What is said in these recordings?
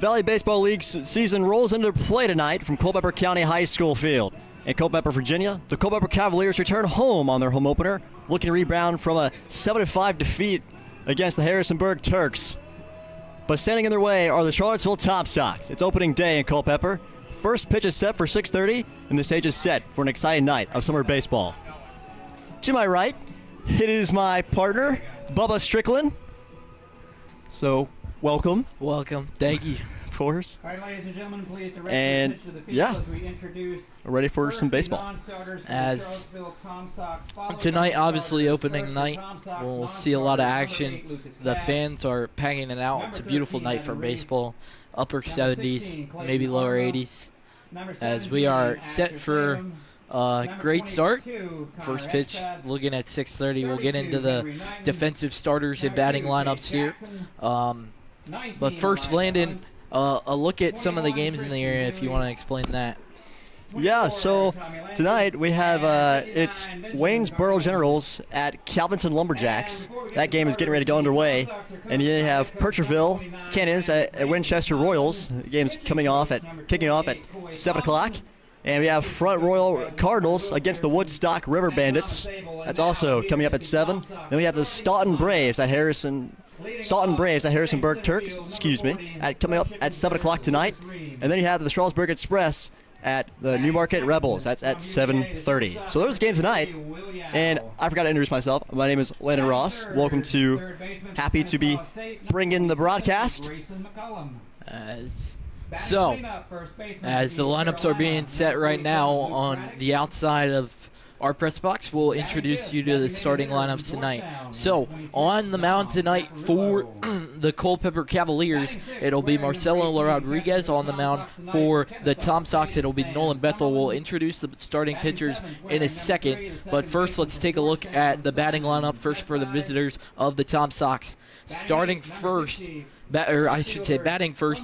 Valley Baseball League season rolls into play tonight from Culpeper County High School Field. In Culpeper, Virginia, the Culpeper Cavaliers return home on their home opener, looking to rebound from a 7-5 defeat against the Harrisonburg Turks. But standing in their way are the Charlottesville Tom Sox. It's opening day in Culpeper. First pitch is set for 6:30, and the stage is set for an exciting night of summer baseball. To my right, it is my partner, Bubba Strickland. So, welcome. Welcome. Thank you. Of course. All right, ladies and gentlemen, please direct And, your attention to the field yeah, as we introduce we're ready for some baseball. As tonight, obviously opening night, we'll see a lot of action. The fans are packing it out. It's a beautiful night for baseball. Upper 70s, maybe lower 80s. As we are set for a great start. First pitch, looking at 6:30. We'll get into the defensive starters and batting lineups here. But first, Landon, a look at some of the games in the area if you want to explain that. Yeah, so tonight we have it's Waynesboro Generals at Calvinton Lumberjacks. That game is getting ready to go underway. And you have Purcherville Cannons at Winchester Royals. The game's kicking off at 7 o'clock. And we have Front Royal Cardinals against the Woodstock River Bandits. That's also coming up at 7. Then we have the Staunton Braves at Harrisonburg Turks, coming up at 7 o'clock tonight. And then you have the Strasburg Express at the Newmarket Rebels. That's at 7:30. So those games tonight. And I forgot to introduce myself. My name is Landon Ross. Happy to be bringing the broadcast. As the lineups are being set right now on the outside of our press box, we'll introduce you to the starting lineups tonight. So, on the mound tonight for the Culpeper Cavaliers, it'll be Marcelo Rodriguez. On the mound for the Tom Sox, it'll be Nolan Bethel. We'll introduce the starting pitchers in a second. But first, let's take a look at the batting lineup first for the visitors of the Tom Sox. Batting first,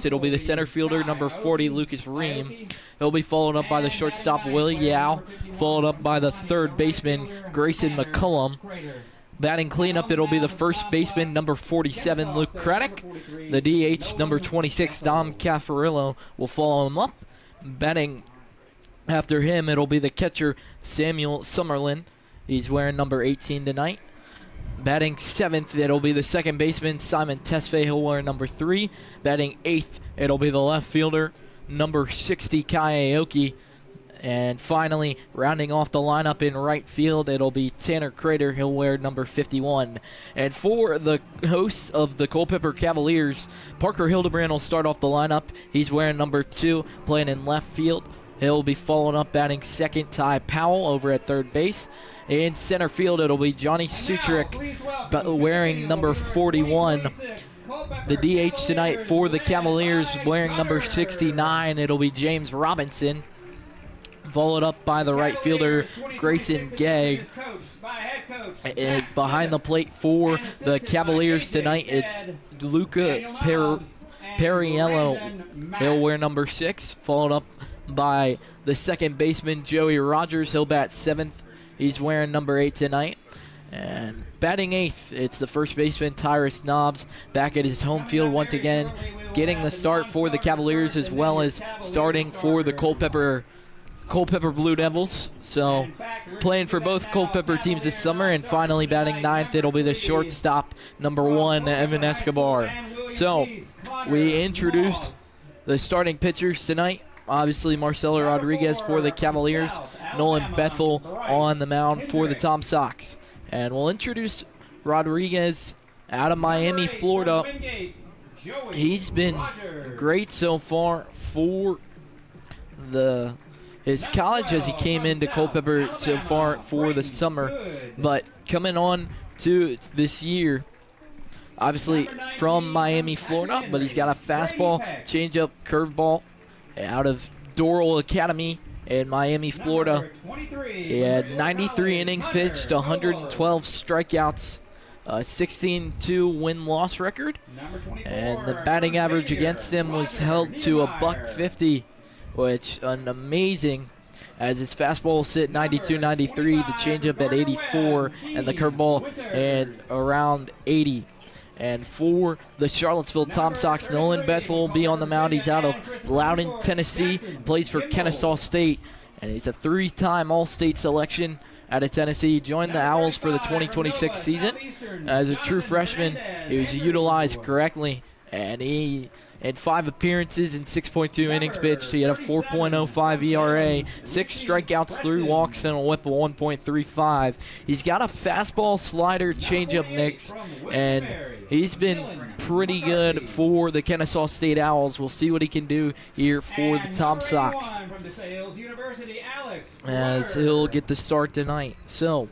it'll be the center fielder, number 40, Lucas Ream. He'll be followed up by the shortstop, Willie Yao, followed up by the third baseman, Grayson McCullum. Batting cleanup, it'll be the first baseman, number 47, Luke Craddock. The DH, number 26, Dom Caffarillo, will follow him up. Batting after him, it'll be the catcher, Samuel Summerlin. He's wearing number 18 tonight. Batting 7th, it'll be the second baseman, Simon Tesfaye. He'll wear number 3. Batting 8th, it'll be the left fielder, number 60, Kai Aoki. And finally, rounding off the lineup in right field, it'll be Tanner Crater. He'll wear number 51. And for the hosts of the Culpeper Cavaliers, Parker Hildebrand will start off the lineup. He's wearing number 2, playing in left field. He'll be followed up batting second, Ty Powell over at third base. In center field, it'll be Johnny Sutrick wearing number 41. The DH tonight for the Cavaliers wearing number 69, it'll be James Robinson. Followed up by the right fielder, Grayson Gegg. And behind the plate for the Cavaliers tonight, it's Luca Perriello. He'll wear number 6, followed up by the second baseman, Joey Rogers. He'll bat 7th. He's wearing number 8 tonight. And batting 8th, it's the first baseman, Tyrus Nobbs, back at his home field once again, getting the start for the Cavaliers as well as starting for the Culpeper Blue Devils. So playing for both Culpeper teams this summer. And finally batting 9th, it'll be the shortstop, number 1, Evan Escobar. So we introduce the starting pitchers tonight. Obviously, Marcelo Rodriguez for the Cavaliers, Nolan Bethel on the mound for the Tom Sox. And we'll introduce Rodriguez out of Miami, Florida. He's been great so far for his college as he came into Culpeper so far for the summer. But coming on to this year, obviously from Miami, Florida, but he's got a fastball, changeup, curveball out of Doral Academy in Miami, Florida. He had 93 innings pitched, 112 strikeouts, 16-2 win-loss record. And the batting average against him was held to a .150, which an amazing, as his fastball will sit 92, 93, the changeup at 84, and the curveball at around 80. And for the Charlottesville Tom Sox, Nolan Bethel will be on the mound. He's out of Loudon, Tennessee, plays for Kennesaw State, and he's a 3-time All-State selection out of Tennessee. He joined the Owls for the 2026 season. As a true freshman, he was utilized correctly, and he had 5 appearances in 6.2 innings pitched. He had a 4.05 ERA, 6 strikeouts, 3 walks, and a whip of 1.35. He's got a fastball, slider, changeup mix, and he's been pretty good for the Kennesaw State Owls. We'll see what he can do here for the Tom Sox as he'll get the start tonight. So,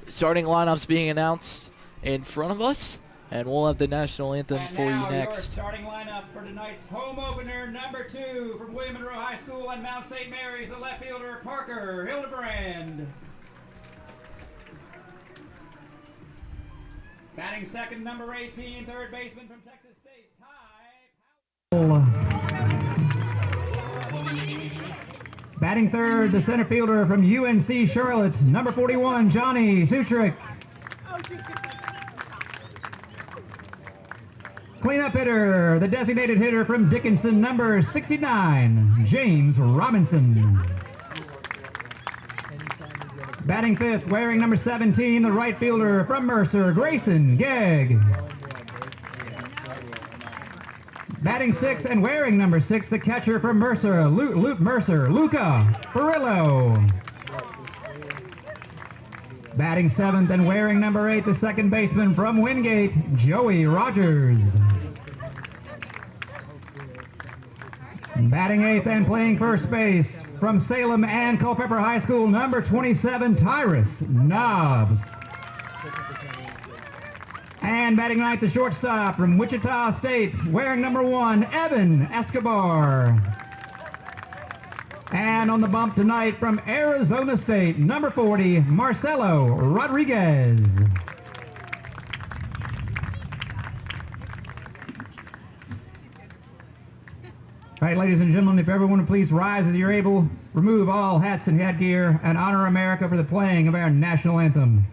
starting lineups being announced in front of us, and we'll have the national anthem for you next. Starting lineup for tonight's home opener, number 2 from William Monroe High School and Mount St. Mary's, the left fielder Parker Hildebrand. Batting second, number 18, third baseman from Texas State, Ty Powell. Batting third, the center fielder from UNC Charlotte, number 41, Johnny Sutrick. Cleanup hitter, the designated hitter from Dickinson, number 69, James Robinson. Batting fifth, wearing number 17, the right fielder from Mercer, Grayson Gegg. Batting sixth and wearing number 6, the catcher from Mercer, Luca Perillo. Batting seventh and wearing number 8, the second baseman from Wingate, Joey Rogers. Batting eighth and playing first base from Salem and Culpeper High School, number 27, Tyrus Nobbs. And batting ninth, the shortstop from Wichita State, wearing number 1, Evan Escobar. And on the bump tonight from Arizona State, number 40, Marcelo Rodriguez. All right, ladies and gentlemen, if everyone would please rise as you're able, remove all hats and headgear, and honor America for the playing of our national anthem.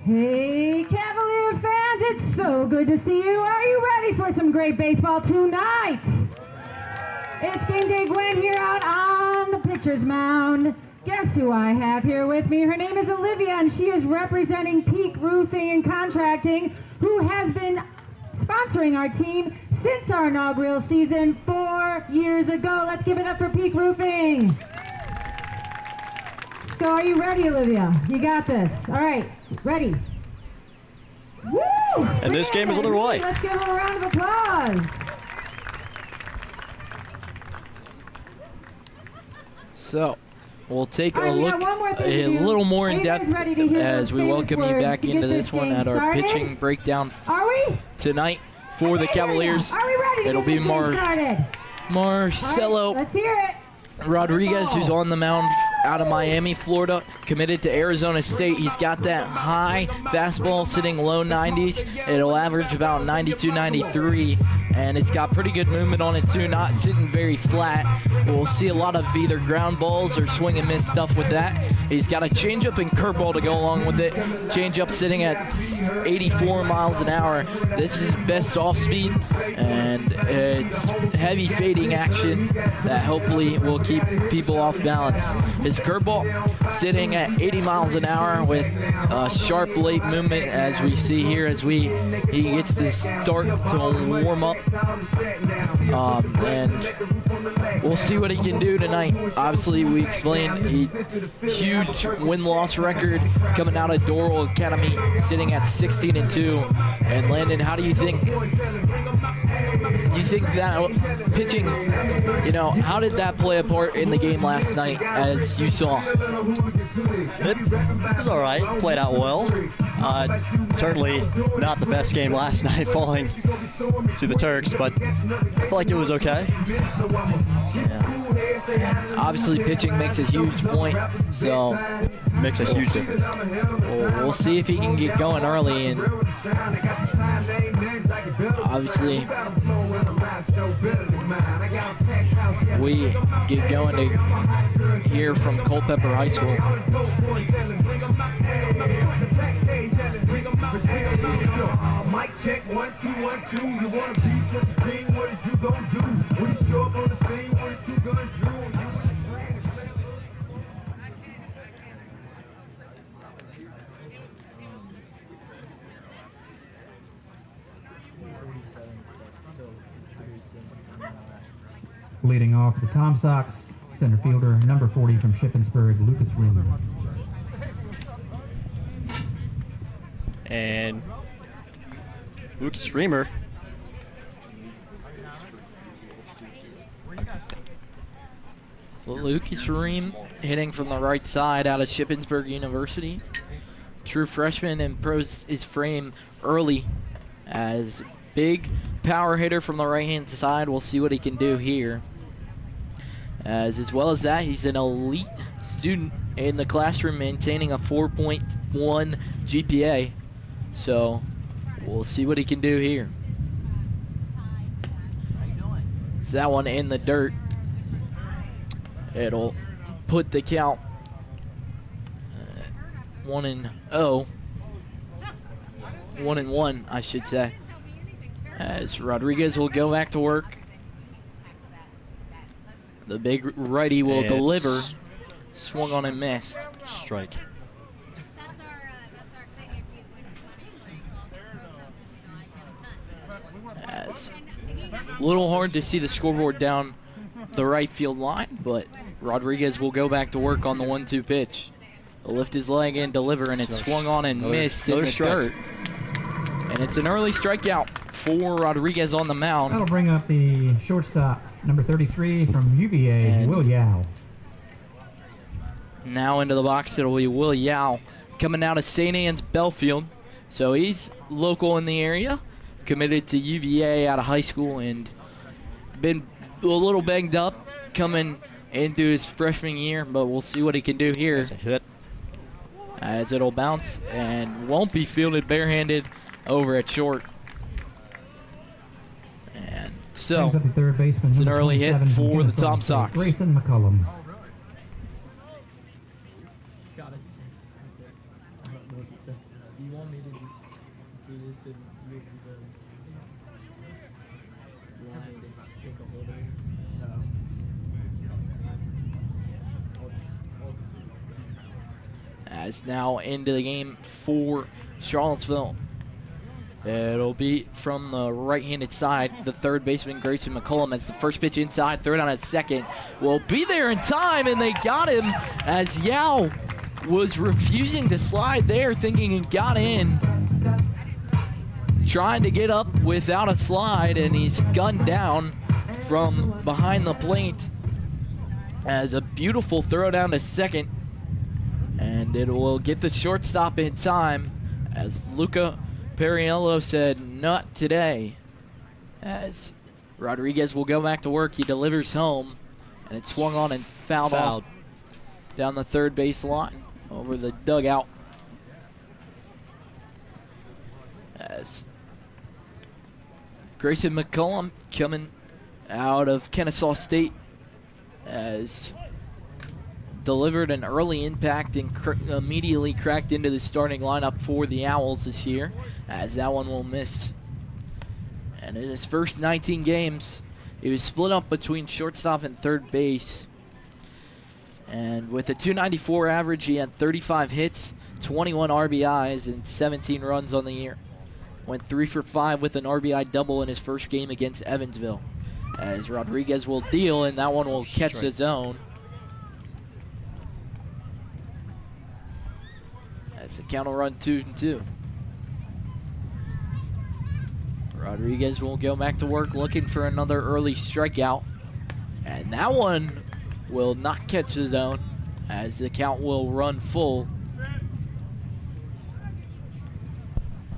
Hey, Cavalier fans, it's so good to see you. Are you ready for some great baseball tonight? It's game day Gwen here out on the pitcher's mound. Guess who I have here with me? Her name is Olivia, and she is representing Peak Roofing and Contracting, who has been sponsoring our team since our inaugural season 4 years ago. Let's give it up for Peak Roofing. So are you ready, Olivia? You got this. All right, ready. Woo! And this game is underway. Let's give them a round of applause. So, we'll take a All right, we look got one more thing a to do. little more Are in you guys depth ready to hear as those we famous welcome you words back to into get this one game at our started? pitching breakdown Are we? tonight for the Cavaliers. Are we ready to It'll get be this game started? Marcelo All right, let's hear it. Rodriguez, who's on the mound out of Miami, Florida, committed to Arizona State. He's got that high fastball sitting low 90s. It'll average about 92, 93. and it's got pretty good movement on it too, not sitting very flat. We'll see a lot of either ground balls or swing and miss stuff with that. He's got a changeup and curveball to go along with it. Changeup sitting at 84 miles an hour. This is best off speed, and it's heavy fading action that hopefully will keep people off balance. His curveball sitting at 80 miles an hour with a sharp late movement, as we see here as he gets to start to warm up. And we'll see what he can do tonight. Obviously, we explained a huge win-loss record coming out of Doral Academy, sitting at 16-2. And Landon, how do you think? Do you think that pitching, how did that play a part in the game last night, as you saw? It was all right. Played out well. Certainly not the best game last night, falling to the Turks, but I feel like it was okay. Yeah. Obviously, pitching makes a huge point, so makes a huge difference. We'll see if he can get going early, and obviously we get going to hear from Culpeper High School. Mic check 1 2 1 2. You wanna beat the king? What is you gonna do? When you show up on the scene, what is you gonna do? Leading off the Tom Sox, center fielder, number 40 from Shippensburg, Lucas Reed. And Lucas Reamer. Lucas Ream hitting from the right side out of Shippensburg University. True freshman, and pros his frame early as big power hitter from the right-hand side. We'll see what he can do here. As well as that, he's an elite student in the classroom, maintaining a 4.1 GPA. So we'll see what he can do here. It's that one in the dirt. It'll put the count 1-0. 1-1, I should say. As Rodriguez will go back to work. The big righty will deliver. Swung on and missed. Strike. As a little hard to see the scoreboard down the right field line, but Rodriguez will go back to work on the 1-2 pitch. He'll lift his leg and deliver, and it's swung on and missed in the dirt. And it's an early strikeout for Rodriguez on the mound. That'll bring up the shortstop, number 33 from UVA, And Will Yao. Now into the box, it'll be Will Yao coming out of St. Anne's Belfield. So he's local in the area, committed to UVA out of high school, and been a little banged up coming into his freshman year, but we'll see what he can do here. That's a hit. As it'll bounce and won't be fielded barehanded over at short. And so Brings up the third baseman, it's an number early hit 27 from for the Kennesaw Tom State, Sox. Grayson McCullum. As now into the game for Charlottesville. It'll be from the right-handed side, the third baseman, Grayson McCullum, as the first pitch inside, throw down at second. Will be there in time, and they got him as Yao was refusing to slide there, thinking he got in. Trying to get up without a slide, and he's gunned down from behind the plate as a beautiful throw down to second. And it will get the shortstop in time, as Luca Periello said, not today. As Rodriguez will go back to work, he delivers home, and it swung on and fouled off down the third base line over the dugout. As Grayson McCullum coming out of Kennesaw State has delivered an early impact and immediately cracked into the starting lineup for the Owls this year, as that one will miss. And in his first 19 games, he was split up between shortstop and third base. And with a .294 average, he had 35 hits, 21 RBIs, and 17 runs on the year. Went 3 for 5 with an RBI double in his first game against Evansville. As Rodriguez will deal, and that one will catch the zone. As the count will run 2-2. Rodriguez will go back to work looking for another early strikeout. And that one will not catch the zone, as the count will run full.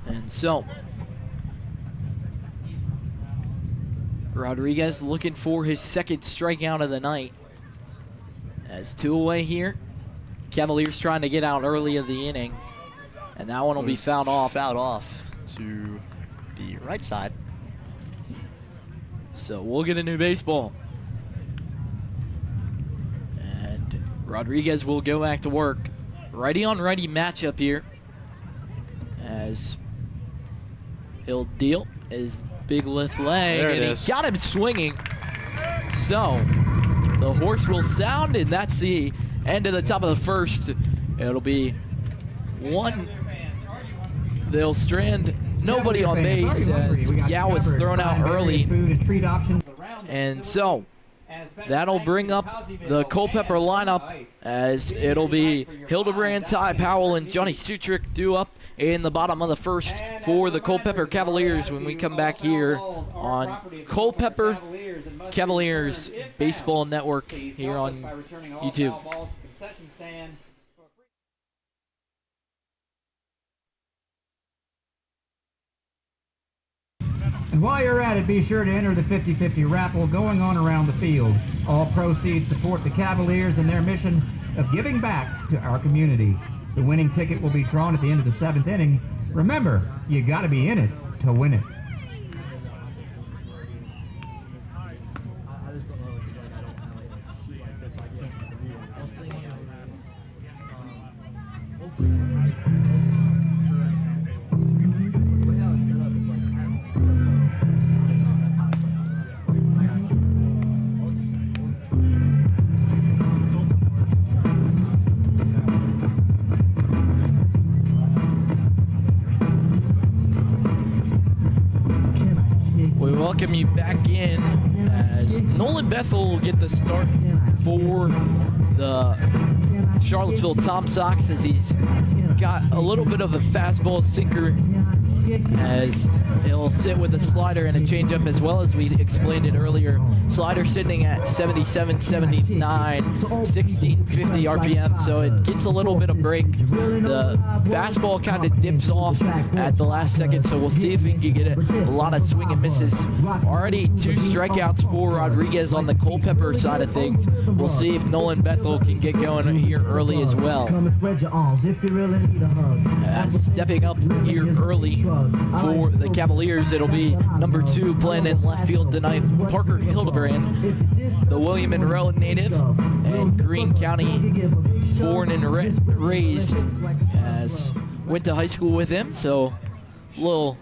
And so, Rodriguez looking for his second strikeout of the night. As 2 away here. Cavaliers trying to get out early of the inning. And that one will be fouled off. Fouled off to the right side. So we'll get a new baseball. And Rodriguez will go back to work. Righty on righty matchup here. As he'll deal his big left leg, and he got him swinging. So the horse will sound, and that's the end of the top of the first. It'll be 1. They'll strand nobody on base as Yao was thrown out early. And so that'll bring up the Culpeper lineup, as it'll be Hildebrand, Ty Powell, and Johnny Sutrick due up in the bottom of the first for the Culpeper Cavaliers when we come back here on Culpeper Cavaliers Baseball Network here on YouTube. And while you're at it, be sure to enter the 50-50 raffle going on around the field. All proceeds support the Cavaliers and their mission of giving back to our community. The winning ticket will be drawn at the end of the 7th inning. Remember, you got to be in it to win it. Welcome you back in as Nolan Bethel will get the start for the Charlottesville Tom Sox, as he's got a little bit of a fastball sinker, as he'll sit with a slider and a changeup, as well as we explained it earlier. Slider sitting at 77, 79, 1650 RPM, so it gets a little bit of break. The fastball kind of dips off at the last second, so we'll see if we can get a lot of swing and misses. Already 2 strikeouts for Rodriguez on the Culpeper side of things. We'll see if Nolan Bethel can get going here early as well. Stepping up here early for the Cavaliers, it'll be number 2 playing in left field tonight, Parker Hildebrand, the William Monroe native and Greene County born and raised, as went to high school with him, so a little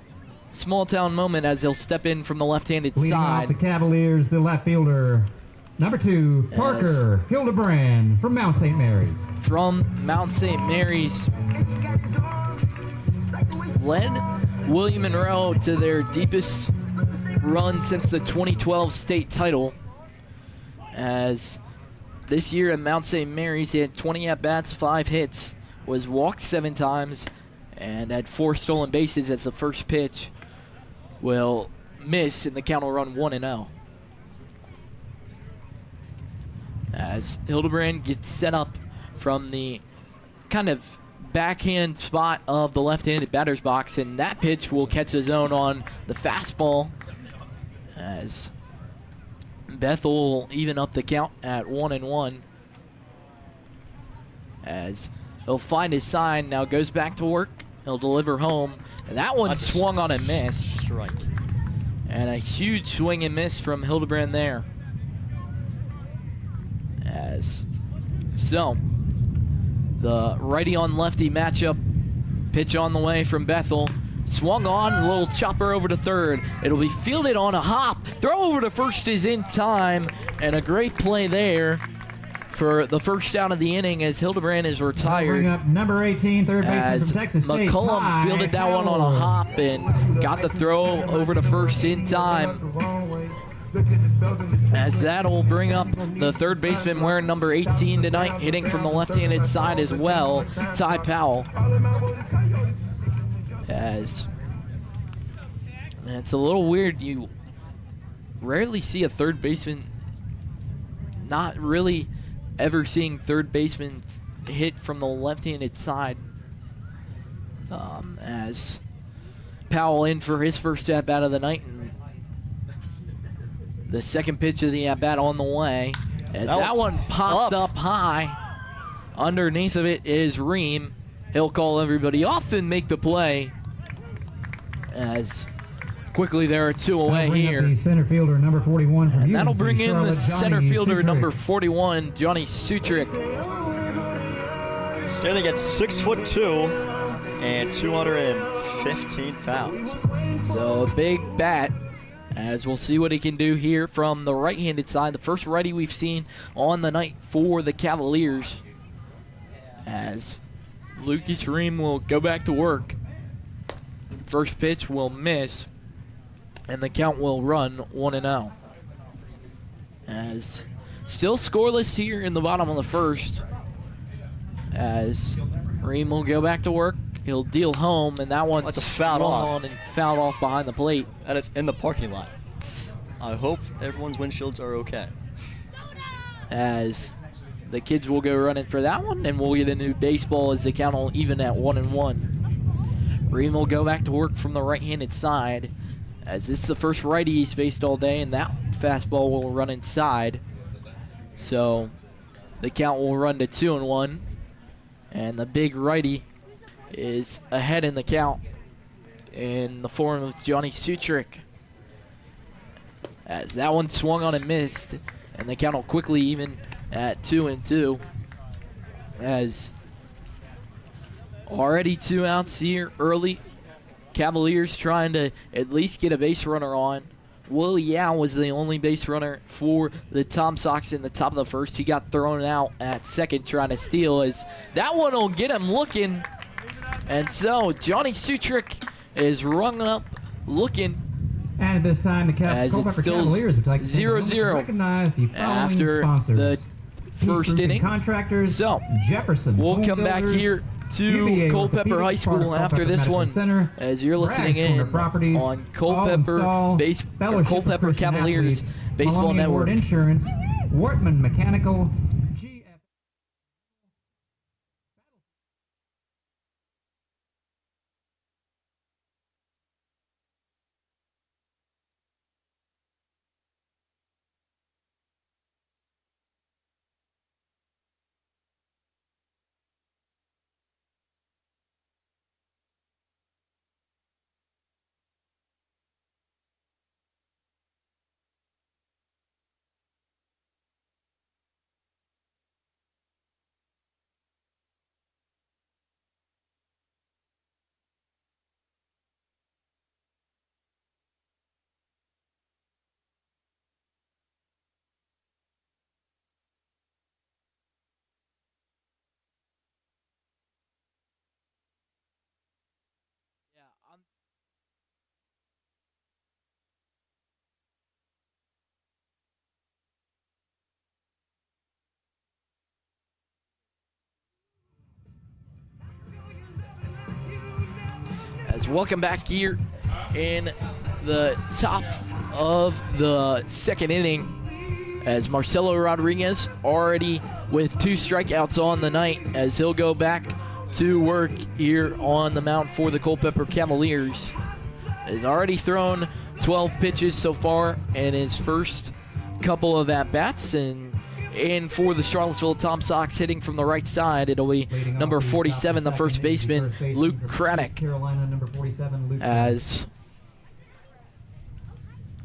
small town moment as he'll step in from the left-handed Leading side. off the Cavaliers, the left fielder, number 2, Parker Hildebrand from Mount St. Mary's. From Mount St. Mary's, led William Monroe to their deepest run since the 2012 state title, as this year at Mount St. Mary's he had 20 at-bats, 5 hits, was walked 7 times, and had 4 stolen bases as the first pitch will miss, and the count will run 1-0. As Hildebrand gets set up from the kind of backhand spot of the left-handed batter's box, and that pitch will catch the zone on the fastball, as Bethel will even up the count at 1-1, as he'll find his sign, now goes back to work, he'll deliver home, and that one swung on and missed. Strike. And a huge swing and miss from Hildebrand there. So, the righty on lefty matchup. Pitch on the way from Bethel. Swung on, a little chopper over to third. It'll be fielded on a hop. Throw over to first is in time, and a great play there for the first out of the inning as Hildebrand is retired. Bring up number 18, third baseman As from Texas State, McCullum Ty fielded that one on a hop and got the throw over to first in time. As that'll bring up the third baseman wearing number 18 tonight, hitting from the left-handed side as well, Ty Powell. As it's a little weird, you rarely see a third baseman, not really ever seeing third baseman hit from the left-handed side. As Powell in for his first at-bat of the night, and the second pitch of the at-bat on the way. As that one popped up high. Underneath of it is Ream. He'll call everybody off and make the play. As quickly there are two away here. The center fielder, number 41 from And that'll UNC bring in the Charlotte, center Johnny fielder, Sutrick. number 41, Johnny Sutrick. Standing at 6'2" and 215 pounds. So a big bat, as we'll see what he can do here from the right-handed side. The first righty we've seen on the night for the Cavaliers. As Lucas Ream will go back to work. First pitch will miss, and the count will run 1-0. As still scoreless here in the bottom of the first. As Ream will go back to work. He'll deal home, and that one's That's a foul off. on and fouled off behind the plate. And it's in the parking lot. I hope everyone's windshields are okay. As the kids will go running for that one, and we'll get a new baseball as the count will even at 1-1. Ream will go back to work from the right-handed side, as this is the first righty he's faced all day, and that fastball will run inside. So the count will run to 2-1, and the big righty is ahead in the count in the form of Johnny Sutrick. As that one swung on and missed, and the count will quickly even at 2-2. As already 2 outs here early. Cavaliers trying to at least get a base runner on. Will Yao was the only base runner for the Tom Sox in the top of the first. He got thrown out at second trying to steal, as that one will get him looking. And so Johnny Sutrick is rung up looking. And at this time, the As it's Culpeper still Cavaliers would like to 0-0 recognize the following after sponsors. the first Heat inning. Contractors, So Jefferson we'll Home come back Builders, here to UVA Culpeper High Orthopedics, School part of after Culpeper this Medical one, Center, as you're listening Bragg Corner in Properties, on Culpeper Fellowship for Culpeper Christian Cavaliers Athletes, Baseball Maloney Network. Award Insurance, Wortman Mechanical, As welcome back here in the top of the second inning, as Marcelo Rodriguez already with 2 strikeouts on the night, as he'll go back to work here on the mound for the Culpeper Cavaliers. Has already thrown 12 pitches so far in his first couple of at-bats, and for the Charlottesville Tom Sox, hitting from the right side, it'll be number 47, the first baseman, Luke Craddock. Carolina, number 47, Luke As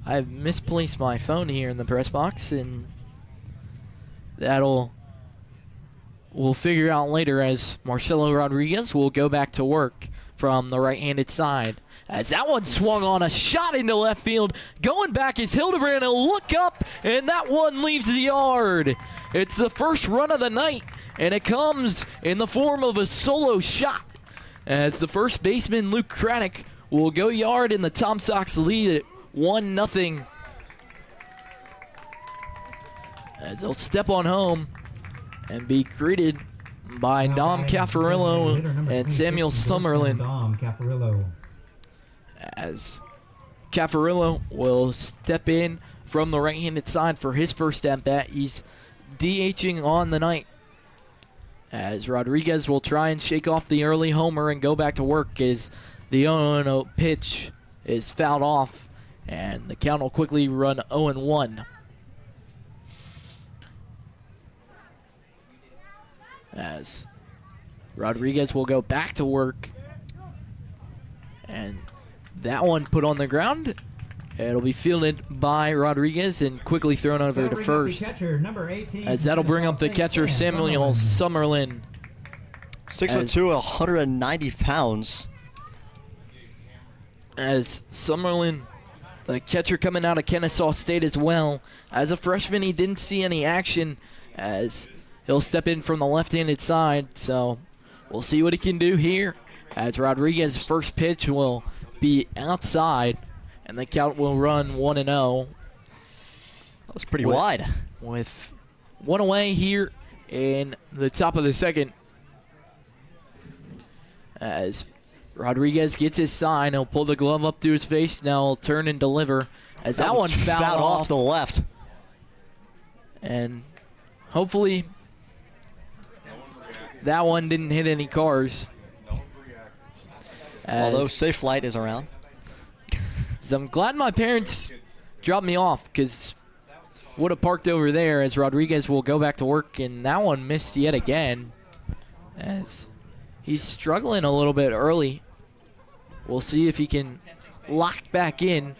I've misplaced my phone here in the press box, and we'll figure out later as Marcelo Rodriguez will go back to work from the right-handed side. As that one swung on, a shot into left field. Going back is Hildebrand. He'll look up, and that one leaves the yard. It's the first run of the night, and it comes in the form of a solo shot. As the first baseman, Luke Craddock, will go yard, and the Tom Sox lead at 1-0. As they'll step on home and be greeted by Dom Caffarillo and Samuel Summerlin. Dom Caffarillo. As Caffarillo will step in from the right-handed side for his first at-bat. He's DHing on the night. As Rodriguez will try and shake off the early homer and go back to work as the 0-0 pitch is fouled off, and the count will quickly run 0-1. As Rodriguez will go back to work, and that one put on the ground. It'll be fielded by Rodriguez and quickly thrown over to first. As that'll bring up the catcher, Samuel Summerlin. 6'2", 190 pounds. As Summerlin, the catcher coming out of Kennesaw State as well. As a freshman, he didn't see any action as he'll step in from the left-handed side. So we'll see what he can do here. As Rodriguez's first pitch will be outside, and the count will run 1-0. That was pretty wide. With one away here in the top of the second. As Rodriguez gets his sign, he'll pull the glove up to his face. Now he'll turn and deliver. As that one fouled off to the left. And hopefully that one didn't hit any cars. Although Safe Flight is around. So I'm glad my parents dropped me off because would have parked over there as Rodriguez will go back to work, and that one missed yet again as he's struggling a little bit early. We'll see if he can lock back in.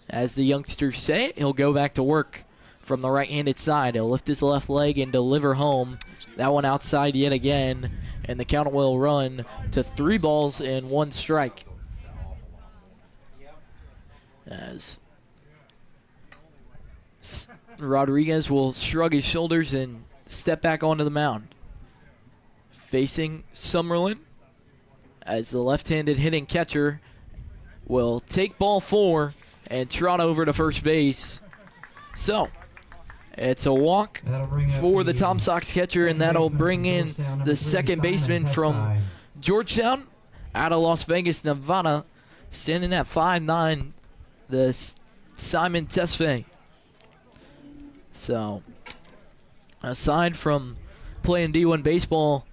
As the youngsters say, he'll go back to work from the right-handed side. He'll lift his left leg and deliver home. That one outside yet again, and the count will run to 3-1 strike. As Rodriguez will shrug his shoulders and step back onto the mound. Facing Summerlin, as the left-handed hitting catcher will take ball 4 and trot over to first base. So it's a walk for the Tom Sox catcher, and that'll bring in the second baseman from Georgetown out of Las Vegas, Nevada, standing at 5'9", the Simon Tesfaye. So aside from playing D1 baseball,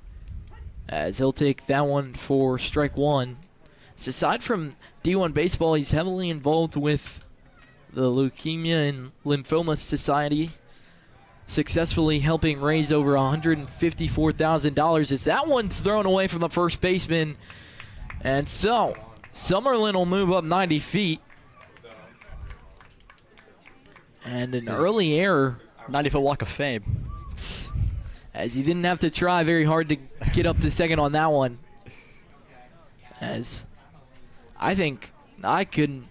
as he'll take that one for strike 1. So aside from D1 baseball, he's heavily involved with the Leukemia and Lymphoma Society, successfully helping raise over $154,000 as that one's thrown away from the first baseman. And so Summerlin will move up 90 feet. And an early error. 90-foot walk of fame. As he didn't have to try very hard to get up to second on that one. As I think I couldn't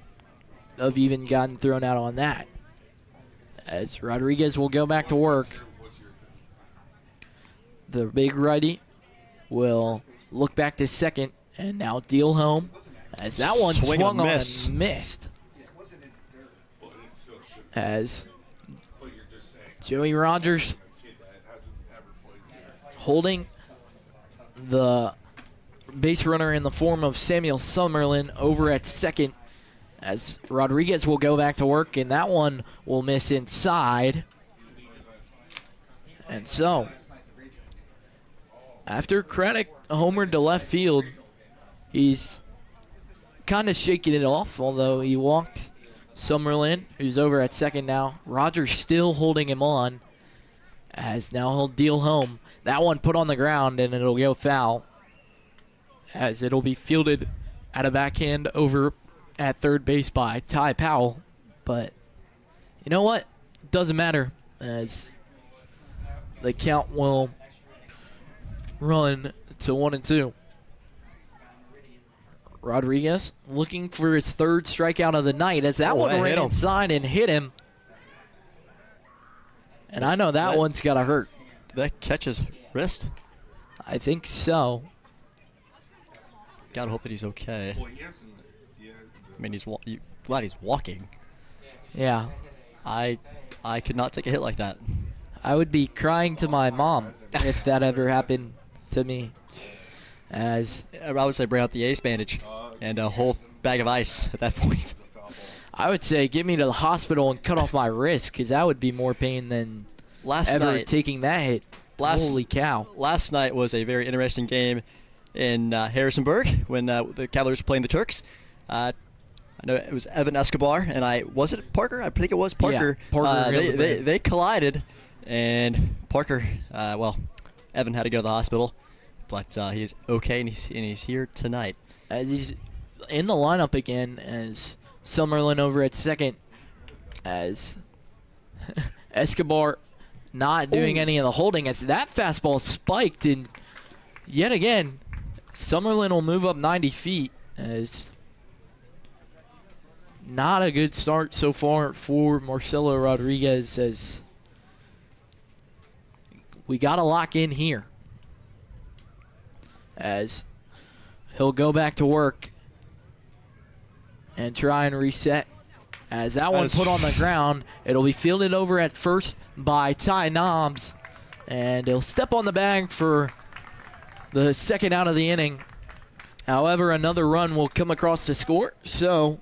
have even gotten thrown out on that. As Rodriguez will go back to work. The big righty will look back to second and now deal home. As that one swung on and missed. As Joey Rogers holding the base runner in the form of Samuel Summerlin over at second, as Rodriguez will go back to work, and that one will miss inside. And so, after Craddock homered to left field, he's kind of shaking it off, although he walked Summerlin, who's over at second now. Rogers still holding him on, as now he'll deal home. That one put on the ground, and it'll go foul, as it'll be fielded at a backhand over at third base by Ty Powell. But You know what? Doesn't matter, as the count will run to 1-2. Rodriguez looking for his third strikeout of the night, as that one ran inside and hit him. And I know that one's got to hurt. Did that catch his wrist? I think so. Gotta hope that he's okay. I mean, glad he's walking. Yeah. I could not take a hit like that. I would be crying to my mom if that ever happened to me. As I would say bring out the ace bandage and a whole bag of ice at that point. I would say get me to the hospital and cut off my wrist, because that would be more pain than taking that hit. Holy cow. Last night was a very interesting game in Harrisonburg when the Cavaliers were playing the Turks. I know it was Evan Escobar and was it Parker? I think it was Parker. Yeah, Parker. They collided, and Parker, Evan had to go to the hospital, but he's okay and he's here tonight. As he's in the lineup again, as Summerlin over at second, as Escobar not doing any of the holding, as that fastball spiked, and yet again, Summerlin will move up 90 feet, as not a good start so far for Marcelo Rodriguez, as we got to lock in here, as he'll go back to work and try and reset. As that one put on the ground, it'll be fielded over at first by Ty Knobs, and he'll step on the bag for the second out of the inning. However, another run will come across to score, so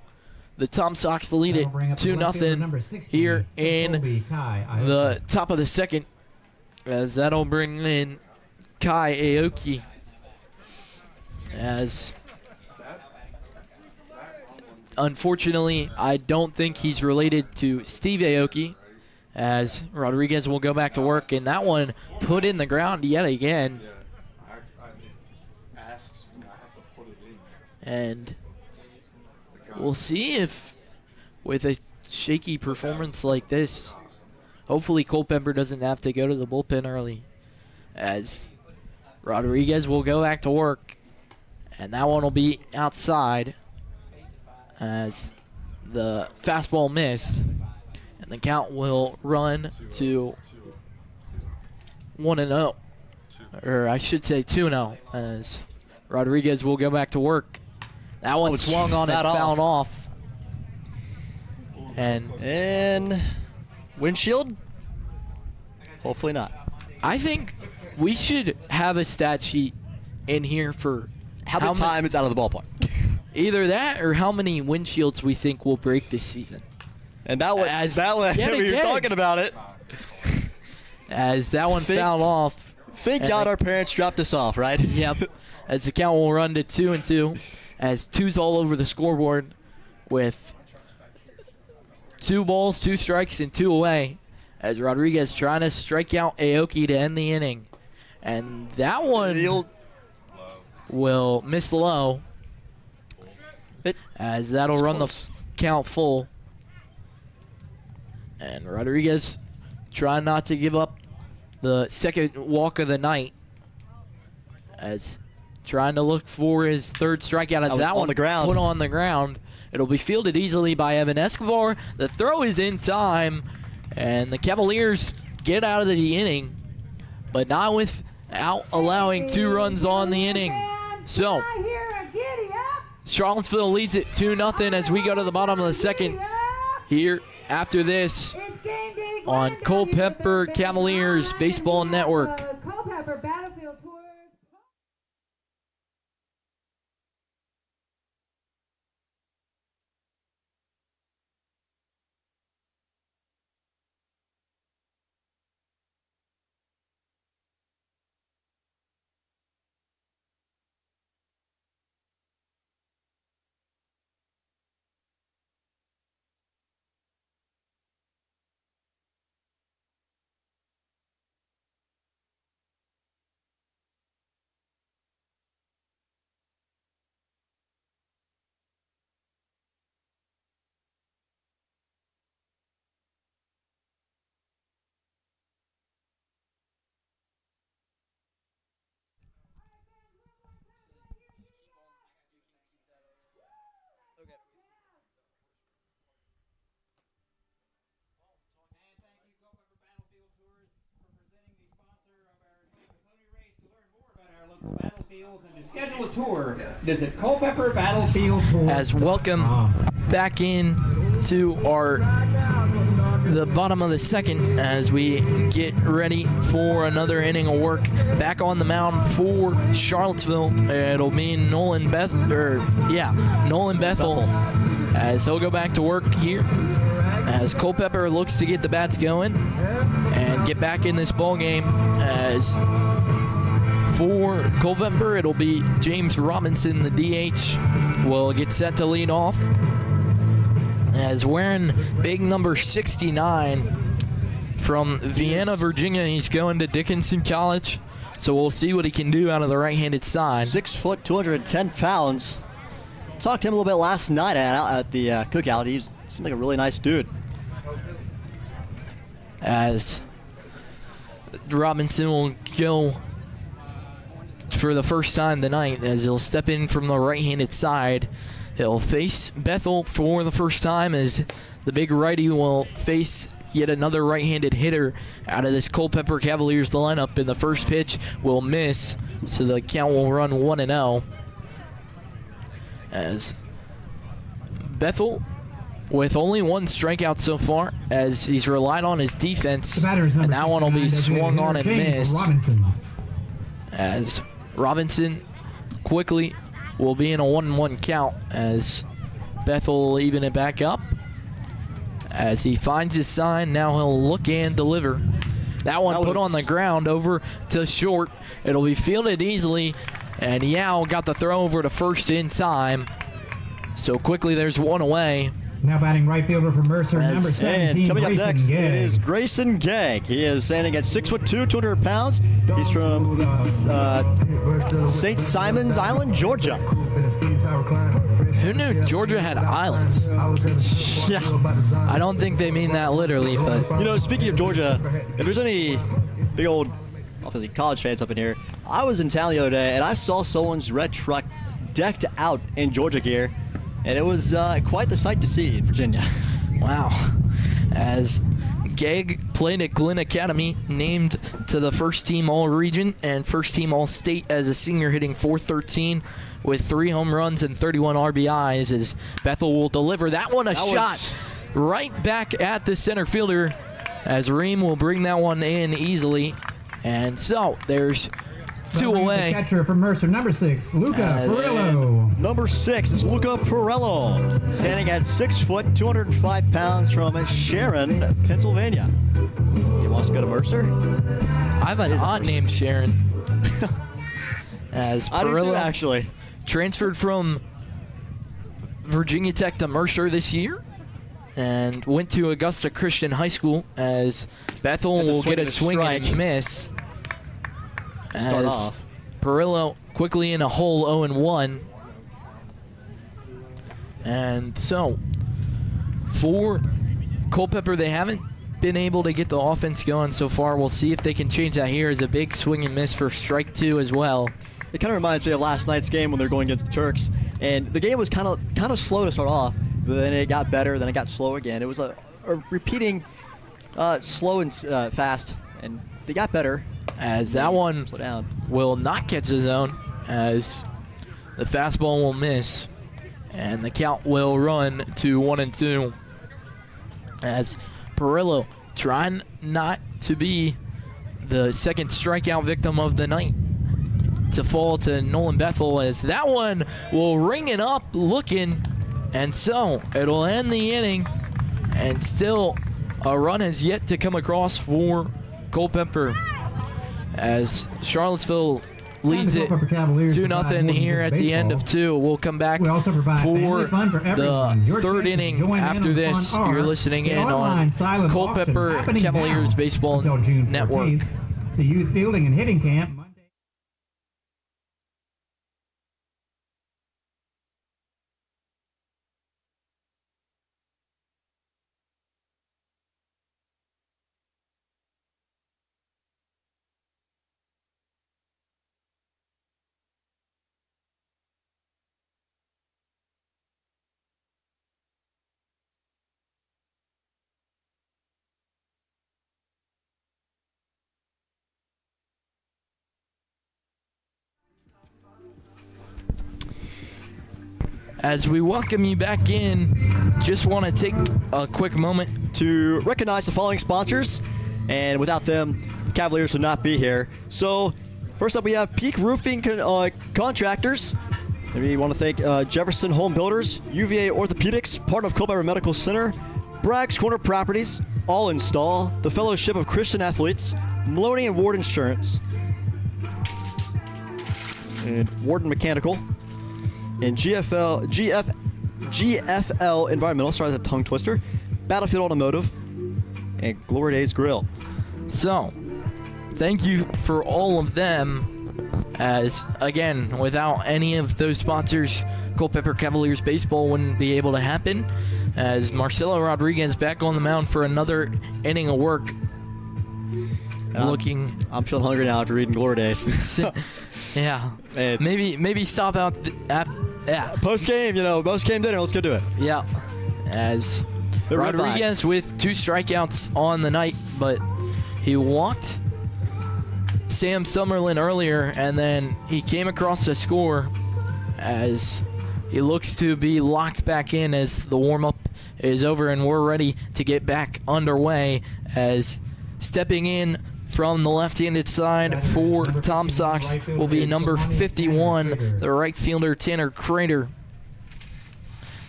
the Tom Sox lead it 2-0 here in the top of the second, as that'll bring in Kai Aoki, as unfortunately I don't think he's related to Steve Aoki, as Rodriguez will go back to work, and that one put in the ground yet again. And we'll see if, with a shaky performance like this, hopefully Culpeper doesn't have to go to the bullpen early, as Rodriguez will go back to work, and that one will be outside, as the fastball missed, and the count will run to 1-0, or I should say 2-0, as Rodriguez will go back to work. That one swung on and fouled off. And windshield? Hopefully not. I think we should have a stat sheet in here for how many times it's out of the ballpark. Either that or how many windshields we think will break this season. And that one, we were talking about it. As that one fouled off. Thank God our parents dropped us off, right? Yep. As the count will run to 2-2. As two's all over the scoreboard with 2 balls, 2 strikes, and 2 away. As Rodriguez trying to strike out Aoki to end the inning. And that one will miss low. As that'll run the count full. And Rodriguez trying not to give up the second walk of the night, as trying to look for his third strikeout, as that one put on the ground. It'll be fielded easily by Evan Escobar. The throw is in time, and the Cavaliers get out of the inning, but not without allowing 2 runs on the inning. So Charlottesville leads it 2-0 as we go to the bottom of the second here after this on Culpeper Cavaliers Baseball Network. To schedule a tour, visit Culpeper Battlefield Tour. As welcome back in to the bottom of the second as we get ready for another inning of work. Back on the mound for Charlottesville, it'll be Nolan Bethel as he'll go back to work here as Culpeper looks to get the bats going and get back in this ball game. As for Culpeper, it'll be James Robinson, the DH, will get set to lead off. As wearing big number 69 from Vienna, Virginia, he's going to Dickinson College. So we'll see what he can do out of the right-handed side. 6 foot, 210 pounds. Talked to him a little bit last night at the cookout. He seemed like a really nice dude. As Robinson will go for the first time tonight as he'll step in from the right-handed side. He'll face Bethel for the first time as the big righty will face yet another right-handed hitter out of this Culpeper Cavaliers lineup, and the first pitch will miss, so the count will run 1-0. As Bethel with only one strikeout so far as he's relied on his defense, and that one will be swung on and missed. As Robinson quickly will be in a 1-1 count as Bethel will even it back up. As he finds his sign, now he'll look and deliver. That one put on the ground over to short. It'll be fielded easily, and Yao got the throw over to first in time. So quickly there's one away. Now batting right fielder for Mercer, number 17, and coming up Grayson next, Gegg. it is Grayson Gegg. He is standing at 6'2", 200 pounds. He's from St. Simon's Island, Georgia. Who knew Georgia had islands? Yeah. I don't think they mean that literally, but You know, speaking of Georgia, if there's any big old obviously college fans up in here, I was in town the other day and I saw someone's red truck decked out in Georgia gear, and it was quite the sight to see in Virginia. wow. As Gegg played at Glenn Academy, named to the first team All-Region and first team All-State as a senior, hitting .413 with 3 home runs and 31 RBIs, as Bethel will deliver that one a shot right back at the center fielder as Ream will bring that one in easily. And so there's 2 away. The catcher from Mercer, number 6, Luca Perillo. Number 6 is Luca Perillo, standing at 6 foot, 205 pounds from Sharon, Pennsylvania. He wants to go to Mercer. I have an aunt named Sharon. As I do too, Perillo actually. transferred from Virginia Tech to Mercer this year and went to Augusta Christian High School, as Bethel will get a swing and a miss. Start As off. Perillo quickly in a hole 0-1. And so for Culpeper, they haven't been able to get the offense going so far. We'll see if they can change that here as a big swing and miss for strike 2 as well. It kind of reminds me of last night's game when they're going against the Turks, and the game was kind of slow to start off, but then it got better, then it got slow again. It was a repeating slow and fast, and they got better. As that one Slow down. will not catch the zone, as the fastball will miss, and the count will run to 1-2. As Perillo trying not to be the second strikeout victim of the night to fall to Nolan Bethel, as that one will ring it up looking, and so it'll end the inning, and still a run has yet to come across for Culpeper, as Charlottesville leads it 2-0 here at the end of 2. We'll come back for the third inning after this. You're listening in on Culpeper Cavaliers Baseball Network. The youth fielding and hitting camp. As we welcome you back in, just want to take a quick moment to recognize the following sponsors, and without them, the Cavaliers would not be here. So, first up, we have Peak Roofing Contractors. And we want to thank Jefferson Home Builders, UVA Orthopedics, part of Culpeper Medical Center, Bragg's Corner Properties, All Install, the Fellowship of Christian Athletes, Maloney and Ward Insurance, and Warden Mechanical, and GFL Environmental, sorry, that's a tongue twister, Battlefield Automotive, and Glory Days Grill. So, thank you for all of them, as, again, without any of those sponsors, Culpeper Cavaliers baseball wouldn't be able to happen, as Marcelo Rodriguez back on the mound for another inning of work. I'm feeling hungry now after reading Glory Days. Yeah. And Maybe stop out post-game, post-game dinner, let's go do it. Yeah. As The Red Rodriguez with 2 strikeouts on the night, but he walked Sam Summerlin earlier, and then he came across the score as he looks to be locked back in as the warm-up is over and we're ready to get back underway, as stepping in from the left-handed side for Tom Sox will be number 51, the right fielder Tanner Crater,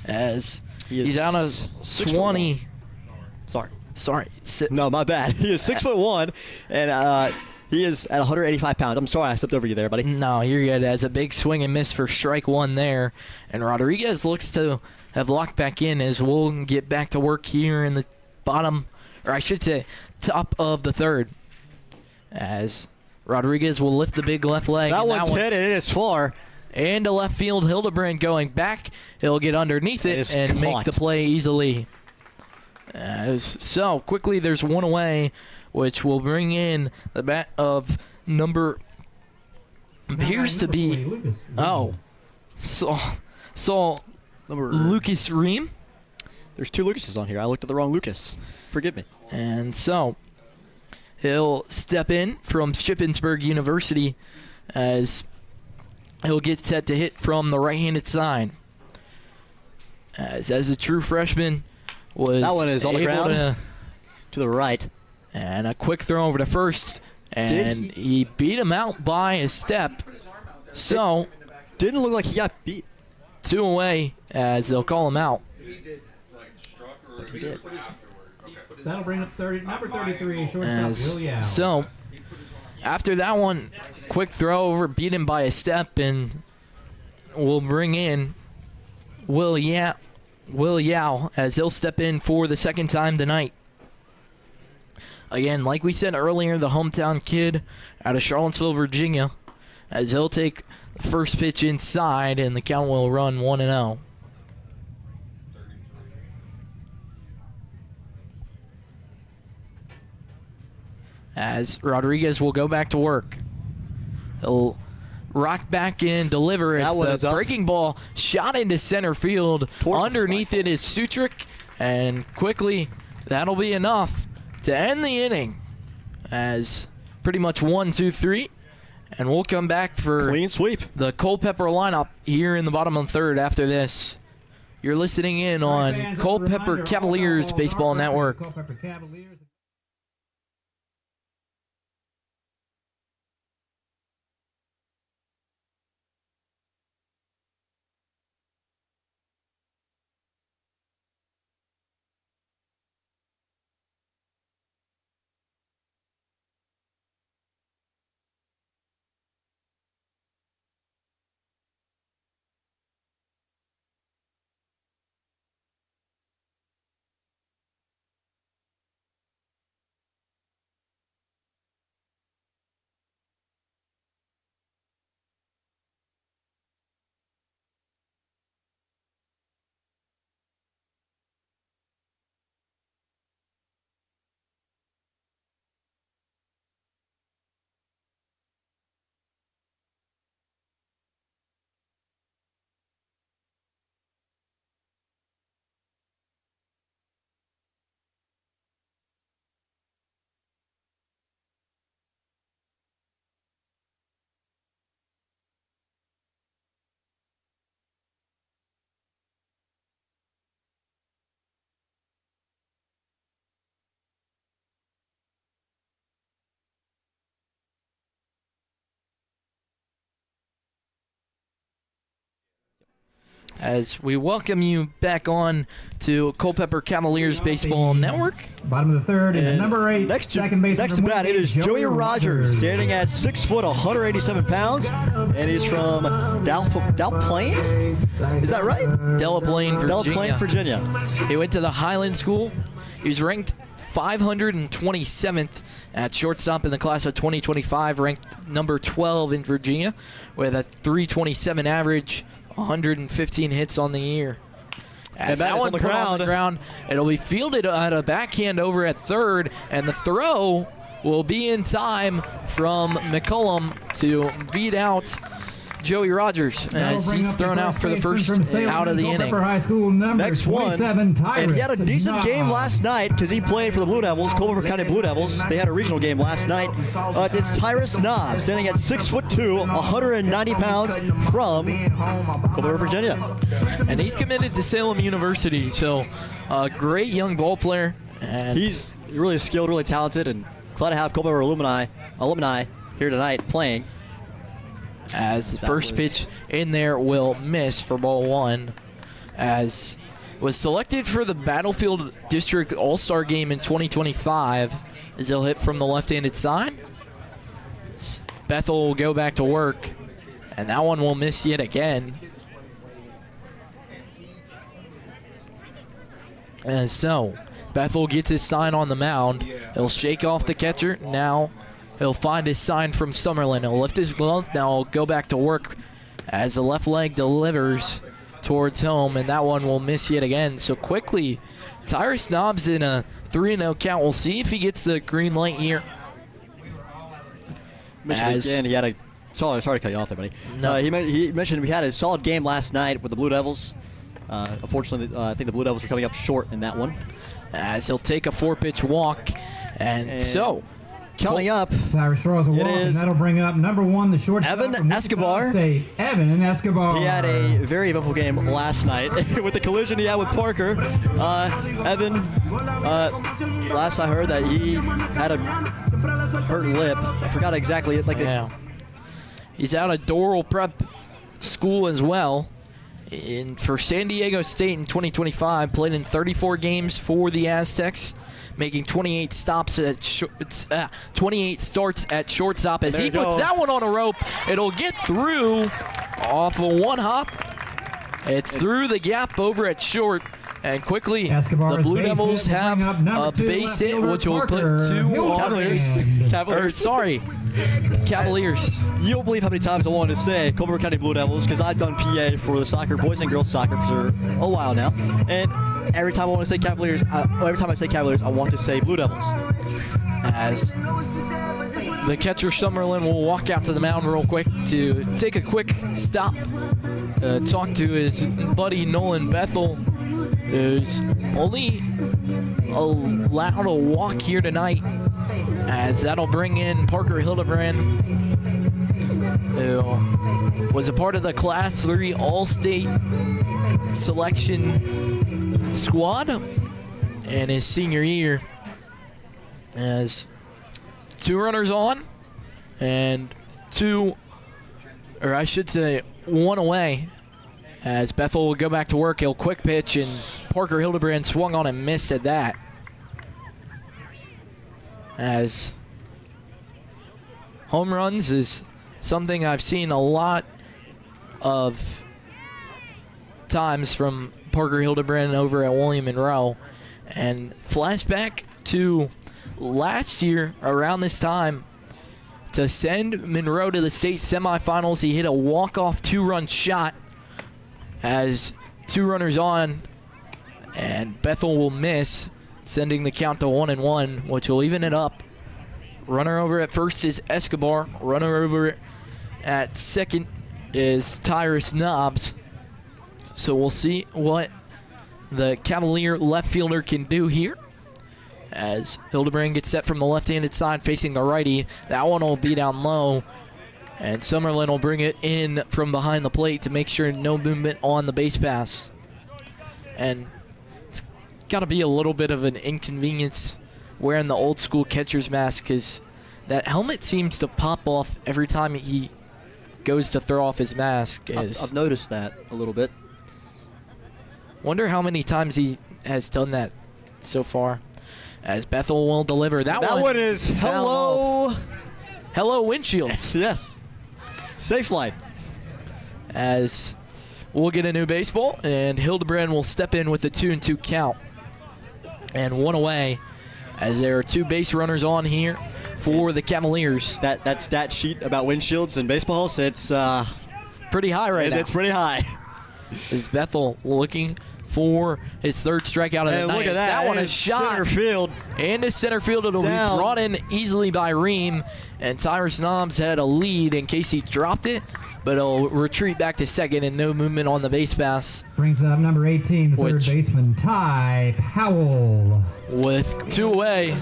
as he's out of Swanee. Sorry. No, my bad. He is 6'1", and he is at 185 pounds. I'm sorry I stepped over you there, buddy. No, you're good. As a big swing and miss for strike one there, and Rodriguez looks to have locked back in, as we'll get back to work here in the bottom, or I should say top of the third, as Rodriguez will lift the big left leg. That one's hit, and it is far. And to left field, Hildebrand going back. He'll get underneath it and make the play easily. So quickly, there's one away, which will bring in the bat of number appears to be Lucas Ream. There's 2 Lucases on here. I looked at the wrong Lucas. Forgive me. And so he'll step in from Shippensburg University, as he'll get set to hit from the right-handed side. As a true freshman, that one is on the ground to the right. And a quick throw over to first, and he beat him out by a step. So didn't look like he got beat. 2 away, as they'll call him out. He did. That'll bring up number 33, shortstop Will Yao. So after that one, quick throw over, beat him by a step, and we'll bring in Will Yao, as he'll step in for the second time tonight. Again, like we said earlier, the hometown kid out of Charlottesville, Virginia, as he'll take the first pitch inside, and the count will run 1-0. As Rodriguez will go back to work. He'll rock back in, deliver as the breaking ball shot into center field. Underneath it is Sutrick, and quickly that'll be enough to end the inning, as pretty much 1, 2, 3, and we'll come back for clean sweep, the Culpeper lineup here in the bottom of the third after this. You're listening in on Culpeper Cavaliers Baseball Network. as we welcome you back on to Culpeper Cavaliers Baseball Network. Bottom of the third, and number 8, next to second baseman next to from bat, it is Joey Rogers, standing at 6 foot, 187 pounds, and he's from Delaplane. Is that right? Delaplane, Virginia. Delaplane, Virginia. He went to the Highland School. He was ranked 527th at shortstop in the class of 2025, ranked number 12 in Virginia with a 327 average, 115 hits on the year. As that one put on the ground. It'll be fielded at a backhand over at third, and the throw will be in time from McCullum to beat out Joey Rogers as he's thrown out for the first out of the inning. Next one, and he had a decent game last night because he played for the Blue Devils, Culpeper County Blue Devils. They had a regional game last night. It's Tyrus Knob, standing at 6'2", 190 pounds, from Culpeper, Virginia. And he's committed to Salem University, so a great young ball player. And he's really skilled, really talented, and glad to have Culpeper alumni here tonight playing. As the first pitch in there will miss for ball one, as was selected for the Battlefield District All-Star Game in 2025, as he'll hit from the left-handed side. Bethel will go back to work, and that one will miss yet again. And so Bethel gets his sign on the mound. He'll shake off the catcher. Now he'll find his sign from Summerlin. He'll lift his glove. Now he'll go back to work as the left leg delivers towards home, and that one will miss yet again. So quickly, Tyrus Knobs in a 3-0 count. We'll see if he gets the green light here. Again, he had a solid. Sorry to cut you off there, buddy. No. He mentioned we had a solid game last night with the Blue Devils. Unfortunately, I think the Blue Devils are coming up short in that one. As he'll take a 4-pitch walk, and so coming up, Tyrus draws a walk, and that'll bring up number 1, the shortstop, Evan Escobar. Evan Escobar. He had a very eventful game last night with the collision he had with Parker. Evan, last I heard that he had a hurt lip. I forgot exactly. He's out of Doral Prep School as well. For San Diego State in 2025, played in 34 games for the Aztecs, making 28 starts at shortstop. As he puts that one on a rope, it'll get through off of one hop. It's through the gap over at short, and quickly the Blue Devils have a base hit, which will put 2 on base. Cavaliers. You don't believe how many times I wanted to say Culpeper County Blue Devils, because I've done PA for the soccer, boys and girls soccer, for a while now. And every time I want to say Cavaliers, every time I say Cavaliers, I want to say Blue Devils. As the catcher Summerlin will walk out to the mound real quick to take a quick stop to talk to his buddy Nolan Bethel, who's only allowed a walk here tonight, as that'll bring in Parker Hildebrand, who was a part of the Class 3 All-State selection squad in his senior year. As 2 runners on and 1 away, as Bethel will go back to work. He'll quick pitch, and Parker Hildebrand swung on and missed at that. As home runs is something I've seen a lot of times from Parker Hildebrand over at William Monroe. And flashback to last year around this time, to send Monroe to the state semifinals, he hit a walk-off 2-run shot as 2 runners on, and Bethel will miss, sending the count to 1-1, which will even it up. Runner over at first is Escobar. Runner over at second is Tyrus Knobs. So we'll see what the Cavalier left fielder can do here, as Hildebrand gets set from the left-handed side facing the righty. That one will be down low, and Summerlin will bring it in from behind the plate to make sure no movement on the base pass. And it's got to be a little bit of an inconvenience wearing the old school catcher's mask, because that helmet seems to pop off every time he goes to throw off his mask. I've noticed that a little bit. Wonder how many times he has done that so far. As Bethel will deliver. That one is hello. Hello, windshields. Yes. Safe line. As we'll get a new baseball, and Hildebrand will step in with a 2-2 count. And one away, as there are 2 base runners on here for the Cavaliers. That stat sheet about windshields and baseballs, it's pretty high right now. It's pretty high. Is Bethel looking for his 3rd strikeout of the night. Look at that. One is shot. Center field. Into center field. It'll Down. be brought in easily by Ream. And Tyrus Knobs had a lead in case he dropped it. But it'll retreat back to second and no movement on the base pass. Brings up number 18, the third baseman, Ty Powell. With 2 away.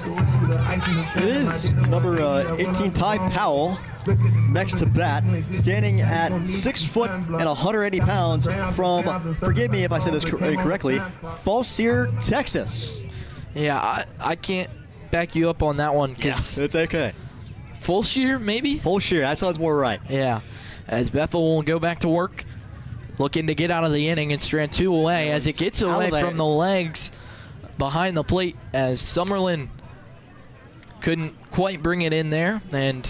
It is number 18, Ty Powell. Next to bat, standing at 6 foot and 180 pounds from, forgive me if I said this incorrectly, Falsier, Texas. Yeah, I can't back you up on that one. Yes, it's okay. Fulshear, maybe? Fulshear, that sounds more right. Yeah, as Bethel will go back to work, looking to get out of the inning and strand 2 away as it gets away from the legs behind the plate as Summerlin couldn't quite bring it in there, and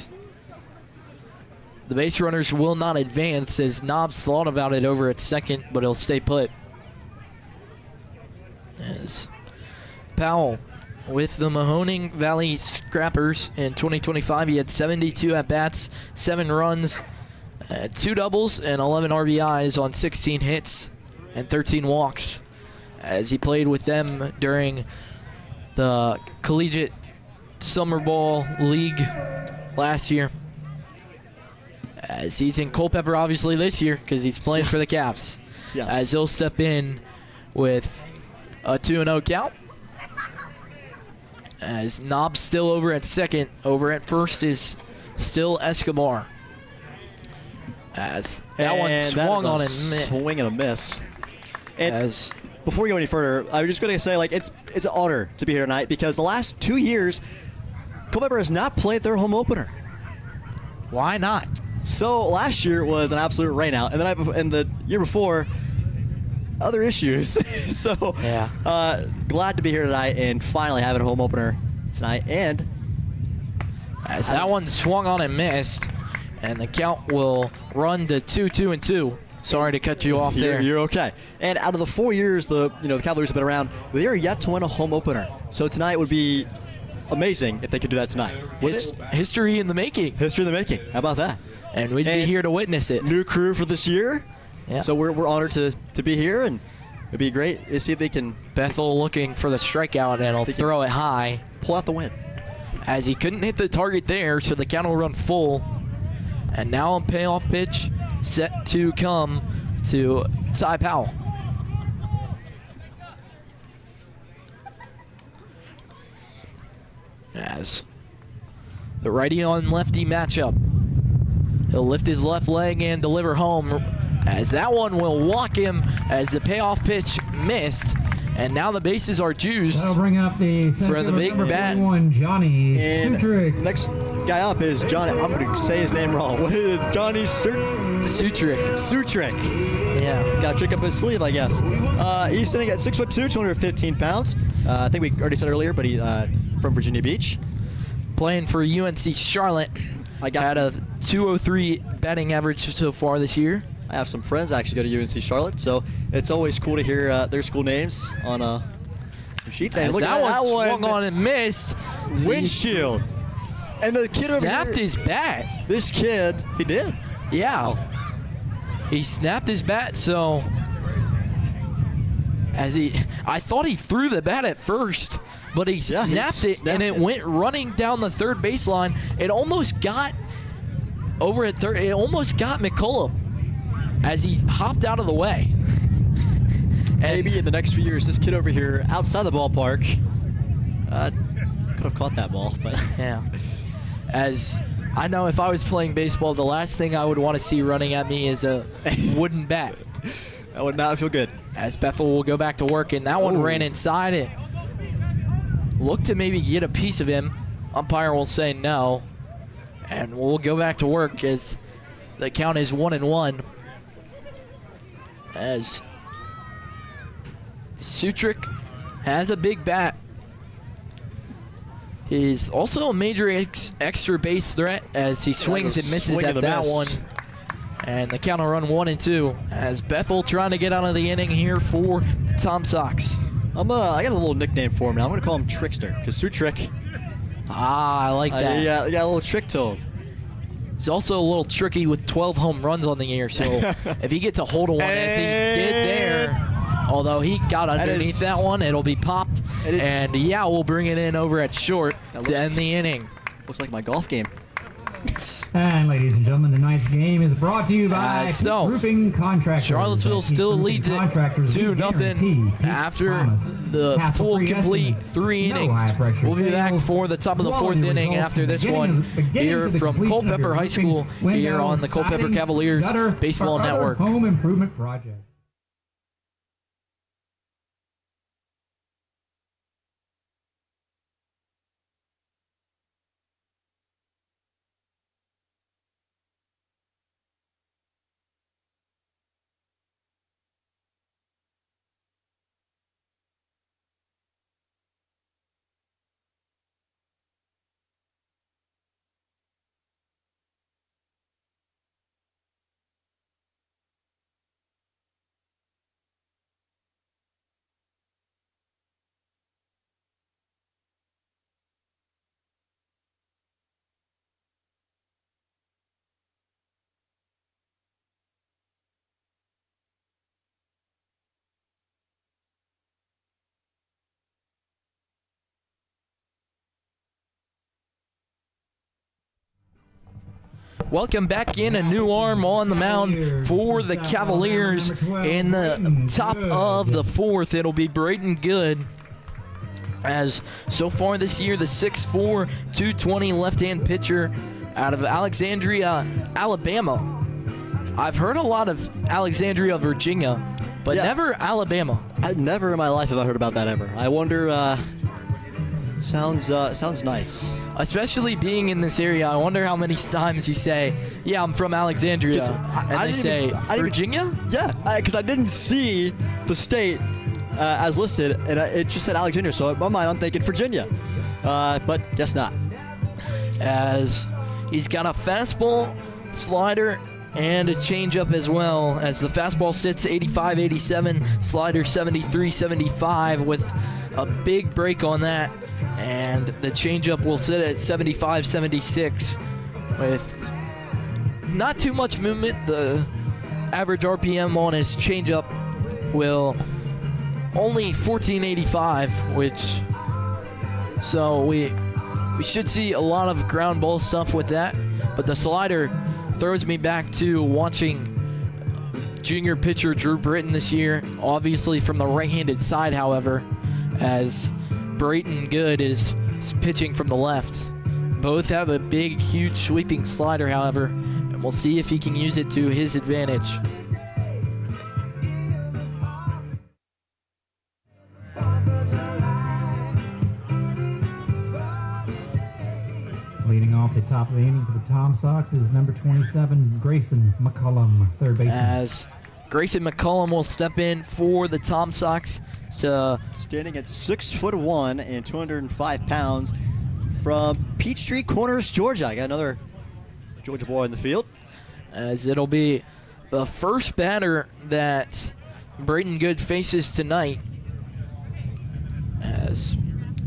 the base runners will not advance as Knobs thought about it over at second, but he'll stay put. As Powell with the Mahoning Valley Scrappers in 2025, he had 72 at-bats, 7 runs, 2 doubles, and 11 RBIs on 16 hits and 13 walks as he played with them during the Collegiate Summer Ball League last year. As he's in Culpeper obviously this year because he's playing for the Caps. Yes. As he'll step in with a 2-0 count. As Knobs still over at second, over at first is still Escobar. As that one swung on and missed. Swing and a miss. And as before we go any further, I was just going to say, like, it's an honor to be here tonight because the last 2 years, Culpeper has not played their home opener. why not? So last year was an absolute rainout, and the year before, other issues. So yeah, glad to be here tonight and finally having a home opener tonight. And as that one swung on and missed, and the count will run to 2-2-2. Sorry to cut you off there. You're okay. And out of the 4 years the Cavaliers have been around, they are yet to win a home opener. So tonight would be amazing if they could do that tonight. History in the making. History in the making. How about that? And we'd be here to witness it. New crew for this year. Yeah. So we're honored to be here, and it'd be great to see if they can. Bethel looking for the strikeout, and he'll throw it high. Pull out the win. As he couldn't hit the target there, so the count will run full. And now a payoff pitch set to come to Ty Powell. As the righty on lefty matchup. He'll lift his left leg and deliver home, as that one will walk him as the payoff pitch missed. And now the bases are juiced. That'll bring up the for the big bat. Johnny And Sutrick. next guy up is Johnny. I'm going to say his name wrong. What is it? Johnny Sutrick. Sutrick. Yeah. He's got a trick up his sleeve, I guess. He's sitting at 6'2", 215 pounds. I think we already said earlier, but he from Virginia Beach. Playing for UNC Charlotte. Had a 203 batting average so far this year. I have some friends that actually go to UNC Charlotte, so it's always cool to hear their school names on sheets. And As look that at that one. swung on and missed. Windshield. And the kid over snapped here, his bat. This kid, he did. Yeah. He snapped his bat, so I thought he threw the bat at first, but he snapped it, and it went running down the third baseline. It almost got over at third. It almost got McCullough as he hopped out of the way. And maybe in the next few years, this kid over here outside the ballpark could have caught that ball. But yeah. As I know, if I was playing baseball, the last thing I would want to see running at me is a wooden bat. That would not feel good. As Bethel will go back to work, and that one ran inside it. Looked to maybe get a piece of him. Umpire will say no. And we'll go back to work as the count is 1-1. As Sutrick has a big bat. He's also a major extra base threat as he swings and misses at that one. And the count will run 1-2 as Bethel trying to get out of the inning here for the Tom Sox. I got a little nickname for him now. I'm going to call him Trickster because Sutrick. I like that. Yeah, a little trick to him. He's also a little tricky with 12 home runs on the year, so if he gets a hold of one as he did there, although he got underneath that one, it'll be popped. And yeah, we'll bring it in over at short to end the inning. Looks like my golf game. And ladies and gentlemen, tonight's game is brought to you by Roofing Contractors. Charlottesville still leads it 2-0 after the full complete 3 innings. We'll be back for the top of the 4th inning after this one here from Culpeper High School here on the Culpeper Cavaliers Baseball Network. Home Improvement Project. Welcome back in. A new arm on the mound for the Cavaliers in the top of the 4th. It'll be Brayton Good. As so far this year, the 6'4", 220 left-hand pitcher out of Alexandria, Alabama. I've heard a lot of Alexandria, Virginia, but never Alabama. I never in my life have I heard about that ever. I wonder. Sounds nice. Especially being in this area, I wonder how many times you say, "Yeah, I'm from Alexandria," and they say, "Virginia?" Yeah, because I didn't see the state as listed, and it just said Alexandria. So in my mind, I'm thinking Virginia, but guess not. As he's got a fastball, slider, and a changeup as well. As the fastball sits 85-87, slider 73-75 with a big break on that. And the changeup will sit at 75-76 with not too much movement. The average RPM on his changeup will only 1485, so we should see a lot of ground ball stuff with that. But the slider throws me back to watching junior pitcher Drew Britton this year, obviously from the right-handed side, however, as Brayton Good is pitching from the left. Both have a big, huge sweeping slider, however, and we'll see if he can use it to his advantage. Leading off the top of the inning for the Tom Sox is number 27, Grayson McCullum, third baseman. As Grayson McCullum will step in for the Tom Sox. Standing at 6'1" and 205 pounds from Peachtree Corners, Georgia. I got another Georgia boy in the field. As it'll be the first batter that Brayton Good faces tonight. As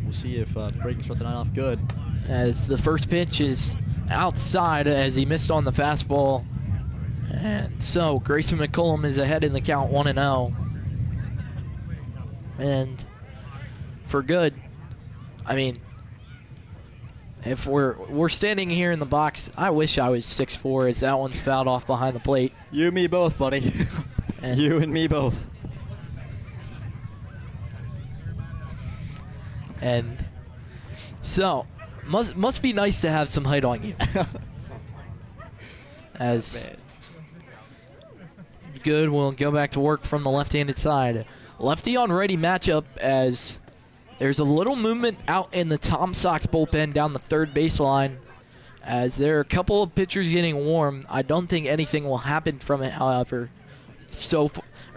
we'll see if Brayton can start the night off good. As the first pitch is outside as he missed on the fastball. And so Grayson McCullum is ahead in the count 1-0. And for Good, I mean, if we're standing here in the box, I wish I was 6'4", as that one's fouled off behind the plate. You and me both, buddy. You and me both. And so must be nice to have some height on you. As Good will go back to work from the left-handed side. Lefty on righty matchup, as there's a little movement out in the Tom Sox bullpen down the third baseline, as there are a couple of pitchers getting warm. I don't think anything will happen from it, however,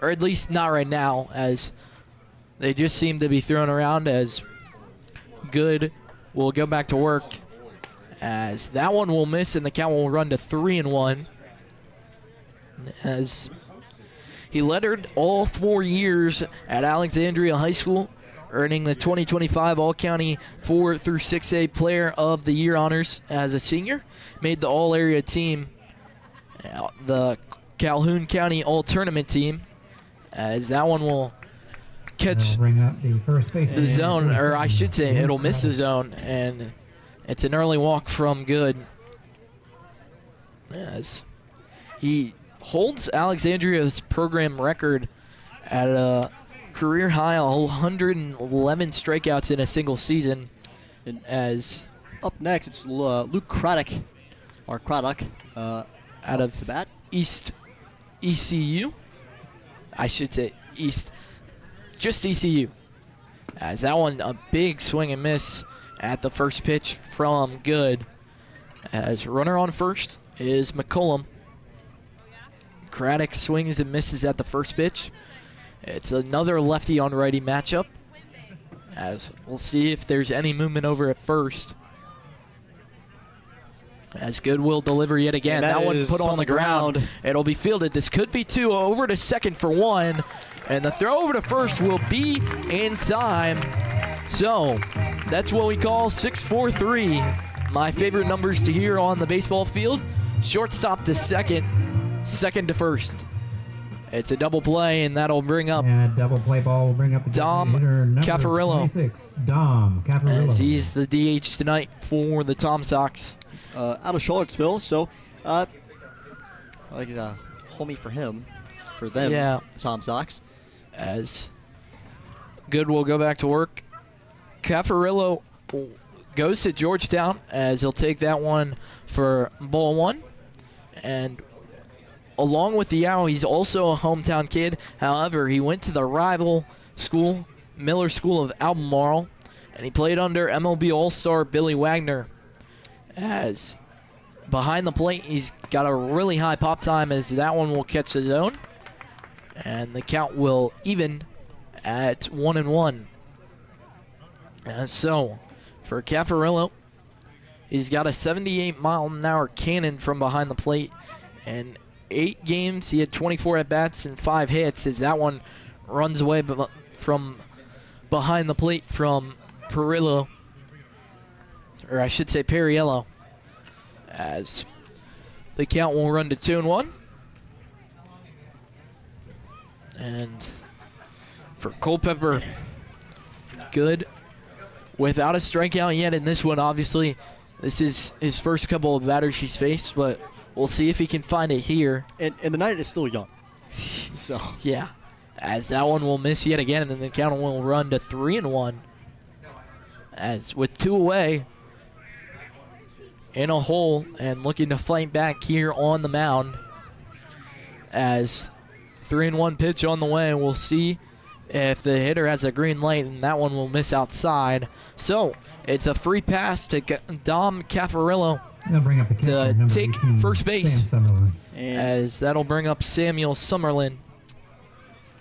or at least not right now, as They just seem to be thrown around. As Good will go back to work, as that one will miss, and the count will run to 3-1. As he lettered all 4 years at Alexandria High School, earning the 2025 All-County 4 through 6A Player of the Year honors as a senior. Made the All-Area team, the Calhoun County All-Tournament team, as that one will catch Bring up the first base the zone, or I should say it'll miss the zone, and it's an early walk from Good, as he holds Alexandria's program record at a career high 111 strikeouts in a single season. And as up next, it's Luke Craddock, out the of bat. East ECU, I should say just ECU. As that one, a big swing and miss at the first pitch from Good. As runner on first is McCullum. Craddock swings and misses at the first pitch. It's another lefty on righty matchup, as we'll see if there's any movement over at first. As Good will deliver yet again. And that one is put on the ground. It'll be fielded. This could be 2. Over to second for 1. And the throw over to first will be in time. So that's what we call 6-4-3. My favorite numbers to hear on the baseball field. Shortstop to second, second to first. It's a double play, and that'll bring up And double play ball will bring up the Dom hitter, number Caffarillo. 26, Dom Caffarillo. as he's the DH tonight for the Tom Sox. Out of Charlottesville, so like a homie for him, for them, Yeah. the Tom Sox. As Good will go back to work. Caffarillo goes to Georgetown, as he'll take that one for ball 1. And along with the Owl, he's also a hometown kid. However, he went to the rival school, Miller School of Albemarle, and he played under MLB All-Star Billy Wagner. As behind the plate, he's got a really high pop time, as that one will catch the zone. And the count will even at 1-1. And so, for Caffarillo, he's got a 78-mile-an-hour cannon from behind the plate. And 8 games, he had 24 at-bats and 5 hits, as that one runs away from behind the plate from Perillo. Or I should say Perriello. As the count will run to 2-1. And for Culpeper, Good without a strikeout yet in this one. Obviously, this is his first couple of batters he's faced, but we'll see if he can find it here. And the night is still young. So Yeah, as that one will miss yet again, and then the count will run to 3-1. As with 2 away, in a hole and looking to fight back here on the mound. As 3-1 pitch on the way, we'll see if the hitter has a green light, and that one will miss outside. So it's a free pass to Dom Caffarillo They'll bring up the catcher, to number take 18, first base. Sam Summerlin. and As that'll bring up Samuel Summerlin.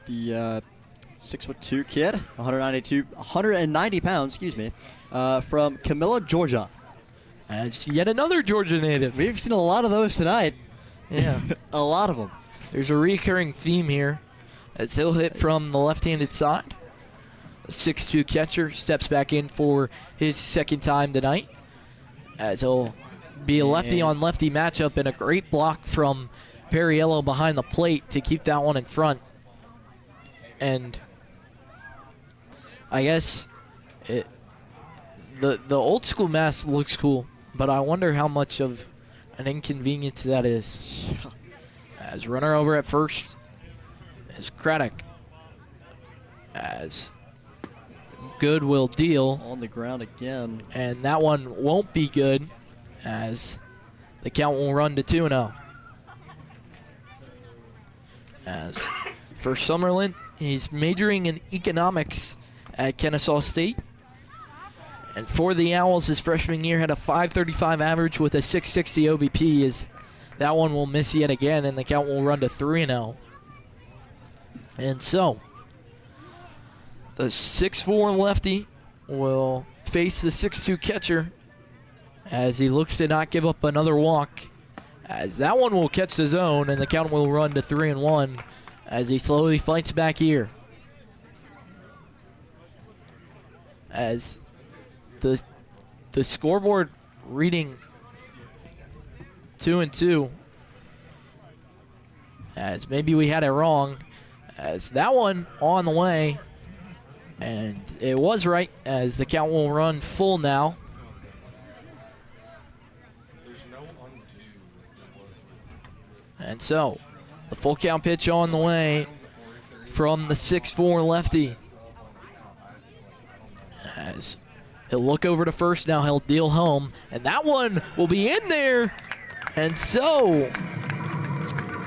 the 6'2" kid, 190 pounds, from Camilla, Georgia. As yet another Georgia native. We've seen a lot of those tonight. Yeah. A lot of them. There's a recurring theme here, as he'll hit from the left-handed side. The 6'2" catcher steps back in for his second time tonight, as he'll be a lefty-on-lefty matchup, and a great block from Perriello behind the plate to keep that one in front. And I guess the old school mask looks cool, but I wonder how much of an inconvenience that is. As runner over at first is Craddock. As Good will deal, On the ground again. and that one won't be good, as the count will run to 2-0. As for Summerlin, he's majoring in economics at Kennesaw State. And for the Owls, his freshman year had a .535 average with a .660 OBP. As that one will miss yet again, and the count will run to 3-0. And so, The 6'4" lefty will face the 6'2" catcher as he looks to not give up another walk. As that one will catch the zone, and the count will run to 3-1 as he slowly fights back here. As the scoreboard reading 2-2, as maybe we had it wrong, as that one on the way, and it was right, as the count will run full now. And so, the full count pitch on the way from the 6'4" lefty. As he'll look over to first now, he'll deal home, and that one will be in there. And so,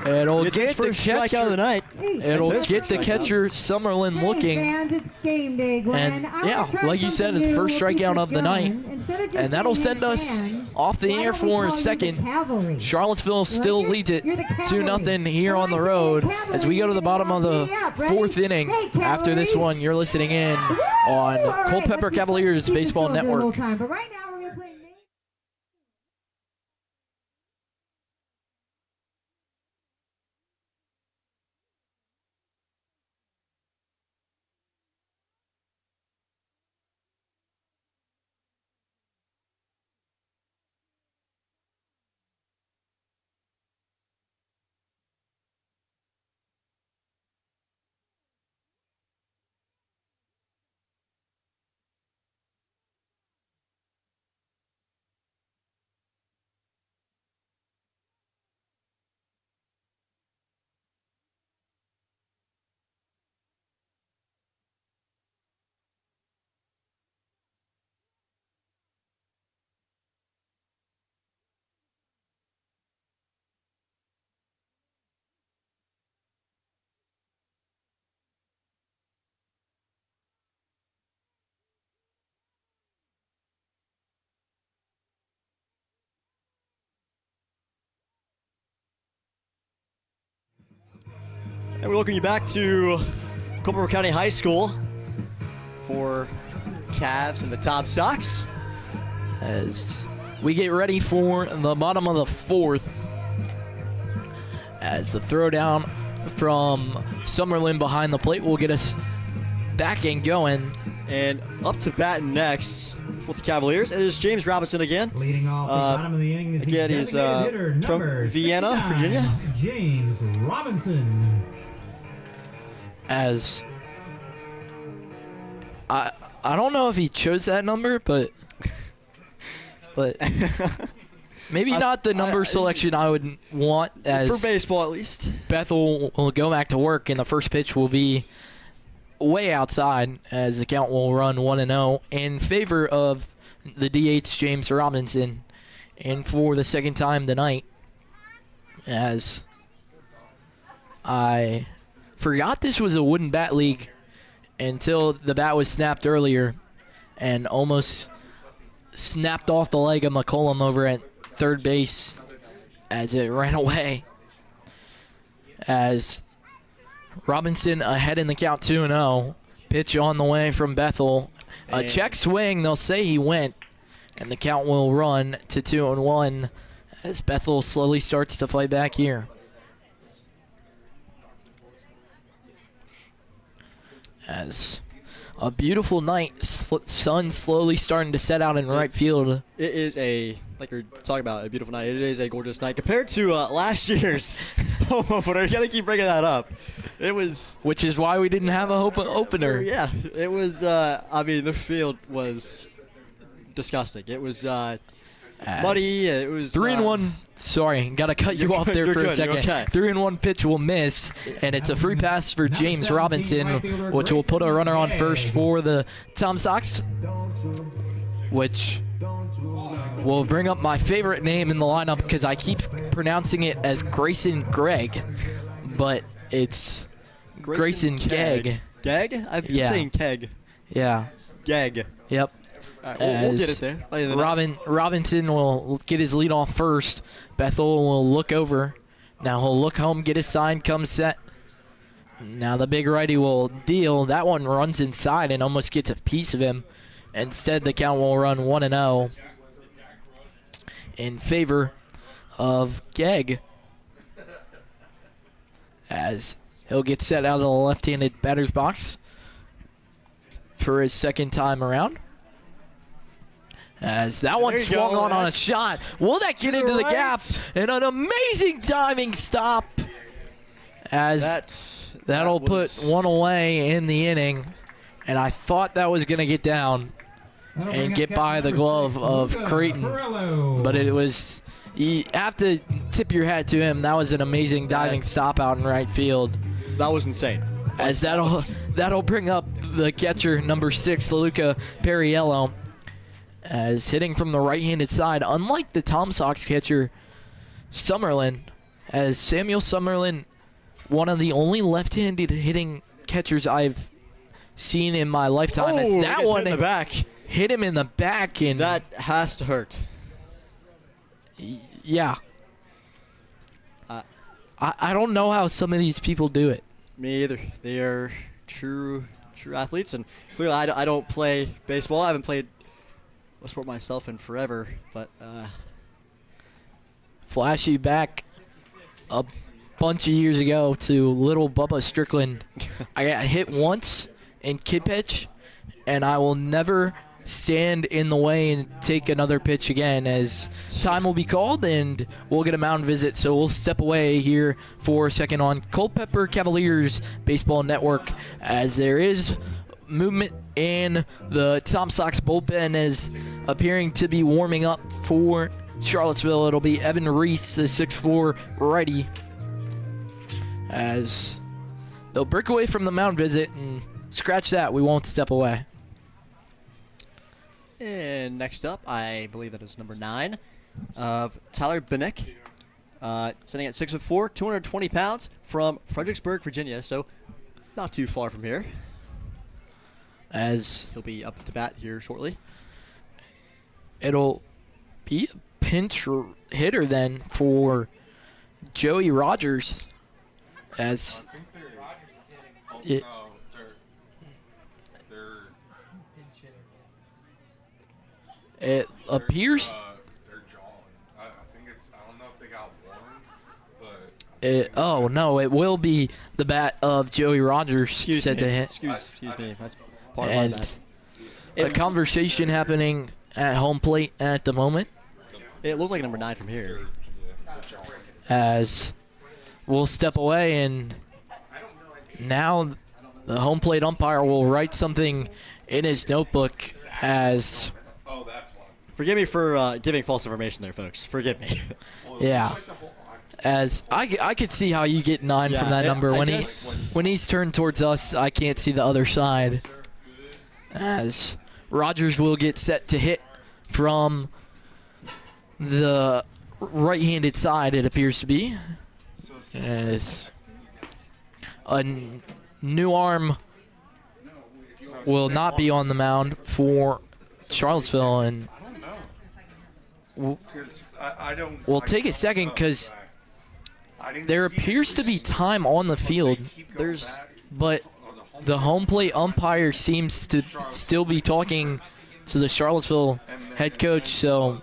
it'll It's get his the first strikeout of catcher. the night. It'll That's get the his catcher Summerlin looking. And yeah, like you said, it's the first strikeout of the night. And that'll send us off the air for a second. Charlottesville still leads it 2-0 here on the road as we go to the bottom of the fourth inning. After this one, you're listening in on Culpeper Cavaliers Baseball Network. And we welcome you back to Culpeper County High School for Cavs and the Tom Sox. As we get ready for the bottom of the fourth, as the throwdown from Summerlin behind the plate will get us back and going. And up to bat next for the Cavaliers, it is James Robinson again. Leading off the bottom of the inning is Again, he's hitter, from number Vienna, 69, Virginia. James Robinson. As I don't know if he chose that number, but maybe not the number selection I would want, as For baseball, at least. Bethel will go back to work, and the first pitch will be way outside as the count will run 1-0 in favor of the DH James Robinson. And for the second time tonight, as I forgot this was a wooden bat league until the bat was snapped earlier and almost snapped off the leg of McCollum over at third base as it ran away. As Robinson ahead in the count 2-0. Pitch on the way from Bethel. A check swing, they'll say he went, and the count will run to 2-1 as Bethel slowly starts to fight back here. As a beautiful night, sun slowly starting to set out in right field. It is like you're talking about, a beautiful night. It is a gorgeous night compared to last year's home opener. You gotta keep bringing that up. It was, which is why we didn't have a opener. Yeah, it was. The field was disgusting. It was muddy. It was 3-1. Sorry, gotta cut you off there for a second. Okay. 3-1 pitch will miss, and it's a free pass for James Robinson, which will put a runner on first for the Tom Sox, which will bring up my favorite name in the lineup because I keep pronouncing it as Grayson Gregg, but it's Grayson Gegg. Gegg? I'm saying Keg. Yeah. Gegg. Yep. All right, we'll get it there. Robinson will get his lead off first. Bethel will look over. Now he'll look home, get his sign, come set. Now the big righty will deal. That one runs inside and almost gets a piece of him. Instead, the count will run 1-0 in favor of Gegg, as he'll get set out of the left-handed batter's box for his second time around. As that one swung on a shot. Will that get into the gap? And an amazing diving stop. As that'll put one away in the inning. And I thought that was going to get down and get by the glove of Creighton. But it was, you have to tip your hat to him. That was an amazing diving stop out in right field. That was insane. As that'll bring up the catcher, number 6, Luca Perriello, as hitting from the right-handed side. Unlike the Tom Sox catcher, Summerlin, as Samuel Summerlin, one of the only left-handed hitting catchers I've seen in my lifetime. As that one hit in the back. Hit him in the back, and that has to hurt. Yeah. I don't know how some of these people do it. Me either. They are true athletes, and clearly I don't play baseball. I haven't played a sport myself in forever, but flash you back a bunch of years ago to little Bubba Strickland. I got hit once in kid pitch, and I will never stand in the way and take another pitch again, as time will be called and we'll get a mound visit. So we'll step away here for a second on Culpeper Cavaliers Baseball Network, as there is movement in the Tom Sox bullpen as appearing to be warming up for Charlottesville. It'll be Evan Reese, the 6'4" righty, as they'll break away from the mound visit and scratch that. We won't step away. And next up, I believe that is number 9 of Tyler Benick, sitting at 6'4", 220 pounds, from Fredericksburg, Virginia. So not too far from here. As he'll be up to bat here shortly. It'll be a pinch hitter then for Joey Rogers, as it, it appears. They're jawing. I think it's. I don't know if they got one, but. Oh no! It will be the bat of Joey Rogers set to hit. Excuse me. That's part of my bat. A conversation happening at home plate at the moment. It looked like number 9 from here. As we'll step away, and now the home plate umpire will write something in his notebook as. Oh, that's one. Forgive me for giving false information there, folks. Forgive me. Yeah. As I could see how you get 9 from that number. When he's turned towards us, I can't see the other side. As Rogers will get set to hit from the right-handed side, it appears to be. As a new arm will not be on the mound for Charlottesville, and we'll take a second because there appears to be time on the field, but the home plate umpire seems to still be talking to the Charlottesville head coach. So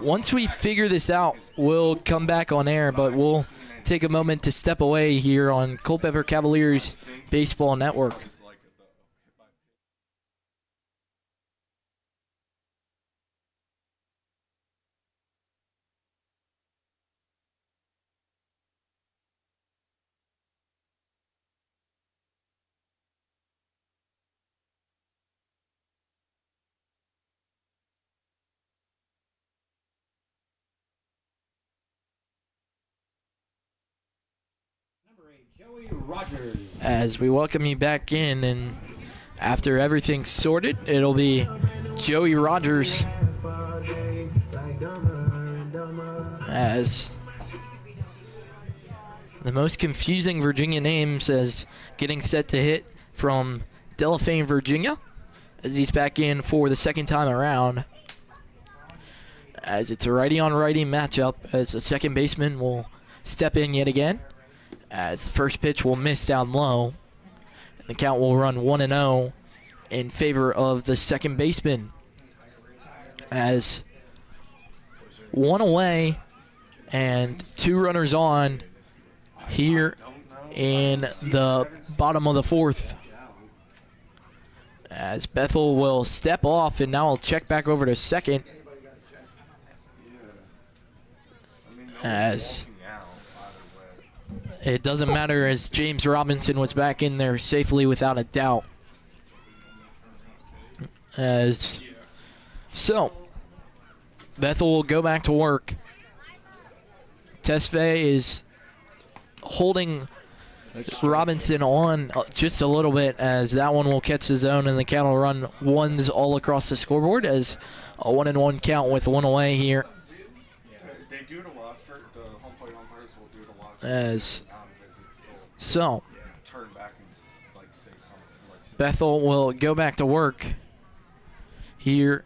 once we figure this out, we'll come back on air, but we'll take a moment to step away here on Culpeper Cavaliers Baseball Network. Joey Rogers. As we welcome you back in, and after everything's sorted, it'll be Joey Rogers as the most confusing Virginia names, as getting set to hit from Delphine, Virginia, as he's back in for the second time around, as it's a righty-on-righty matchup, as a second baseman will step in yet again, as the first pitch will miss down low. And the count will run 1-0 in favor of the second baseman, as one away and 2 runners on here in the bottom of the 4th. As Bethel will step off, and now I'll check back over to second. As it doesn't matter, as James Robinson was back in there safely without a doubt. So Bethel will go back to work. Tesfaye is holding Robinson on just a little bit, as that one will catch the zone, and the count will run ones all across the scoreboard as a 1-1 count with 1 away here. They do it a lot. The home plate umpires will do it a lot. So Turn back and say something. Bethel will go back to work here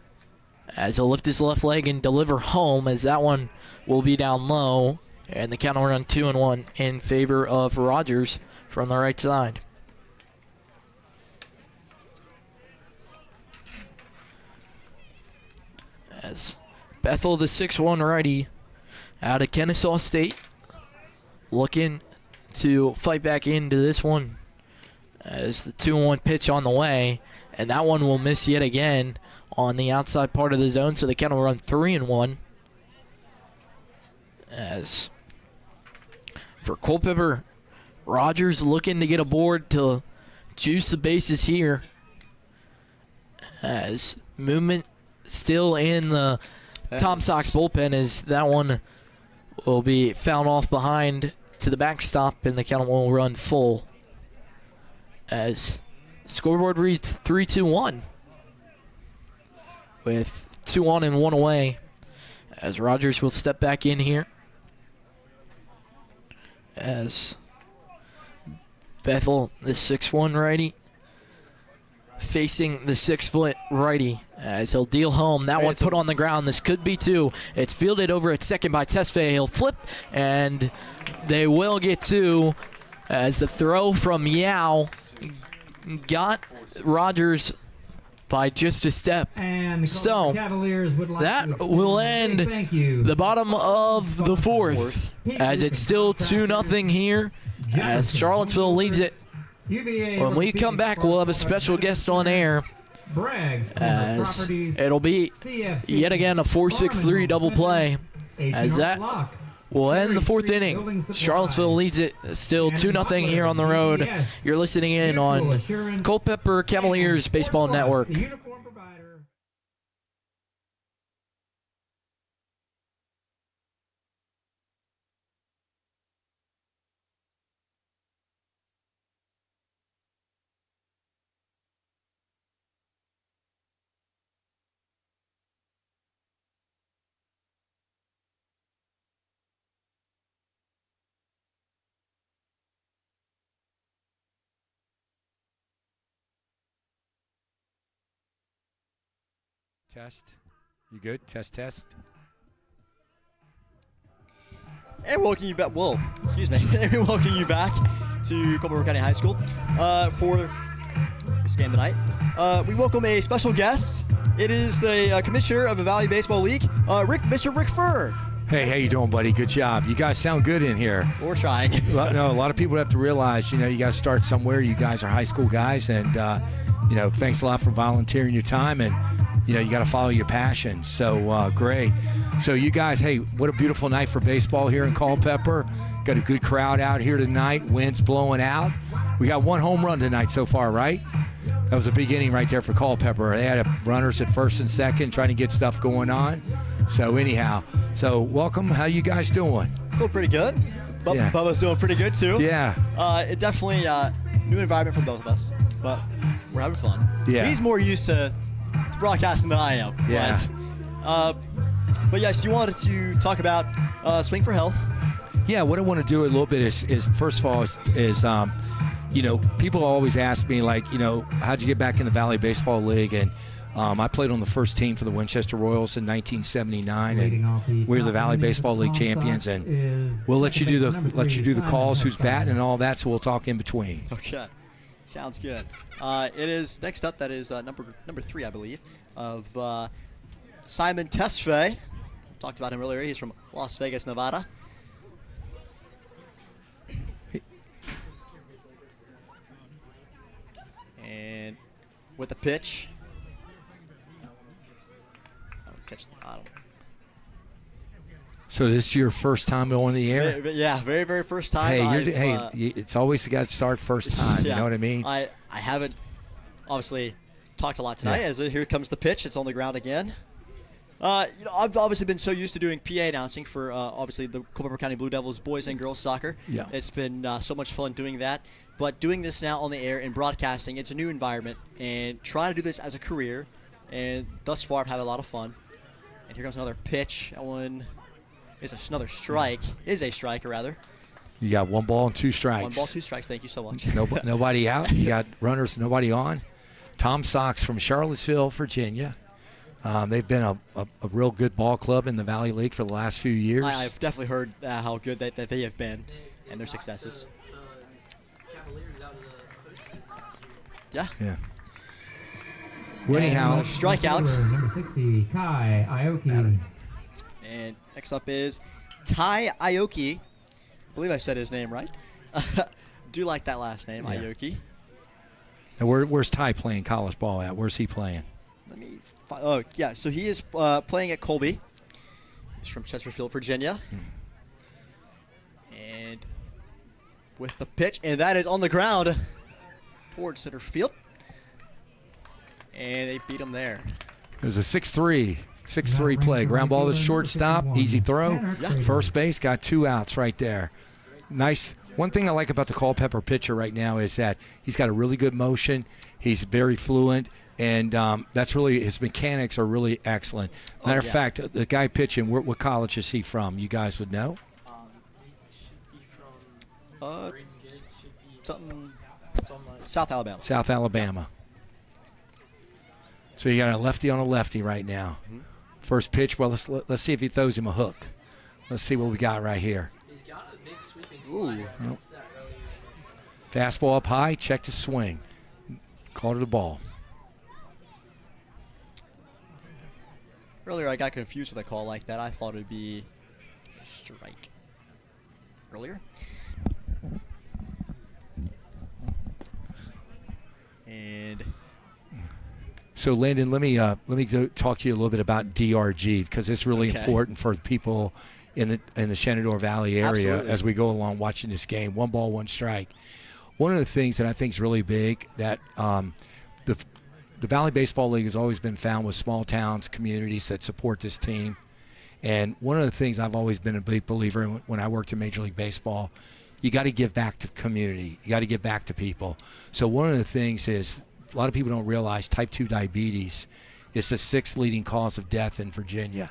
as he'll lift his left leg and deliver home, as that one will be down low. And the count will run 2-1 in favor of Rogers from the right side. As Bethel, the 6'1 righty out of Kennesaw State, looking to fight back into this one, as the 2-1 pitch on the way. And that one will miss yet again on the outside part of the zone, so the count will run 3-1. As for Culpeper, Rogers looking to get aboard to juice the bases here, as movement still in the Tom Sox bullpen, as that one will be fouled off behind to the backstop, and the count will run full. As scoreboard reads 3-2-1 with 2 on and 1 away, as Rogers will step back in here. As Bethel, the 6'1 righty, facing the 6-foot righty, as he'll deal home. That one put on the ground. This could be 2. It's fielded over at second by Tesfaye. He'll flip, and they will get 2, as the throw from Yao got Rogers by just a step. So that will end the bottom of the 4th, as it's still 2-0 here, as Charlottesville leads it. When we come back, we'll have a special guest on air, as it'll be yet again a 4-6-3 double play, as that will end the 4th inning. Charlottesville leads it still 2-0 here on the road. You're listening in on Culpeper Cavaliers Baseball Network. Test. You good? Test, test. And welcome you back. Whoa, excuse me. And welcome you back to Culpeper County High School for this game tonight. We welcome a special guest. It is the commissioner of the Valley Baseball League, Mr. Rick Furr. Hey, how you doing, buddy? Good job. You guys sound good in here. We're trying. No, a lot of people have to realize, you got to start somewhere. You guys are high school guys, and thanks a lot for volunteering your time, and you got to follow your passion. So great. So you guys, hey, what a beautiful night for baseball here in Culpeper. Got a good crowd out here tonight. Wind's blowing out. We got 1 home run tonight so far, right? That was a big inning right there for Culpeper. They had runners at first and second, trying to get stuff going on. So anyhow, welcome. How you guys doing? Feel pretty good. Yeah. Bubba's doing pretty good too. Yeah. It definitely new environment for the both of us, but we're having fun. Yeah. He's more used to broadcasting than I am. Yeah. But yes, you wanted to talk about Swing for Health. Yeah. What I want to do a little bit is first of all is people always ask me, like, how'd you get back in the Valley Baseball League? And I played on the first team for the Winchester Royals in 1979, and we're the Valley Baseball League champions. And we'll let you do the calls, who's batting, and all that. So we'll talk in between. Okay, sounds good. It is next up. That is number 3, I believe, of Simon Tesfaye. Talked about him earlier. He's from Las Vegas, Nevada. And with the pitch. Catch the bottom. So this is your first time on the air? Yeah, very, very first time. Hey, it's always got to start first time. Yeah, you know what I mean? I haven't obviously talked a lot tonight. As here comes the pitch. It's on the ground again. I've obviously been so used to doing PA announcing for obviously the Culpeper County Blue Devils boys and girls soccer. Yeah. It's been so much fun doing that. But doing this now on the air and broadcasting, it's a new environment. And trying to do this as a career. And thus far, I've had a lot of fun. And here comes another pitch. That one is another strike. Is a strike, rather. You got 1 ball and 2 strikes. 1 ball, 2 strikes. Thank you so much. Nobody out. You got runners, nobody on. Tom Sox from Charlottesville, Virginia. They've been a real good ball club in the Valley League for the last few years. I've definitely heard how good that they have been and their successes. Yeah. Well, anyhow, strikeouts. Number 60, Kai Aoki. And next up is Ty Aoki. I believe I said his name right. Do like that last name, Aoki. And where's Ty playing college ball at? Where's he playing? Let me. So he is playing at Colby. He's from Chesterfield, Virginia. And with the pitch, and that is on the ground towards center field. And they beat him there. It was a 6-3 play. Ground ball to shortstop, easy throw. First base, got 2 outs right there. Nice. One thing I like about the Culpeper pitcher right now is that he's got a really good motion. He's very fluent, and that's really, his mechanics are really excellent. Matter of fact, the guy pitching, what college is he from? You guys would know? South Alabama. South Alabama. So you got a lefty on a lefty right now. First pitch, well, let's see if he throws him a hook. Let's see what we got right here. He's got a big sweeping slider. Fastball up high, check to swing. Called it a ball. Earlier, I got confused with a call like that. I thought it would be a strike. Earlier. And so, Landon, let me talk to you a little bit about DRG, because it's really important for the people in the Shenandoah Valley area as we go along watching this game. 1 ball, 1 strike. One of the things that I think is really big that the Valley Baseball League has always been found with small towns, communities that support this team. And one of the things I've always been a big believer in when I worked in Major League Baseball, you got to give back to community. You got to give back to people. So one of the things is, a lot of people don't realize type 2 diabetes is the 6th leading cause of death in Virginia.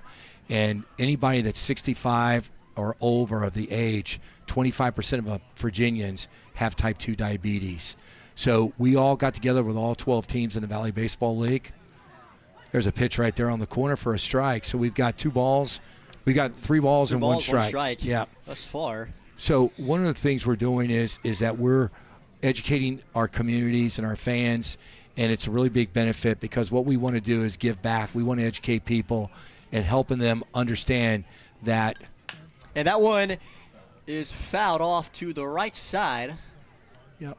And anybody that's 65 or over of the age, 25% of Virginians have type 2 diabetes. So we all got together with all 12 teams in the Valley Baseball League. There's a pitch right there on the corner for a strike. So we've got 2 balls. We got 3 balls and 1 strike. Yeah, thus far. So one of the things we're doing is that we're educating our communities and our fans, and it's a really big benefit, because what we want to do is give back. We want to educate people and helping them understand that. And that one is fouled off to the right side. Yep.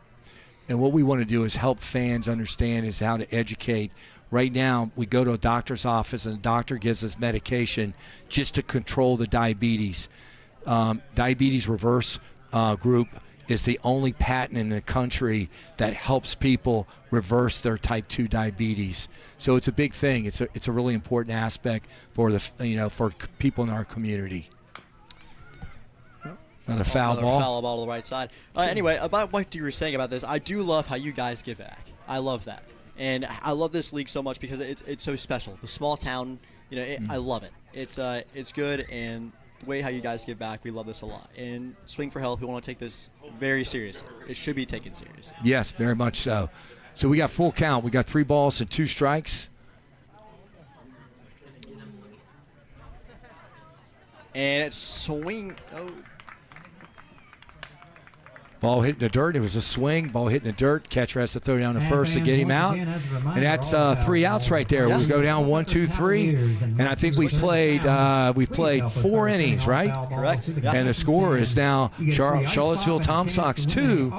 And what we want to do is help fans understand is how to educate. Right now, we go to a doctor's office and the doctor gives us medication just to control the diabetes. Diabetes Reverse Group is the only patent in the country that helps people reverse their type 2 diabetes. So it's a big thing. It's a really important aspect for for people in our community. Another foul ball. Foul ball to the right side. Anyway, about what you were saying about this, I do love how you guys give back. I love that, and I love this league so much because it's so special. The small town, I love it. It's good, and the way how you guys give back, we love this a lot. And Swing for Health, we want to take this very seriously. It should be taken seriously. Yes, very much so. So we got full count. We got 3 balls and 2 strikes. And it's swing. Oh. Ball hitting the dirt. It was a swing. Ball hitting the dirt. Catcher has to throw down the first to get him out. And that's 3 outs right there. Yeah. We go down 1, 2, 3. And I think we've played 4 innings, right? Correct. Yeah. And the score is now Charlottesville Tom Sox 2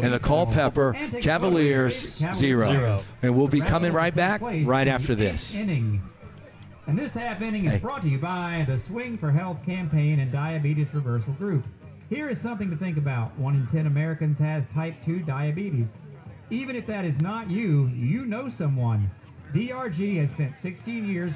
and the Culpeper Cavaliers 0. And we'll be coming right back right after this. And this half inning is brought to you by the Swing for Health campaign and Diabetes Reversal Group. Here is something to think about. 1 in 10 Americans has type 2 diabetes. Even if that is not you, you know someone. DRG has spent 16 years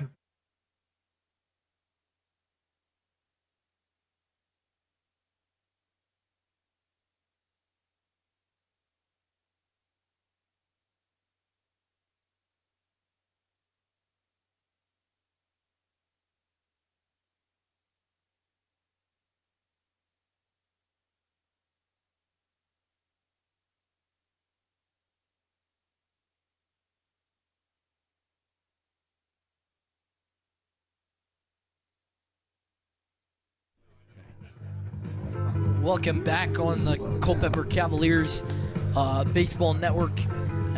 Welcome back on the Culpeper Cavaliers Baseball Network,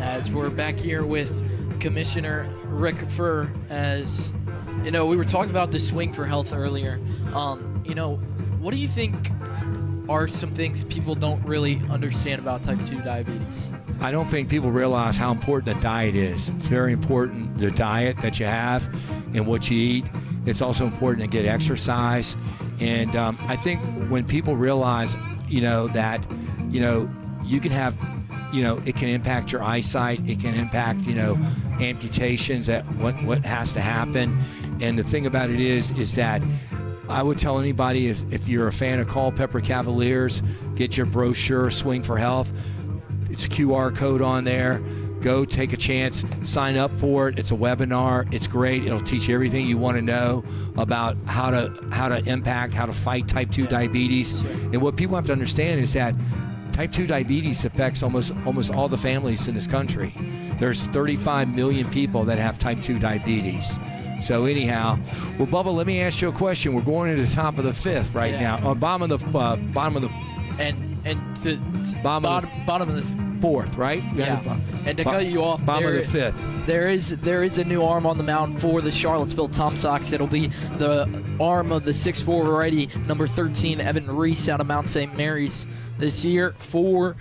as we're back here with Commissioner Rick Furr. As you know, we were talking about the Swing for Health earlier. What do you think are some things people don't really understand about type 2 diabetes? I don't think people realize how important the diet is. It's very important, the diet that you have and what you eat. It's also important to get exercise. And I think when people realize, that, you can have, it can impact your eyesight. It can impact, amputations, that what has to happen. And the thing about it is that I would tell anybody, if you're a fan of Culpeper Cavaliers, get your brochure, Swing for Health. It's a QR code on there. Go take a chance, sign up for it. It's a webinar. It's great. It'll teach you everything you want to know about how to fight type 2 diabetes. And what people have to understand is that type 2 diabetes affects almost all the families in this country. There's 35 million people that have type 2 diabetes. So anyhow, well, Bubba, let me ask you a question. We're going to the top of the 5th right now. Bottom of the bottom of the fourth, right? Yeah. And to cut you off, bottom of the 5th. There is a new arm on the mound for the Charlottesville Tom Sox. It'll be the arm of the 6'4" righty, number 13, Evan Reese, out of Mount St. Mary's this year. For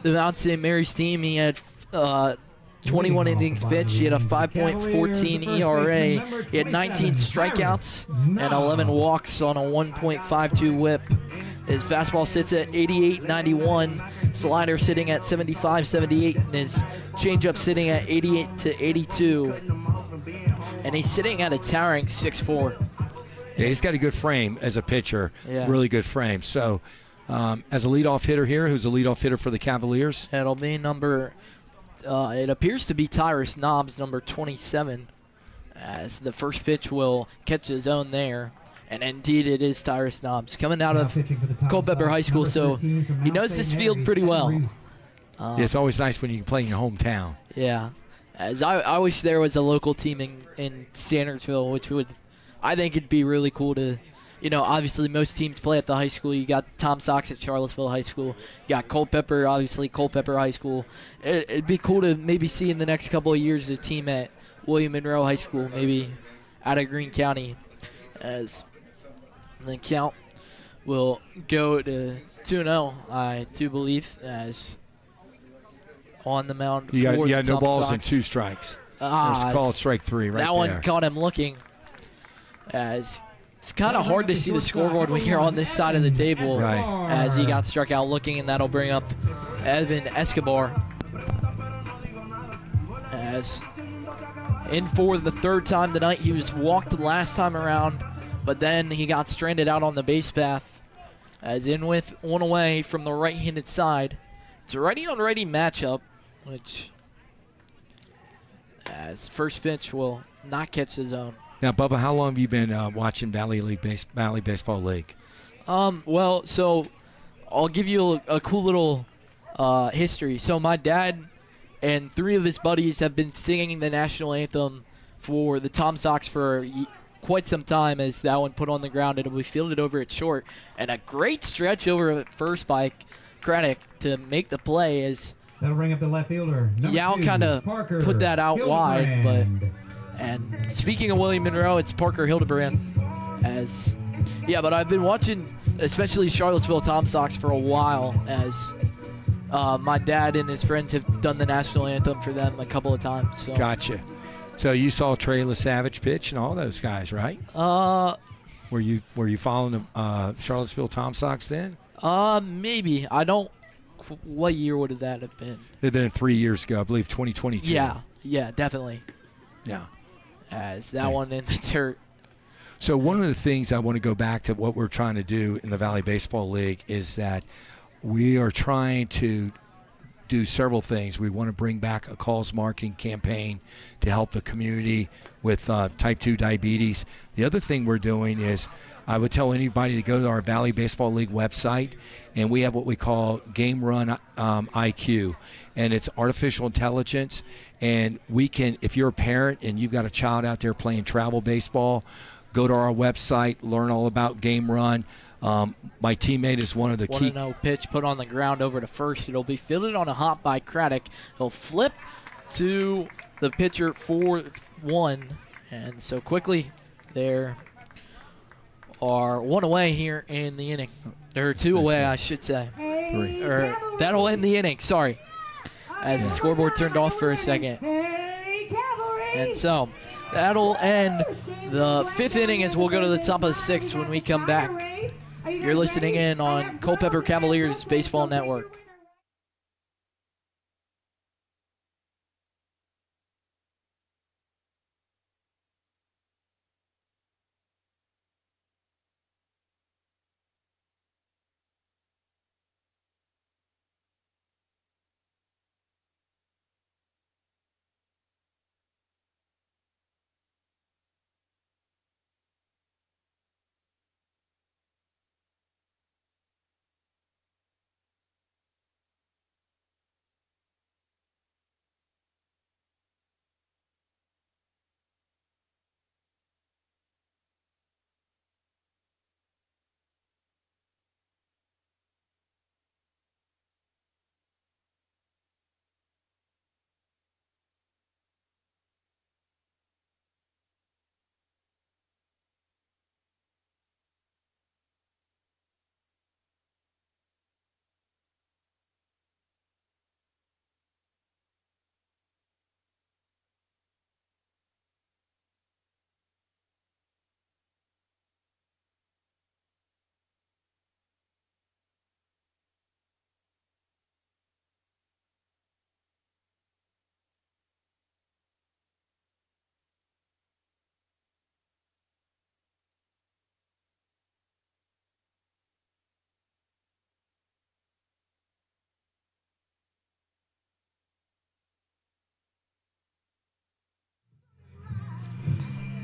the Mount St. Mary's team, he had 21 innings pitched. He had a 5.14 ERA. He had 19 strikeouts and 11 walks on a 1.52 whip. His fastball sits at 88-91, slider sitting at 75-78, and his changeup sitting at 88-82. And he's sitting at a towering 6'4". Yeah, he's got a good frame as a pitcher. Yeah. Really good frame. So, as a leadoff hitter here, who's a leadoff hitter for the Cavaliers? It'll be it appears to be Tyrus Knobs, number 27, as the first pitch will catch his own there. And indeed, it is Tyrus Knobs coming out of Culpeper High School, so he knows this field pretty well. Yeah, it's always nice when you can play in your hometown. Yeah. As I wish there was a local team in Sandersville, which I think it'd be really cool to, obviously most teams play at the high school. You got Tom Sox at Charlottesville High School. You got Culpeper, obviously Culpeper High School. It'd be cool to maybe see in the next couple of years a team at William Monroe High School, maybe out of Greene County, as the count will go to 2-0, I do believe, as on the mound. You got no Tom balls Sox. and 2 strikes. It's called strike 3 right there. That one caught him looking. As it's kind of hard to see the scoreboard when you're on this side of the table. Right. As he got struck out looking, and that'll bring up Evan Escobar. As in for the 3rd time tonight. He was walked last time around, but then he got stranded out on the base path. As in with one away from the right-handed side. It's a righty-on-righty matchup, which as first pitch will not catch the zone. Now, Bubba, how long have you been watching Valley Baseball League? Well, so I'll give you a cool little history. So my dad and 3 of his buddies have been singing the national anthem for the Tom Sox for quite some time as that one put on the ground. It'll be fielded over at short. And a great stretch over at first by Craddock to make the play as That'll bring up the left fielder. Yao kind of put that out wide. And speaking of William Monroe, it's Parker Hildebrand. But I've been watching especially Charlottesville Tom Sox for a while as my dad and his friends have done the national anthem for them a couple of times. So. Gotcha. So you saw Trey LaSavage pitch and all those guys, right? Were you following the Charlottesville Tom Sox then? Maybe. I don't. What year would that have been? It had been 3 years ago, I believe 2022. Yeah, definitely. Yeah. As that one in the dirt. So one of the things I want to go back to what we're trying to do in the Valley Baseball League is that we are trying to do several things. We want to bring back a cause marking campaign to help the community with type 2 diabetes. The other thing we're doing is I would tell anybody to go to our Valley Baseball League website, and we have what we call Game Run IQ, and it's artificial intelligence. And we can, if you're a parent and you've got a child out there playing travel baseball, go to our website, learn all about Game Run. My teammate is one of the key. 1-0 pitch put on the ground over to first. It'll be fielded on a hop by Craddock. He'll flip to the pitcher for 1. And so quickly there are 1 away here in the inning. There are 2 away, I should say. 3. Or that'll end the inning, sorry. As the scoreboard turned off for a second. And so that'll end the 5th inning as we'll go to the top of the 6th when we come back. You're listening in on Culpeper Cavaliers Baseball Network.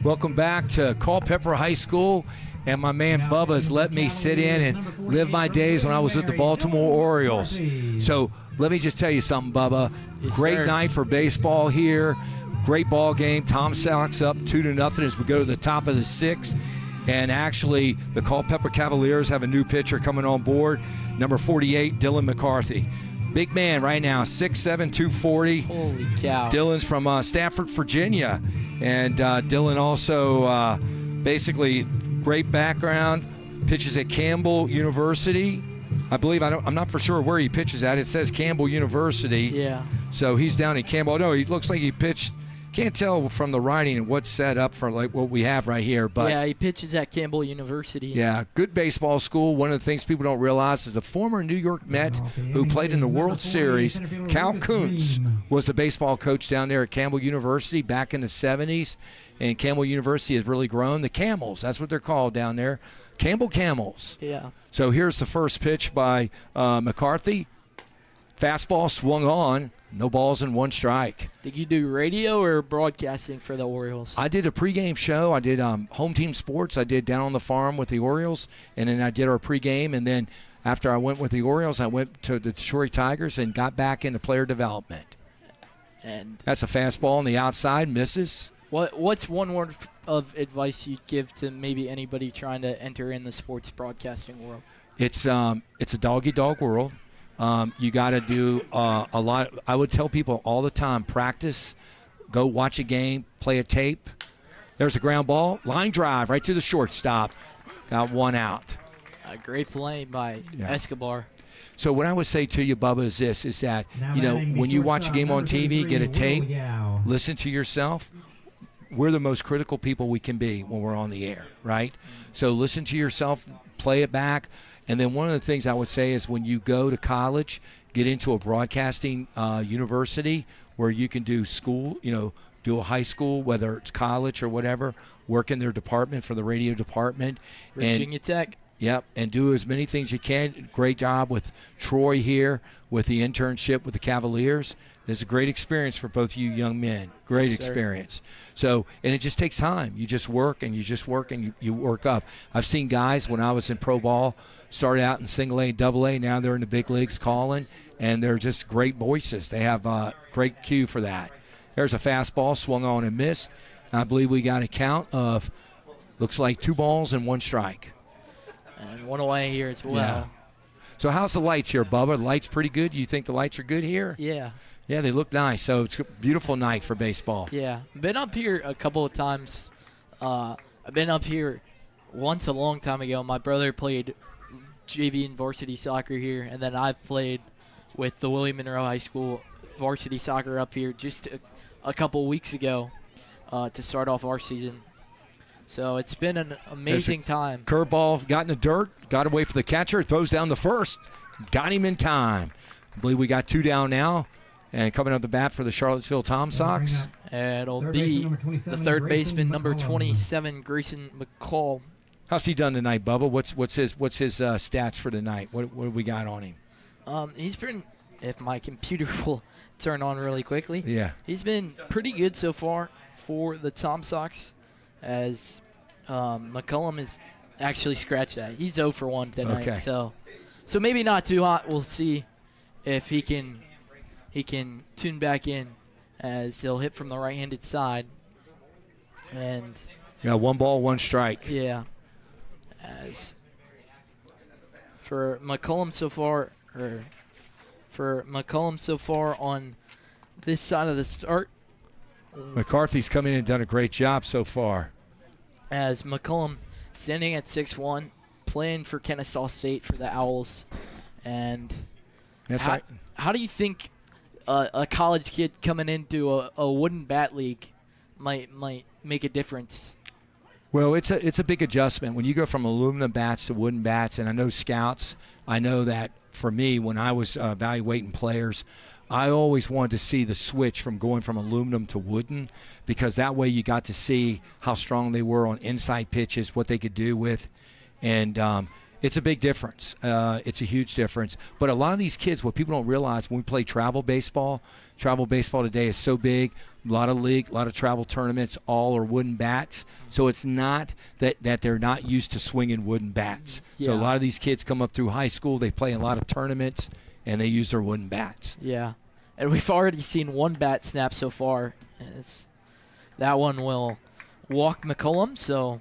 Welcome back to Culpeper High School, and my man Bubba's let me sit in and live my days when I was with the Baltimore Orioles. So let me just tell you something, Bubba. Great night for baseball here. Great ball game. Tom Sox up 2-0 as we go to the top of the 6th. And actually, the Culpeper Cavaliers have a new pitcher coming on board, number 48, Dylan McCarthy. Big man right now, 6'7", 240. Holy cow. Dylan's from Stanford, Virginia. And Dylan also basically great background, pitches at Campbell University. I believe, I'm not for sure where he pitches at. It says Campbell University. Yeah. So he's down at Campbell. No, he looks like he pitched. Can't tell from the writing and what's set up for like what we have right here. But yeah, he pitches at Campbell University. Yeah, good baseball school. One of the things people don't realize is a former New York Met who played in the World Series, Cal Kuntz, was the baseball coach down there at Campbell University back in the 70s. And Campbell University has really grown. The Camels, that's what they're called down there. Campbell Camels. Yeah. So here's the first pitch by McCarthy. Fastball swung on. No balls and 1 strike. Did you do radio or broadcasting for the Orioles? I did a pregame show. I did home team sports. I did down on the farm with the Orioles, and then I did our pregame. And then after I went with the Orioles, I went to the Detroit Tigers and got back into player development. And that's a fastball on the outside, misses. What's one word of advice you'd give to maybe anybody trying to enter in the sports broadcasting world? It's a dog-eat-dog world. You got to do a lot. I would tell people all the time, practice, go watch a game, play a tape. There's a ground ball, line drive right to the shortstop. Got one out. A great play by Escobar. So what I would say to you, Bubba, is this, is that, when you watch a game on TV, get a tape, listen to yourself. We're the most critical people we can be when we're on the air, right? So listen to yourself, play it back. And then one of the things I would say is when you go to college, get into a broadcasting university where you can do school, do a high school, whether it's college or whatever, work in their department for the radio department. Virginia Tech. Yep, and do as many things you can. Great job with Troy here with the internship with the Cavaliers. It's a great experience for both you young men. Great experience. So, and it just takes time. You just work and you work up. I've seen guys when I was in pro ball start out in single A, double A. Now they're in the big leagues calling, and they're just great voices. They have a great cue for that. There's a fastball swung on and missed. I believe we got a count of, looks like 2 balls and 1 strike. And 1 away here as well. Yeah. So how's the lights here, Bubba? The lights pretty good? You think the lights are good here? Yeah. Yeah, they look nice. So it's a beautiful night for baseball. Yeah. Been up here a couple of times. I've been up here once a long time ago. My brother played JV and varsity soccer here, and then I've played with the William Monroe High School varsity soccer up here just a couple of weeks ago to start off our season. So it's been an amazing time. Curveball got in the dirt, got away for the catcher, throws down the first, got him in time. I believe we got 2 down now. And coming up the bat for the Charlottesville Tom Sox. It'll be the third baseman, number 27, Grayson McCall. How's he done tonight, Bubba? What's his stats for tonight? What do we got on him? He's been, if my computer will turn on really quickly. Yeah. He's been pretty good so far for the Tom Sox, as McCullum is actually scratched that. He's 0 for 1 tonight. Okay. So maybe not too hot. We'll see if he can tune back in, as he'll hit from the right-handed side. And 1 ball, 1 strike. yeah, as for McCullum so far on this side of the start, McCarthy's come in and done a great job so far. as McCullum standing at 6'1", playing for Kennesaw State for the Owls. And how do you think a college kid coming into a wooden bat league might make a difference? Well, it's a big adjustment when you go from aluminum bats to wooden bats. And I know scouts. I know that for me, when I was evaluating players, I always wanted to see the switch from going from aluminum to wooden, because that way you got to see how strong they were on inside pitches, what they could do with, and it's a big difference. It's a huge difference. But a lot of these kids, what people don't realize, when we play travel baseball today is so big. A lot of league, a lot of travel tournaments, all are wooden bats. So it's not that they're not used to swinging wooden bats. Yeah. So a lot of these kids come up through high school, they play in a lot of tournaments, and they use their wooden bats. Yeah, and we've already seen 1 bat snap so far. That one will walk McCullum, so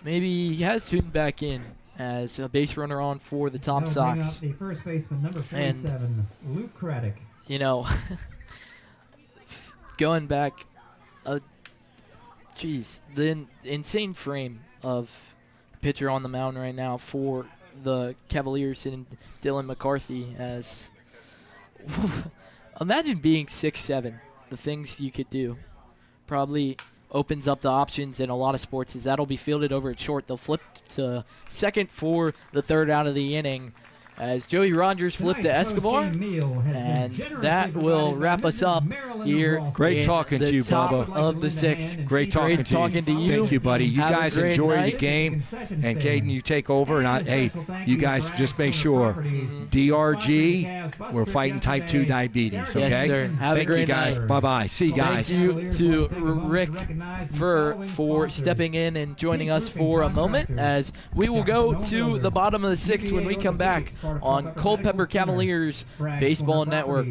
maybe he has tuned back in as a base runner on for the Tom Sox. The first baseman, number 47, Luke Craddock. Going back, the insane frame of pitcher on the mound right now for the Cavaliers and Dylan McCarthy. As imagine being 6'7", the things you could do. Probably opens up the options in a lot of sports, as that'll be fielded over at short. They'll flip to second for the 3rd out of the inning, as Joey Rogers flipped to Escobar, and that will wrap us up here. Great talking to you, Bubba. Of the 6th. Great talking to you. Thank you, buddy. You guys enjoy the game, and Caden, you take over. And you guys just make sure DRG, we're fighting type 2 diabetes. Okay. Yes, sir. Have Thank a great you, guys. night. Bye bye. See you guys. Thank you to Rick for stepping in and joining us for a moment, as we will go to the bottom of the 6th when we come back on Culpeper Cavaliers Baseball Network.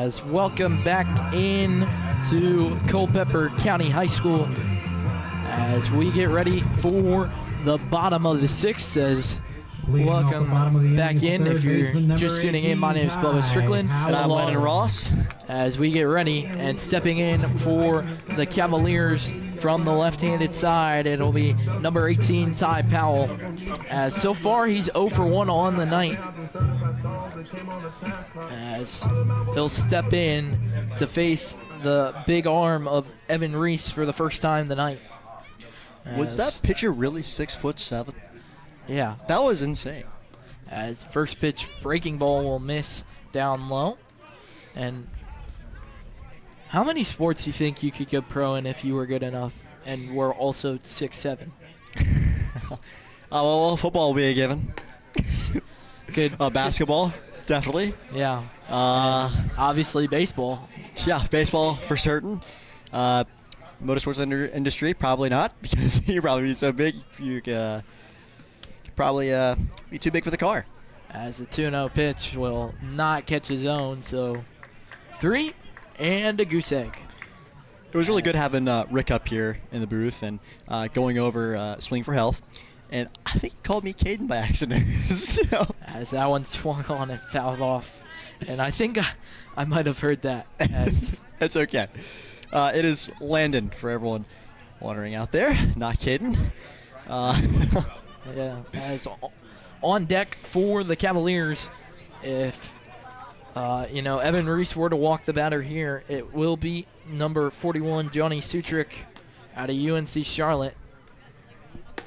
As welcome back in to Culpeper County High School as we get ready for the bottom of the sixth. As welcome back in. If you're just tuning in, my name is Bubba Strickland. And I'm Landon Ross. As we get ready and stepping in for the Cavaliers from the left-handed side, it'll be number 18, Ty Powell. As so far, he's 0 for 1 on the night. As he'll step in to face the big arm of Evan Reese for the first time tonight. Was that pitcher really 6'7"? Yeah. That was insane. As first pitch breaking ball will miss down low. And how many sports do you think you could go pro in if you were good enough and were also 6'7"? Well, football will be a given. Good. Basketball, definitely. Yeah. Obviously baseball. Yeah, baseball for certain. Motorsports industry, probably not, because you'd probably be so big you could probably be too big for the car. As the 2-0 pitch will not catch his own, so 3 and a goose egg. It was really good having Rick up here in the booth and going over Swing for Health. And I think he called me Caden by accident. So. As that one swung on and fouled off. And I think I might have heard that. It's okay. It is Landon, for everyone wondering out there, not Caden. Yeah, as on deck for the Cavaliers, if Evan Reese were to walk the batter here, it will be number 41, Johnny Sutrick, out of UNC Charlotte.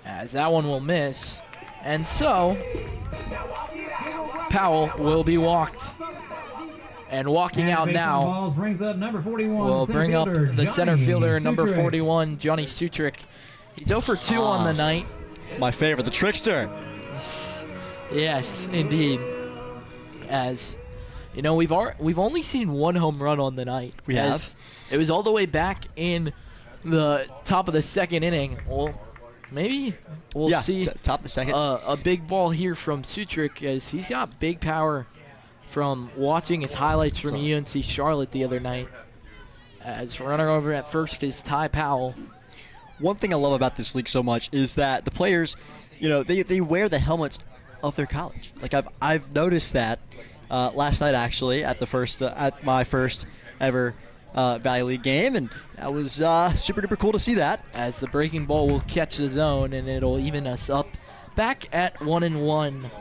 As that one will miss, and so Powell will be walked. And walking out now will bring up the center fielder, number 41, Johnny Sutrick. He's 0 for 2 on the night. My favorite, the trickster. Yes, indeed. As we've only seen one home run on the night. We have. It was all the way back in the top of the second inning. Well, maybe we'll see. Top of the second. A big ball here from Sutrick, as he's got big power from watching his highlights from UNC Charlotte the other night. As runner over at first is Ty Powell. One thing I love about this league so much is that the players, they wear the helmets of their college. Like I've noticed that last night actually at my first ever Valley League game, and that was super duper cool to see that. As the breaking ball will catch the zone and it'll even us up back at 1-1.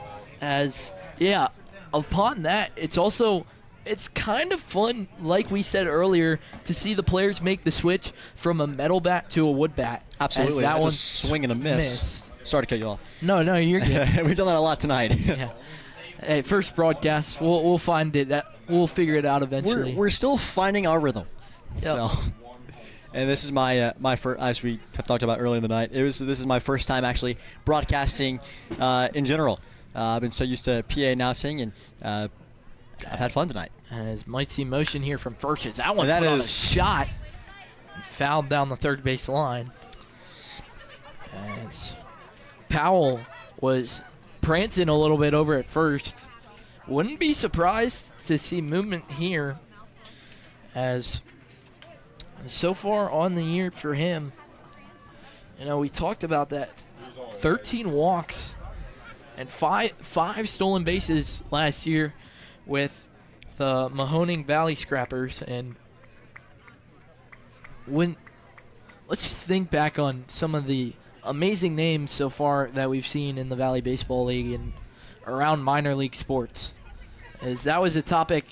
Upon that, it's kind of fun, like we said earlier, to see the players make the switch from a metal bat to a wood bat. Absolutely. That one's just swing and a miss. Sorry to cut you off. No, you're good. We've done that a lot tonight. Yeah. Hey, first broadcast, we'll find it. We'll figure it out eventually. We're still finding our rhythm. Yep. So, and this is my first, as we have talked about earlier in the night. This is my first time actually broadcasting in general. I've been so used to PA announcing, and I've had fun tonight. As might see motion here from first. That one put on a shot. Fouled down the third base line. As Powell was prancing a little bit over at first. Wouldn't be surprised to see movement here, as so far on the year for him, we talked about that. 13 walks and five stolen bases last year with the Mahoning Valley Scrappers. And let's just think back on some of the amazing names so far that we've seen in the Valley Baseball League and around minor league sports. As that was a topic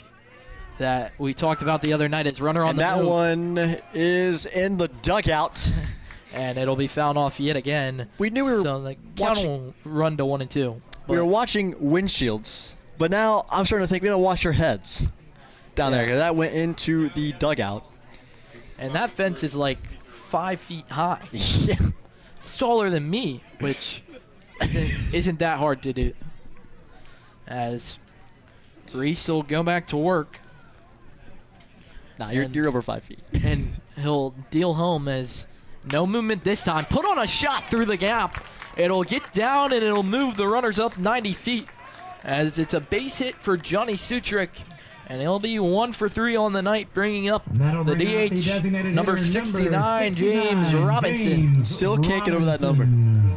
that we talked about the other night as runner on the move. And that one is in the dugout. And it'll be fouled off yet again. We knew we were so the count will run to 1-2. We were watching windshields, but now I'm starting to think we got to watch our heads down there, because that went into the dugout. And that fence is like 5 feet high. Yeah. It's taller than me, which isn't that hard to do. As Reese will go back to work. Nah, you're over 5 feet. And he'll deal home as no movement this time. Put on a shot through the gap. It'll get down and it'll move the runners up 90 feet as it's a base hit for Johnny Sutrick. And he'll be 1 for 3 on the night, bringing up That'll the bring out the DH, designated number hitter, 69, James 69, Robinson. James Still can't get over that number. Robinson.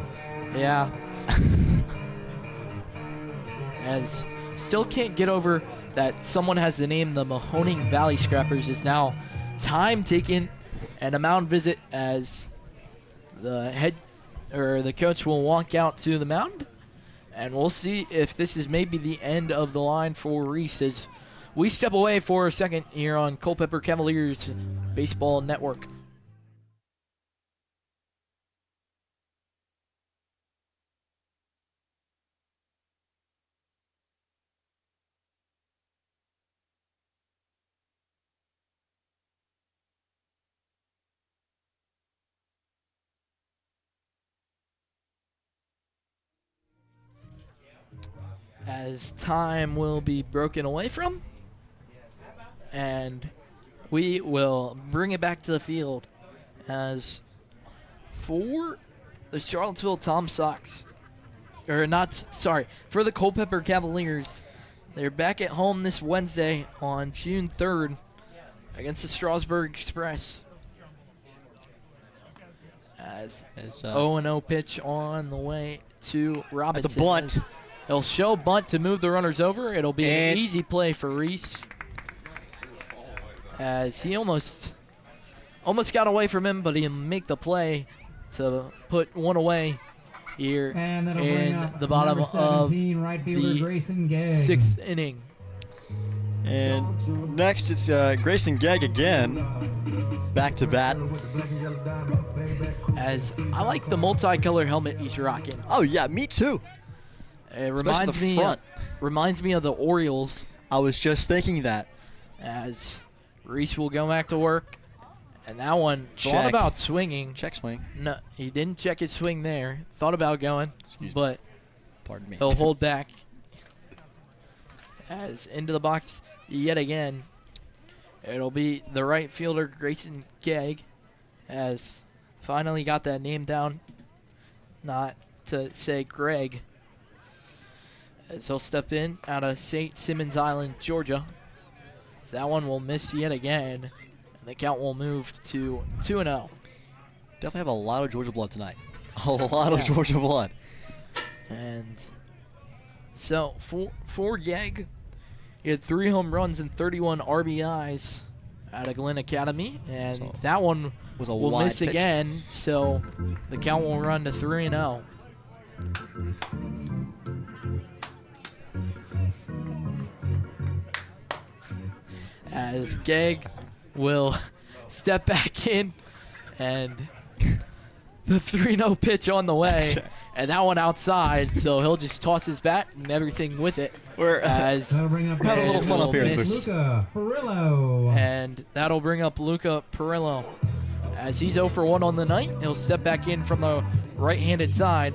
Yeah. As still can't get over that someone has the name the Mahoning Valley Scrappers is now time taken and a mound visit as the coach will walk out to the mound, and we'll see if this is maybe the end of the line for Reese as we step away for a second here on Culpeper Cavaliers Baseball Network. As time will be broken away from, and we will bring it back to the field as for the Charlottesville Tom Sox, for the Culpeper Cavaliers, they're back at home this Wednesday on June 3rd against the Strasburg Express. As 0-0 pitch on the way to Robinson. That's a bunt. He'll show bunt to move the runners over. It'll be an easy play for Reese, as he almost got away from him, but he'll make the play to put one away here in the bottom of the right fielder, Grayson Gegg. 6th inning. And next it's Grayson Gegg again, back to bat. As I like the multicolor helmet he's rocking. Oh yeah, me too. It Especially the reminds me of the Orioles. I was just thinking that. As Reese will go back to work, and that one thought Check. about swinging. Check swing. No, he didn't check his swing there. Thought about going, but Pardon me. he'll hold back. As into the box yet again, it'll be the right fielder Grayson Gegg, as finally got that name down, not to say Greg. As he'll step in out of St. Simmons Island, Georgia. So that one will miss yet again, and the count will move to 2-0. Definitely have a lot of Georgia blood tonight. A lot of Georgia blood. And so for Gegg, he had 3 home runs and 31 RBIs out of Glenn Academy, and So that one was a will wide miss pitch. again. So the count will run to 3-0. As Gegg will step back in, and the 3-0 pitch on the way, and that one outside, so he'll just toss his bat and everything with it. We're That'll bring up having a little fun up here. miss. Luca Perillo. And that'll bring up Luca Perillo. As he's 0 for 1 on the night, he'll step back in from the right-handed side,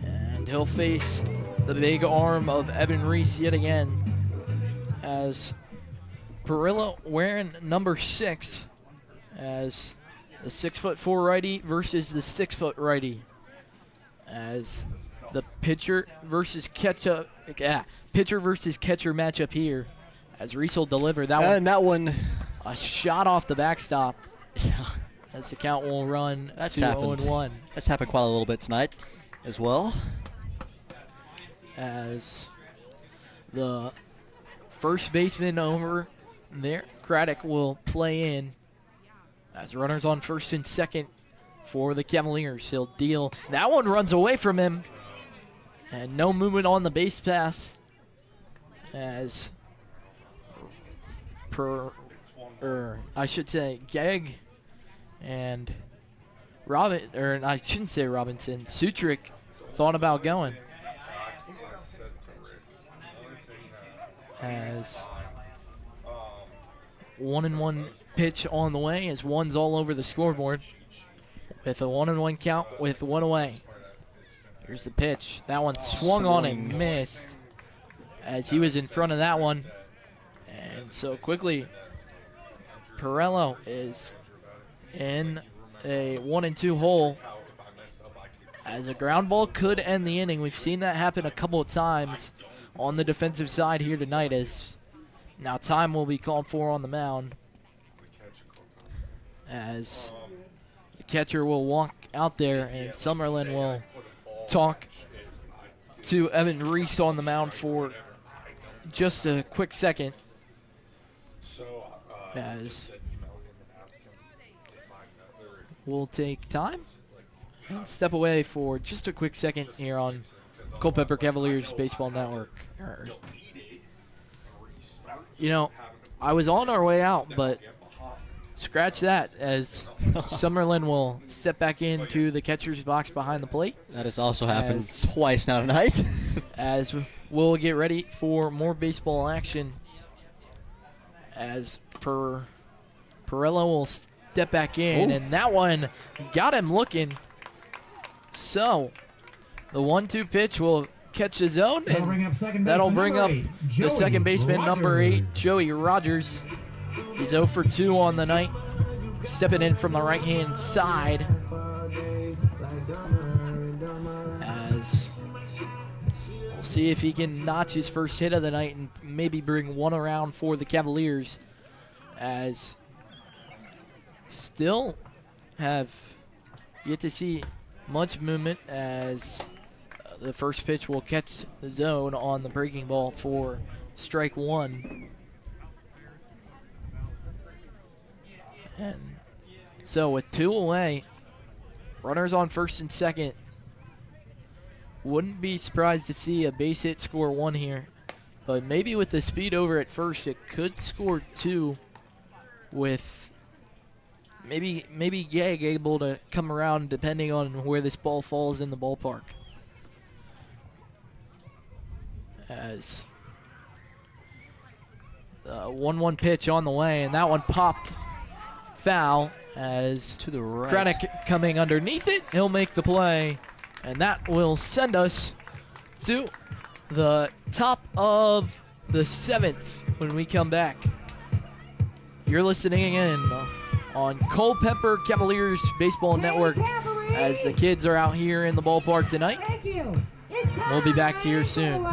and he'll face the big arm of Evan Reese yet again, as Perillo wearing number 6, as the 6'4" righty versus the 6' righty, as the pitcher versus catcher matchup here, as Reese will deliver that one. and that one. A shot off the backstop, Yeah, as the count will run That's to happened. 0-1. that's happened quite a little bit tonight, as well. As the first baseman over there, Craddock, will play in as runners on first and second for the Cavaliers. He'll deal. That one runs away from him, and no movement on the base pass, as Gegg and Robinson, Sutrick thought about going. As 1-1 pitch on the way, as one's all over the scoreboard with a 1-1 count with 1 away. Here's the pitch. That one swung on and missed, as he was in front of that one. And so quickly, Perillo is in a 1-2 hole, as a ground ball could end the inning. We've seen that happen a couple of times on the defensive side here tonight, as now time will be called for on the mound, as the catcher will walk out there and Summerlin will talk to Evan Reese on the mound for just a quick second, as we'll take time and step away for just a quick second here on Culpeper Cavaliers Baseball Network. You know, I was on our way out, but scratch that, as Summerlin will step back into the catcher's box behind the plate. That has also happened twice now tonight. As we'll get ready for more baseball action, as Perello will step back in, and that one got him looking. So the 1-2 pitch will catch the zone, and that'll bring up the second baseman, number 8, Joey Rogers. He's 0 for 2 on the night, stepping in from the right-hand side, as we'll see if he can notch his first hit of the night and maybe bring one around for the Cavaliers, as still have yet to see much movement, as the first pitch will catch the zone on the breaking ball for strike 1. And so with 2 away, runners on first and second, wouldn't be surprised to see a base hit score 1 here, but maybe with the speed over at first, it could score 2 with maybe Gag able to come around depending on where this ball falls in the ballpark. As 1-1 pitch on the way, and that one popped foul, as to the right. Craddock coming underneath it. He'll make the play, and that will send us to the top of the 7th when we come back. You're listening in on Culpeper Cavaliers Baseball Network, as the kids are out here in the ballpark tonight. Thank you. We'll be back here soon.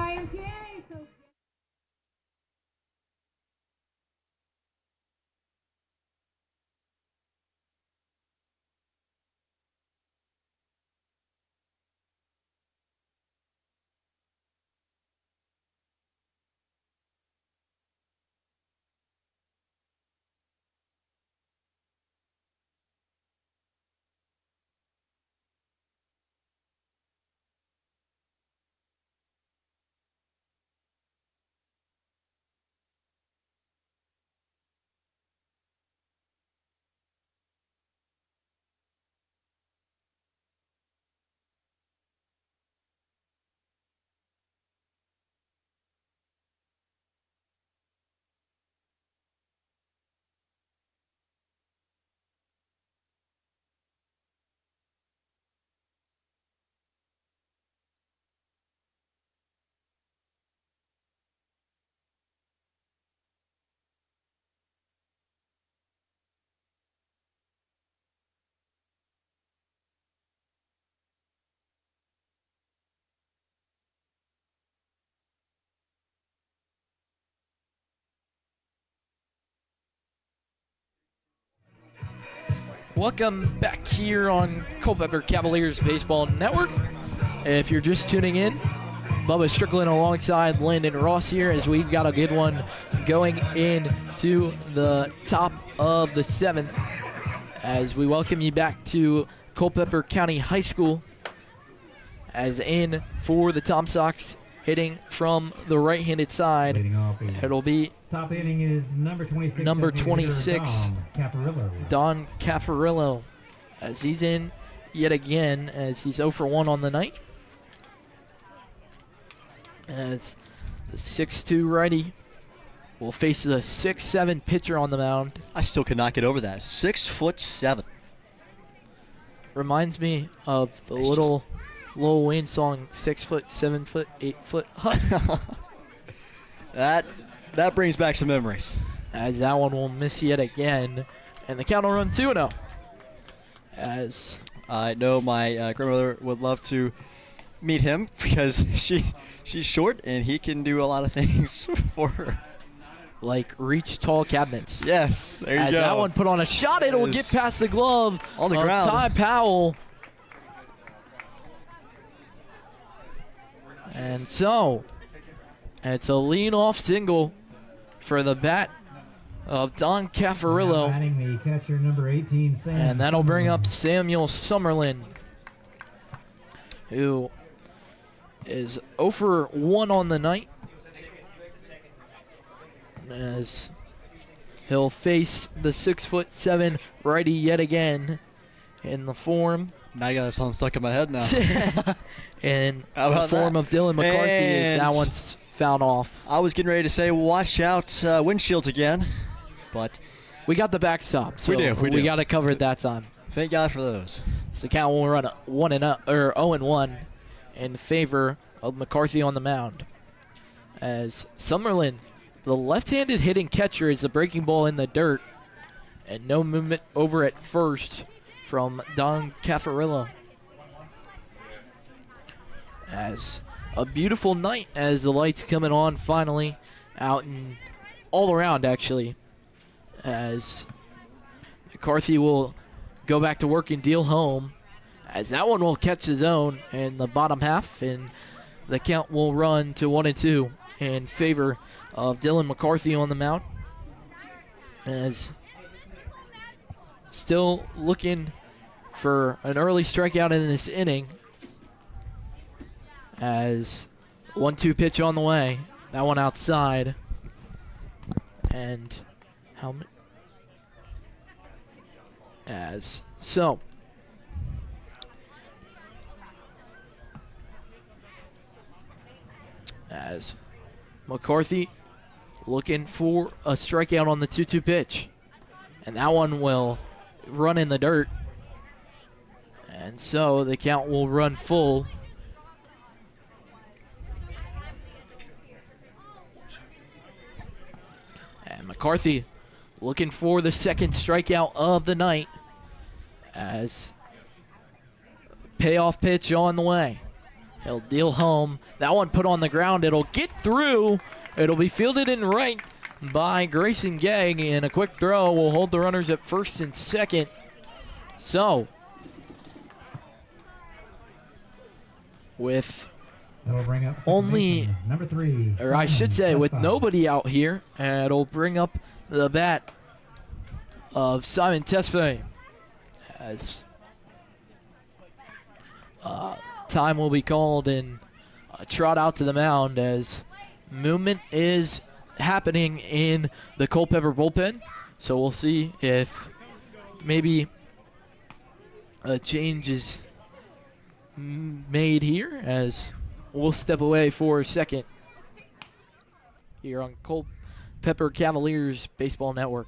Welcome back here on Culpeper Cavaliers Baseball Network. If you're just tuning in, Bubba Strickland alongside Landon Ross here, as we've got a good one going into the top of the 7th, as we welcome you back to Culpeper County High School, as in for the Tom Sox hitting from the right-handed side. It'll be top inning is number 26. Number 26, Don Caparillo. Don Caparillo, as he's in yet again, as he's 0 for 1 on the night. As the 6'2 righty will face the 6'7 pitcher on the mound. I still could not get over that. 6'7". Reminds me of the little Lil Wayne song, 6 foot, 7 foot, 8 foot hut. That brings back some memories. As that one will miss yet again, and the count will run 2-0. As I know my grandmother would love to meet him because she's short and he can do a lot of things for her. Like reach tall cabinets. Yes, there you As go. that one put on a shot, it'll get past the glove on the of ground. Ty Powell. And so, it's a lean-off single for the bat of Don Now Caffarillo. batting the catcher, number 18, Sam. And that'll bring up Samuel Summerlin, who is 0 for 1 on the night, as he'll face the 6'7" righty yet again in the form Now I got that song stuck in my head now. in How the about form that? of Dylan McCarthy, as And that one's fouled off. I was getting ready to say watch out windshields again, but We got the backstop, so We do. got to cover it that time. thank God for those. So the count will run 0-1 in favor of McCarthy on the mound. As Summerlin, the left-handed hitting catcher, is the breaking ball in the dirt, and no movement over at first from Don Caffarillo. As a beautiful night, as the lights coming on finally out and all around actually, as McCarthy will go back to work and deal home, as that one will catch his own in the bottom half, and the count will run to 1-2 in favor of Dylan McCarthy on the mound. As still looking for an early strikeout in this inning, as 1-2 pitch on the way. That one outside. And how many? As so. As McCarthy looking for a strikeout on the 2-2 pitch. And that one will run in the dirt. And so the count will run full. And McCarthy looking for the second strikeout of the night, as payoff pitch on the way. He'll deal home. That one put on the ground. It'll get through. It'll be fielded in right by Grayson Gegg, and a quick throw will hold the runners at first and second. So, with That'll bring up only, number 3, or I should say, with Simon nobody out here, and it'll bring up the bat of Simon Tesfaye, as time will be called and trot out to the mound, as movement is happening in the Culpeper bullpen. So we'll see if maybe a change is made here, as we'll step away for a second here on Culpeper Cavaliers Baseball Network.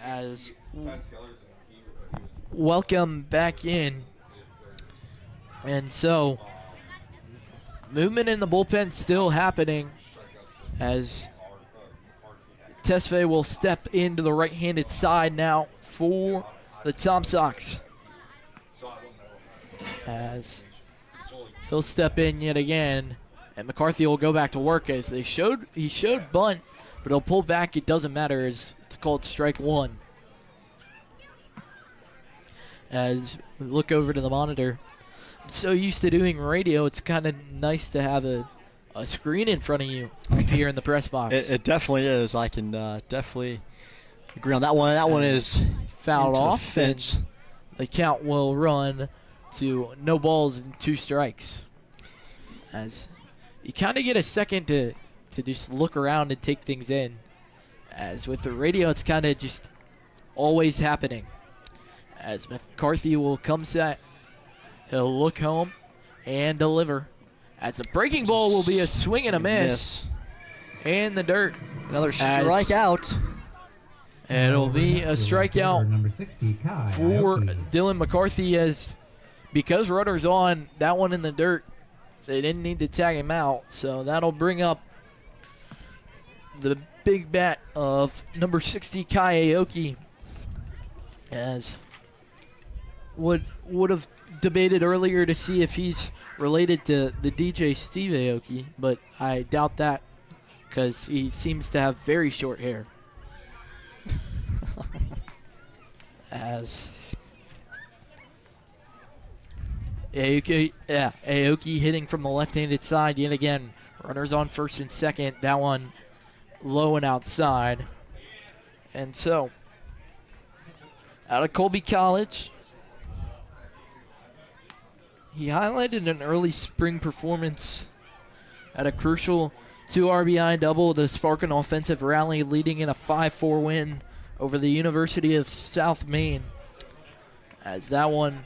As welcome back in, and so movement in the bullpen still happening, as Tesfaye will step into the right-handed side now for the Tom Sox, as he'll step in yet again, and McCarthy will go back to work, as he showed bunt, but he'll pull back. It doesn't matter, as it's called strike one. As we look over to the monitor, I'm so used to doing radio, it's kind of nice to have a screen in front of you up here in the press box. It definitely is. I can definitely agree on that one. That one is Fouled into the off, fence. and the count will run to no balls and 2 strikes. As you kind of get a second to just look around and take things in. As with the radio, it's kind of just always happening. As McCarthy will come set, he'll look home and deliver. As the breaking ball will be a swing and a miss. in the dirt. Another strikeout. It'll be a strikeout Number 60, Kai for Aoki. Dylan McCarthy, as because runner's on, that one in the dirt, they didn't need to tag him out. So that'll bring up the big bat of number 60, Kai Aoki, as would have debated earlier to see if he's related to the DJ Steve Aoki, but I doubt that because he seems to have very short hair. As Aoki hitting from the left-handed side yet again. Runners on first and second. That one low and outside. And so, out of Colby College, he highlighted an early spring performance at a crucial 2 RBI double to spark an offensive rally, leading in a 5-4 win over the University of South Maine. As that one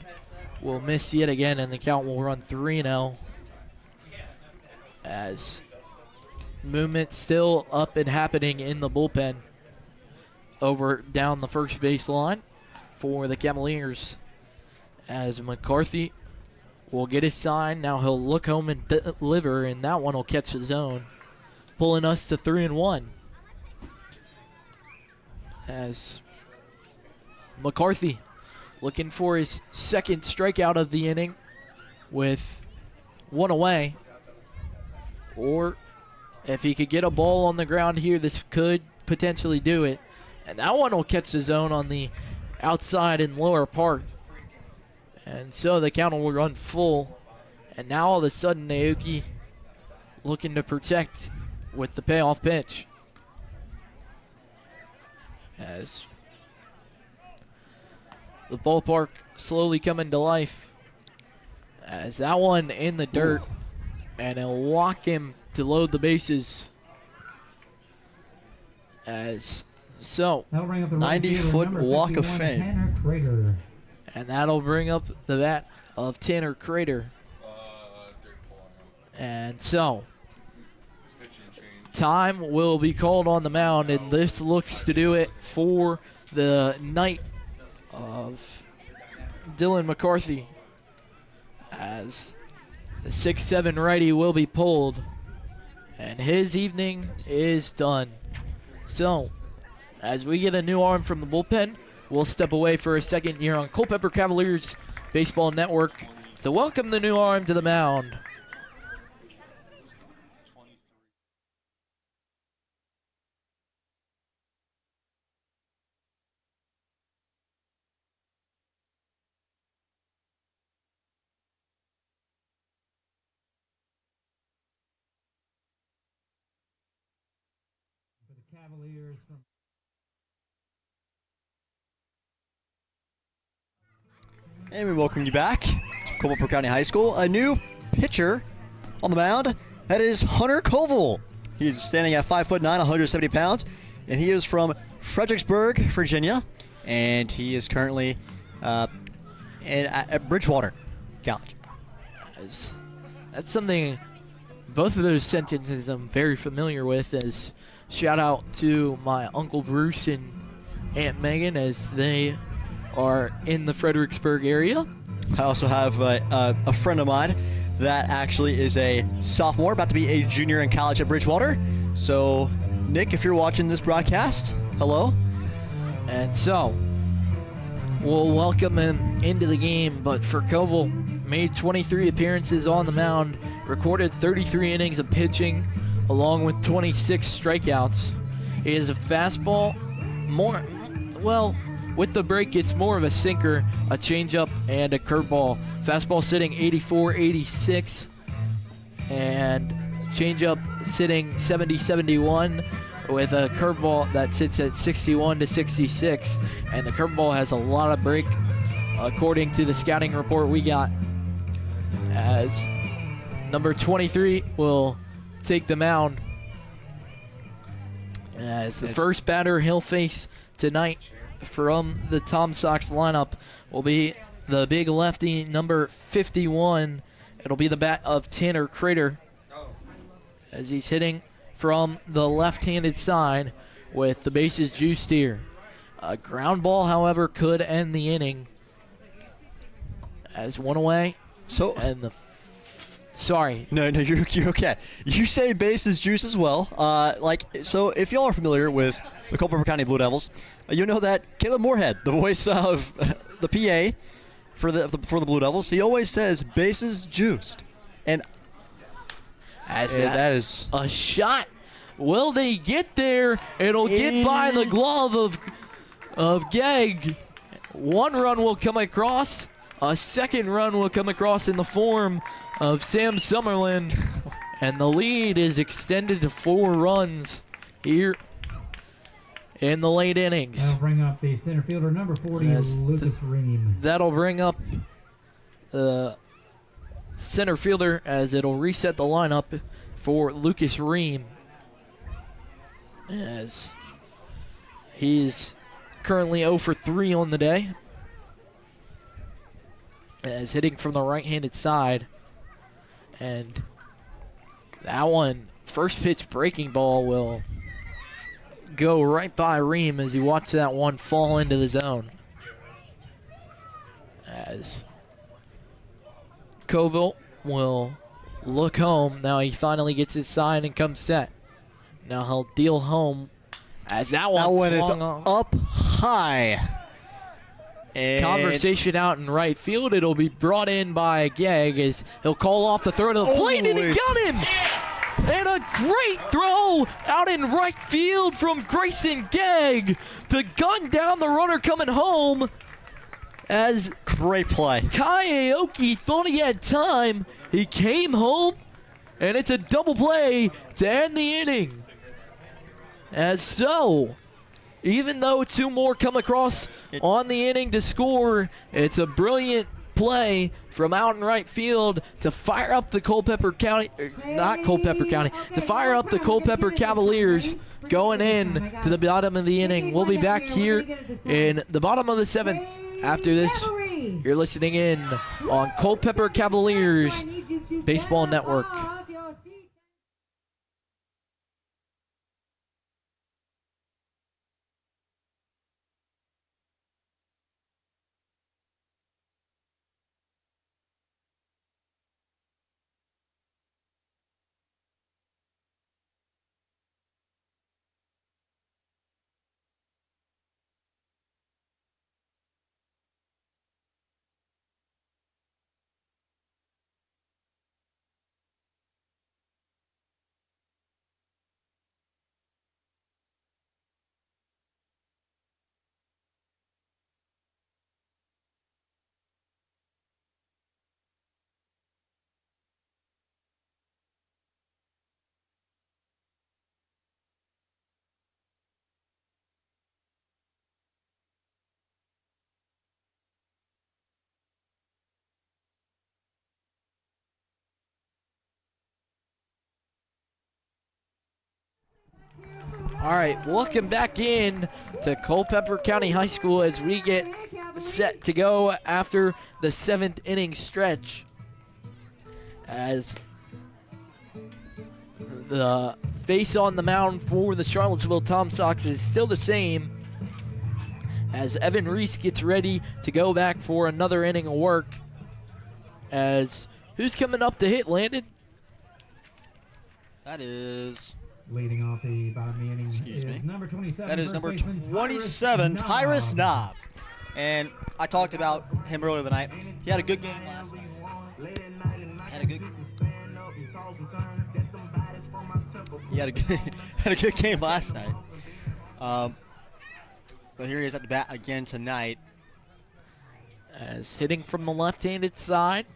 will miss yet again, and the count will run 3-0. As movement still up and happening in the bullpen over down the first base line for the Cavaliers. As McCarthy will get his sign. Now he'll look home and deliver, and that one will catch the zone, pulling us to 3-1. As McCarthy looking for his second strikeout of the inning with one away. Or if he could get a ball on the ground here, this could potentially do it. And that one will catch the zone on the outside and lower part. And so the count will run full. And now all of a sudden Aoki looking to protect with the payoff pitch. As the ballpark slowly coming to life. As that one in the dirt. And it'll walk him to load the bases. As so, 90-foot walk of fame. Tanner Crater. and that'll bring up the bat of Tanner Crater. And so, time will be called on the mound, and this looks to do it for the night of Dylan McCarthy, as the 6'7" righty will be pulled, and his evening is done. So, as we get a new arm from the bullpen, we'll step away for a second here on Culpeper Cavaliers Baseball Network to welcome the new arm to the mound. For the Cavaliers from And we welcome you back to Culpeper County High School. A new pitcher on the mound. That is Hunter Koval. He's standing at 5'9", 170 pounds, and he is from Fredericksburg, Virginia, and he is currently at Bridgewater College. That's something, both of those sentences I'm very familiar with, as shout out to my Uncle Bruce and Aunt Megan as they are in the Fredericksburg area. I also have a friend of mine that actually is a sophomore, about to be a junior in college at Bridgewater. So, Nick, if you're watching this broadcast, hello. And so, we'll welcome him into the game. But for Koval, made 23 appearances on the mound, recorded 33 innings of pitching, along with 26 strikeouts. He is a fastball, with the break, it's more of a sinker, a changeup, and a curveball. Fastball sitting 84-86, and changeup sitting 70-71, with a curveball that sits at 61-66. And the curveball has a lot of break, according to the scouting report we got. As number 23 will take the mound. As the first batter he'll face tonight from the Tom Sox lineup will be the big lefty, number 51. It'll be the bat of Tanner Crater, as he's hitting from the left-handed side with the bases juiced here. A ground ball, however, could end the inning as one away. So And sorry. No, you're okay. You say bases juice as well. So if y'all are familiar with the Culpeper County Blue Devils, you know that Caleb Moorhead, the voice of the PA for the Blue Devils, he always says bases juiced, and that is a shot. Will they get there? It'll get by the glove of Gegg. One run will come across. A second run will come across in the form of Sam Summerlin, and the lead is extended to 4 runs here in the late innings. That'll bring up the center fielder, number 40, Lucas Ream. That'll bring up the center fielder as it'll reset the lineup for Lucas Ream, as he's currently 0 for 3 on the day, as hitting from the right-handed side. And that one, first pitch breaking ball, will go right by Ream as he watches that one fall into the zone. As Coville will look home. Now he finally gets his sign and comes set. Now he'll deal home as that one is up high. And conversation out in right field. It'll be brought in by Gegg as he'll call off the throw to the plate, and he got him! And a great throw out in right field from Grayson Gegg to gun down the runner coming home, as great play. Kai Aoki thought he had time. He came home, and it's a double play to end the inning. As so, even though 2 more come across on the inning to score, it's a brilliant play from out in right field to fire up the Culpeper County, to fire up the Culpeper Cavaliers going in to the bottom of the inning. We'll be back here in the bottom of the 7th after this. You're listening in on Culpeper Cavaliers Baseball Network. All right, welcome back in to Culpeper County High School as we get set to go after the 7th inning stretch. As the face on the mound for the Charlottesville Tom Sox is still the same, as Evan Reese gets ready to go back for another inning of work. As who's coming up to hit, Landon? That is... Leading off the bottom of the inning is number 27. That is number 27, Tyrus Knobs. And I talked about him earlier tonight. He had a good game last night. He had a good game last night. But here he is at the bat again tonight. As hitting from the left-handed side.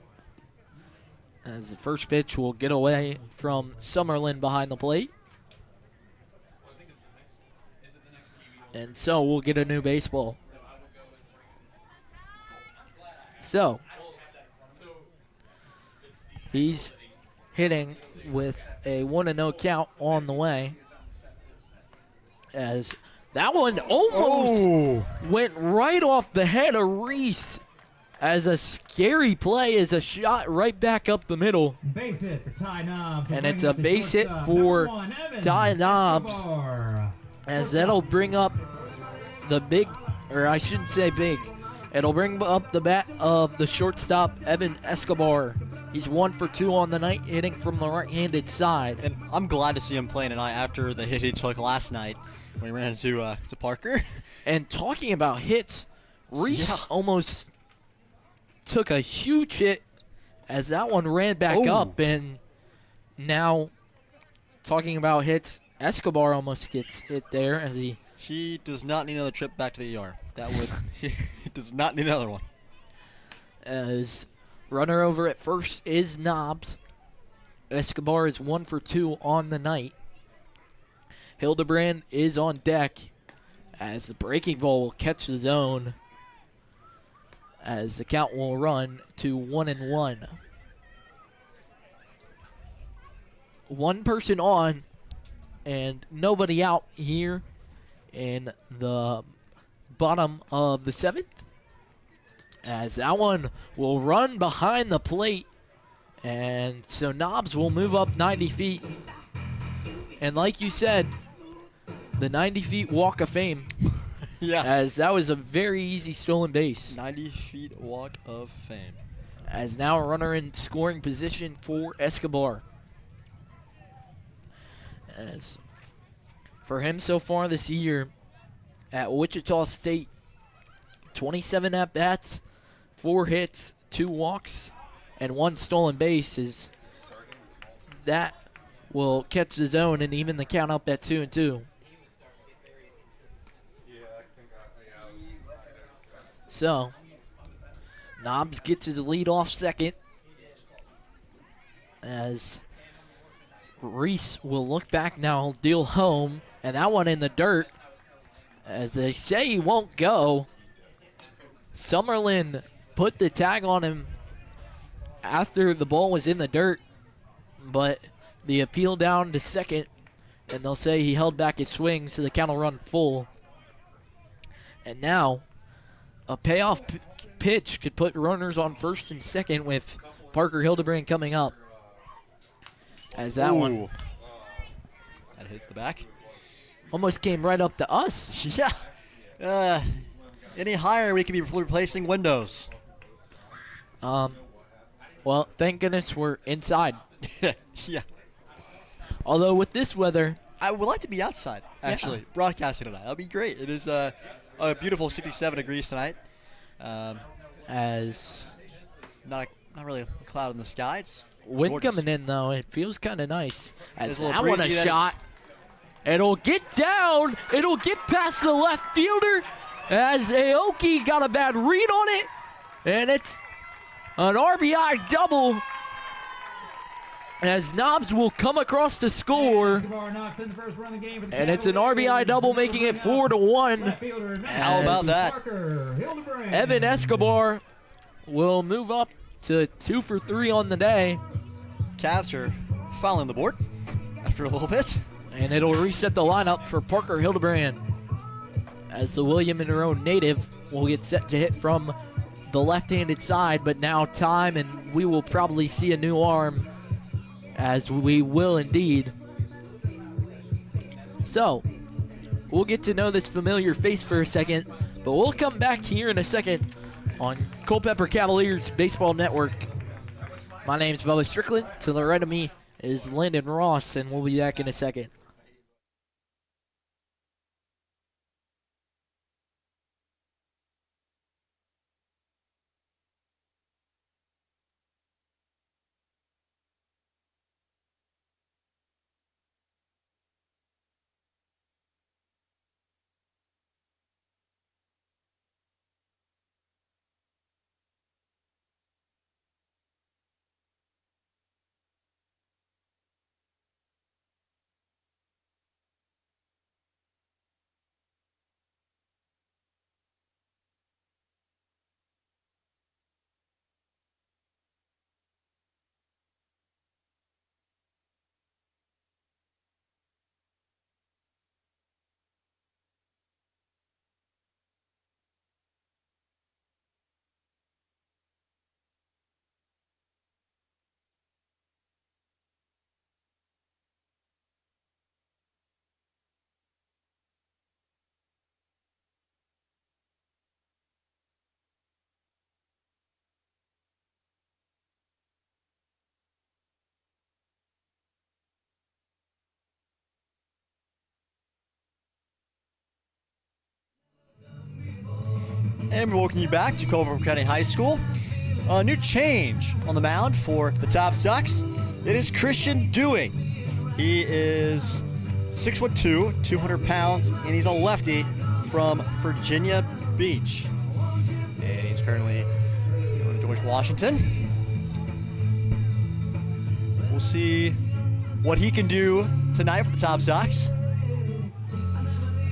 As the first pitch will get away from Summerlin behind the plate. And so we'll get a new baseball. So he's hitting with a 1-0 count on the way. As that one almost went right off the head of Reese. as a scary play is a shot right back up the middle. Base hit for Ty Knobs. And it's a base hit for Ty Knobs, as that'll bring up the big, or I shouldn't say big, it'll bring up the bat of the shortstop, Evan Escobar. He's 1 for 2 on the night, hitting from the right-handed side. And I'm glad to see him playing tonight after the hit he took last night when he ran into to Parker. And talking about hits, Reese almost took a huge hit as that one ran back up. And now, talking about hits, Escobar almost gets hit there as he does not need another trip back to the ER. That would he does not need another one. As runner over at first is Knobs. Escobar is 1 for 2 on the night. Hildebrand is on deck as the breaking ball will catch the zone, as the count will run to 1-1. One person on and nobody out here in the bottom of the 7th, as that one will run behind the plate, and so Knobs will move up 90 feet. And like you said, the 90 feet walk of fame. Yeah. As that was a very easy stolen base. 90 feet walk of fame. As now a runner in scoring position for Escobar. As for him so far this year at Wichita State, 27 at-bats, 4 hits, 2 walks, and 1 stolen base. Is that will catch the zone and even the count up at 2-2. So, Knobs gets his lead off second, as Reese will look back now, deal home, and that one in the dirt, as they say he won't go. Summerlin put the tag on him after the ball was in the dirt, but the appeal down to second, and they'll say he held back his swing, so the count will run full. And now, a payoff pitch could put runners on first and second with Parker Hildebrand coming up. As that one that hit the back. Almost came right up to us. Yeah. Any higher, we could be replacing windows. Well, thank goodness we're inside. Yeah. Although with this weather, I would like to be outside, actually, broadcasting tonight. That would be great. It is a beautiful 67 degrees tonight. As not really a cloud in the sky. It's wind gorgeous. coming in, though, it feels kind of nice. As There's a little that one a breezy, shot. It'll get down. It'll get past the left fielder, as Aoki got a bad read on it. And it's an RBI double, as Knobs will come across to score. And it's an RBI double, making it 4-1. How about that? Evan Escobar will move up to 2 for 3 on the day. Cavs are fouling the board after a little bit. And it'll reset the lineup for Parker Hildebrand, as the William Monroe native will get set to hit from the left-handed side, but now time, and we will probably see a new arm, as we will indeed. So, we'll get to know this familiar face for a second, but we'll come back here in a second on Culpeper Cavaliers Baseball Network. My name's Bubba Strickland. To the right of me is Landon Ross, and we'll be back in a second. And we're welcoming you back to Culpeper County High School. A new change on the mound for the Tom Sox. It is Christian Dewey. He is 6'2", 200 pounds, and he's a lefty from Virginia Beach. And he's currently going to George Washington. We'll see what he can do tonight for the Tom Sox.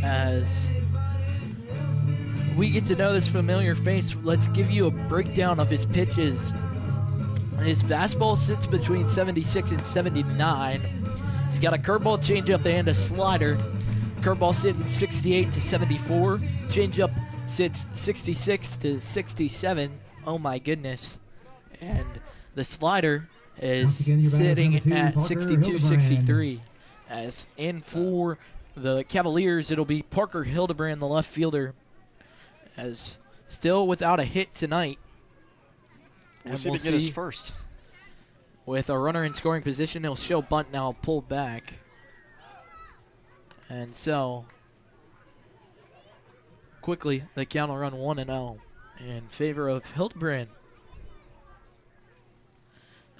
As we get to know this familiar face, let's give you a breakdown of his pitches. His fastball sits between 76 and 79. He's got a curveball, changeup, and a slider. Curveball sitting 68 to 74. Changeup sits 66 to 67. Oh my goodness. And the slider is sitting at 62, 63. As in for the Cavaliers, it'll be Parker Hildebrand, the left fielder, as still without a hit tonight. We'll see if he get his first. With a runner in scoring position, he'll show bunt now, pull back. And so, quickly, the count will run 1-0 in favor of Hildebrand.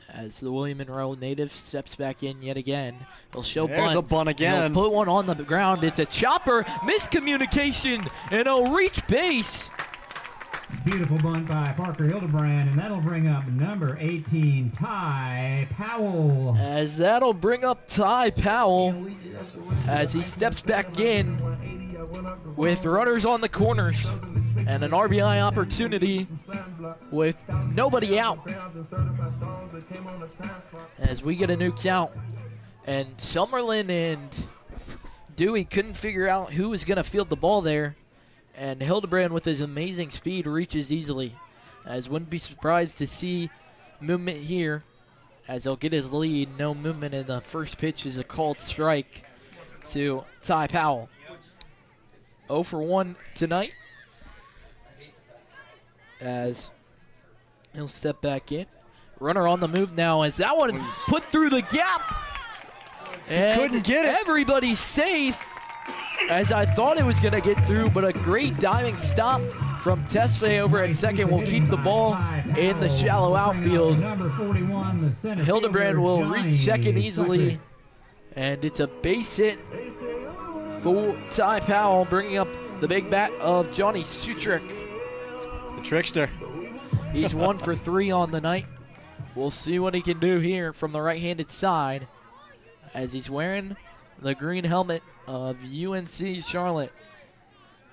As the William Monroe native steps back in yet again. He'll show bunt. There's a bunt again. He'll put one on the ground. It's a chopper. Miscommunication. And he'll reach base. Beautiful bunt by Parker Hildebrand, and that'll bring up number 18, Ty Powell. As that'll bring up Ty Powell as he steps back in with runners on the corners and an RBI opportunity with nobody out. As we get a new count, and Summerlin and Dewey couldn't figure out who was going to field the ball there, and Hildebrand with his amazing speed reaches easily, as wouldn't be surprised to see movement here as he'll get his lead. No movement in the first pitch is a called strike to Ty Powell. 0 for 1 tonight as he'll step back in. Runner on the move now as that one put through the gap. And couldn't get it. Everybody's safe as I thought it was going to get through, but a great diving stop from Tesfaye over at second will keep the ball in the shallow outfield. Hildebrand will reach second easily, and it's a base hit for Ty Powell, bringing up the big bat of Johnny Sutrick. The trickster. He's 1 for 3 on the night. We'll see what he can do here from the right-handed side as he's wearing the green helmet of UNC Charlotte.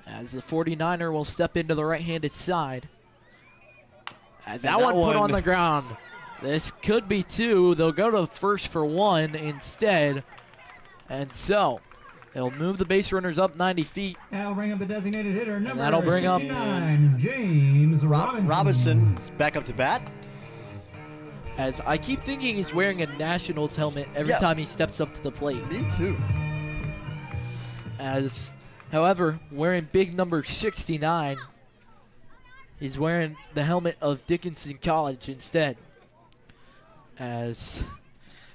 As the 49er will step into the right-handed side. As that one put on the ground. This could be 2. They'll go to first for 1 instead. And so, they'll move the base runners up 90 feet. That'll bring up the designated hitter, number that'll bring up 69, James Robinson. Robinson is back up to bat. As I keep thinking he's wearing a Nationals helmet every time he steps up to the plate. Me too. As, however, wearing big number 69, he's wearing the helmet of Dickinson College instead. As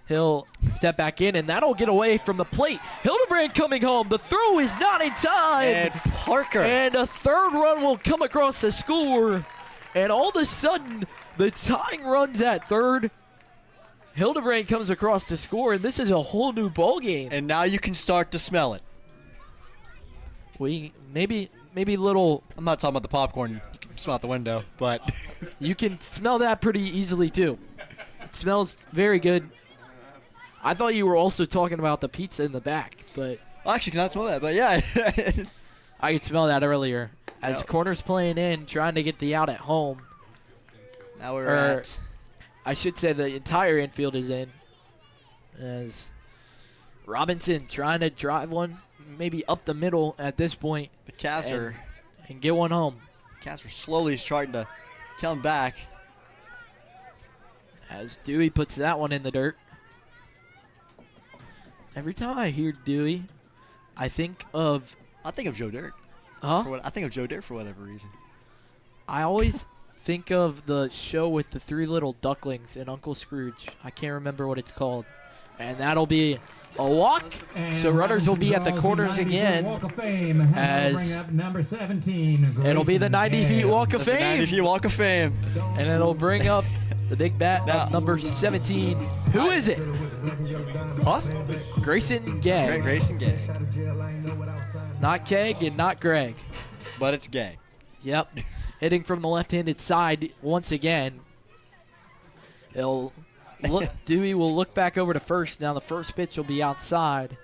he'll step back in, and that'll get away from the plate. Hildebrand coming home. The throw is not in time. And Parker. And a third run will come across the score. And all of a sudden, the tying run's at third. Hildebrand comes across to score, and this is a whole new ball game. And now you can start to smell it. We maybe little. I'm not talking about the popcorn. You can smell out the window, but You can smell that pretty easily too. It smells very good. I thought you were also talking about the pizza in the back, but I actually cannot smell that. But yeah, I could smell that earlier. As corner's playing in, trying to get the out at home. now we're at. I should say the entire infield is in. As Robinson trying to drive one, maybe up the middle at this point. The Cavs and get one home. Cavs are slowly starting to come back. As Dewey puts that one in the dirt. Every time I hear Dewey, I think of Joe Dirt. Huh? I think of Joe Dirt for whatever reason. I always think of the show with the 3 little ducklings and Uncle Scrooge. I can't remember what it's called. And that'll be a walk. So runners will be at the corners again as number 17. it'll be the 90 feet walk of The 90 fame. feet walk of fame. And it'll bring up the big bat of number 17. Who is it? Huh? Grayson Gay. Grayson Gay. Not Keg and not Greg. But it's Gay. Yep. Hitting from the left-handed side once again. Dewey will look back over to first. Now the first pitch will be outside.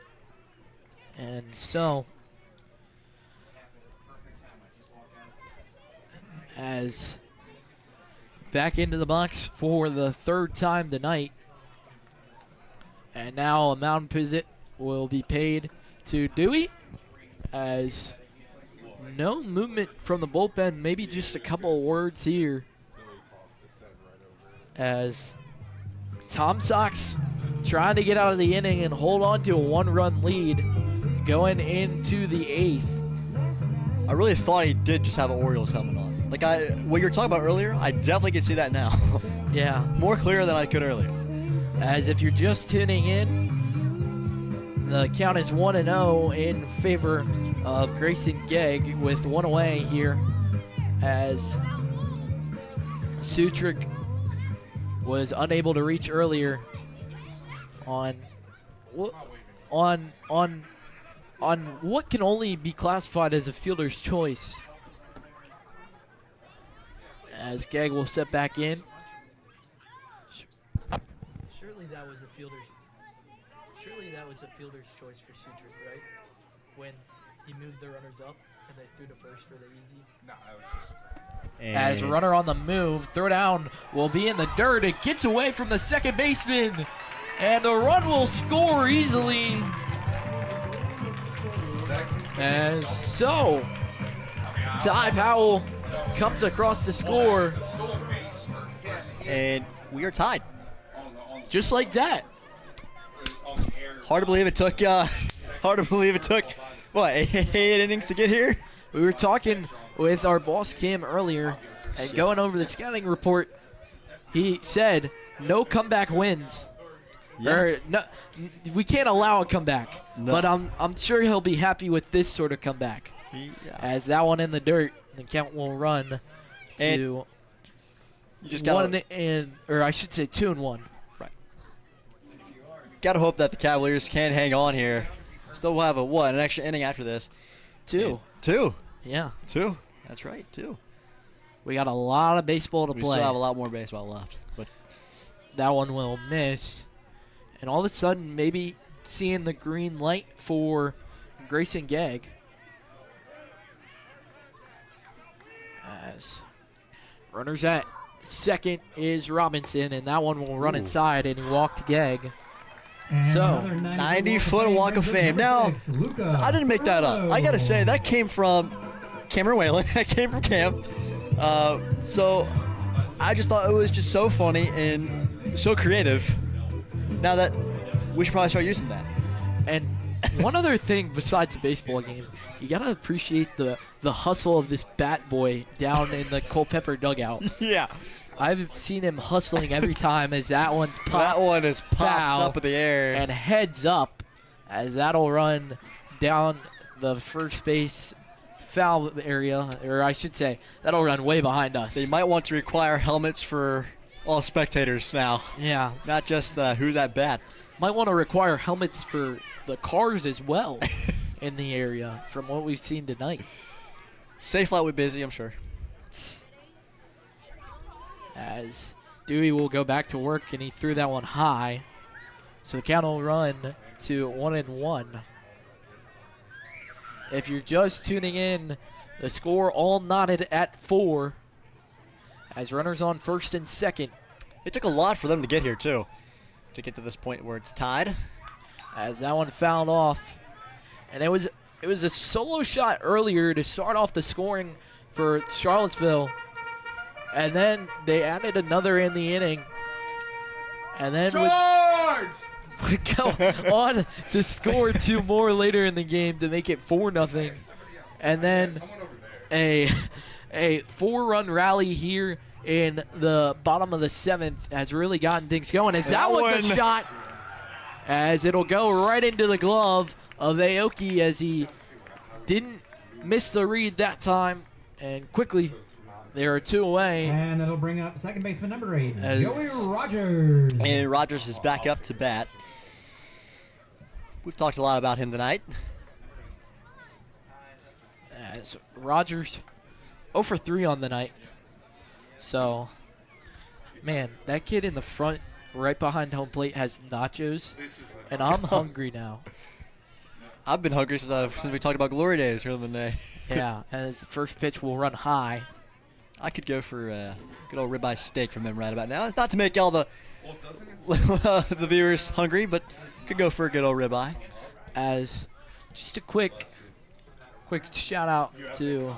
And so, as back into the box for the third time tonight. And now a mound visit will be paid to Dewey, as no movement from the bullpen, maybe just a couple of words here, as Tom Sox trying to get out of the inning and hold on to a one-run lead going into the 8th. I really thought he did just have an Orioles helmet on. Like what you were talking about earlier, I definitely can see that now. Yeah. More clear than I could earlier. As if you're just tuning in, the count is 1-0 in favor of Grayson Gegg with one away here, as Sutrick was unable to reach earlier on what can only be classified as a fielder's choice. As Gegg will step back in. Surely that was a fielder's choice for Sutrick, right? When he moved the runners up and they threw to first for the easy. No, I was just. As a runner on the move, throw down will be in the dirt. It gets away from the second baseman, and the run will score easily. And so, Ty Powell comes across to score. And we are tied. Just like that. Hard to believe it took. What, 8 innings to get here? We were talking with our boss Cam earlier, and going over the scouting report, he said no comeback wins. Yeah. Or no, we can't allow a comeback. No. But I'm sure he'll be happy with this sort of comeback. Yeah. As that one in the dirt, the count will run to You just gotta 2-1. Right. Gotta hope that the Cavaliers can hang on here. Still have an extra inning after this. Two. Yeah. Two. That's right, 2. We got a lot of baseball to We play. still have a lot more baseball left. But That one will miss. And all of a sudden, maybe seeing the green light for Grayson Gegg. As runners at second is Robinson, and that one will run inside, and he walked Gegg. So, 90-foot walk of fame. Now, I didn't make that up. I gotta say, that came from Cameron Whalen. That came from Cam. So I just thought it was just so funny and so creative. Now that we should probably start using that. and one other thing besides the baseball game, you gotta appreciate the hustle of this bat boy down in the Culpeper dugout. Yeah. I've seen him hustling every time as that one's popped. That one is popped foul up in the air. and heads up, as that'll run down the first base foul area, or I should say, that'll run way behind us. They might want to require helmets for all spectators now. Yeah, Not just who's that bat. might want to require helmets for the cars as well in the area from what we've seen tonight. Safe Flight will be busy, I'm sure. As Dewey will go back to work, and he threw that one high. So the count will run to 1-1. If you're just tuning in, the score all knotted at 4 as runners on first and second. It took a lot for them to get here, too, to get to this point where it's tied. As that one fouled off. And it was a solo shot earlier to start off the scoring for Charlottesville. And then they added another in the inning. And then would go on to score 2 more later in the game to make it 4-0. And then a 4-run rally here in the bottom of the 7th has really gotten things going. As that one's a shot as it'll go right into the glove of Aoki as he didn't miss the read that time. And quickly, there are 2 away. And that'll bring up second baseman number 8, As- Joey Rogers. And Rogers is back up to bat. We've talked a lot about him tonight. As Rogers 0 for 3 on the night. So, man, that kid in the front right behind home plate has nachos, and I'm hungry now. I've been hungry since we talked about Glory Days earlier in the day. Yeah, as the first pitch will run high. I could go for a good old ribeye steak from them right about now. It's not to make all the the viewers hungry, but could go for a good old ribeye. As just a quick shout out to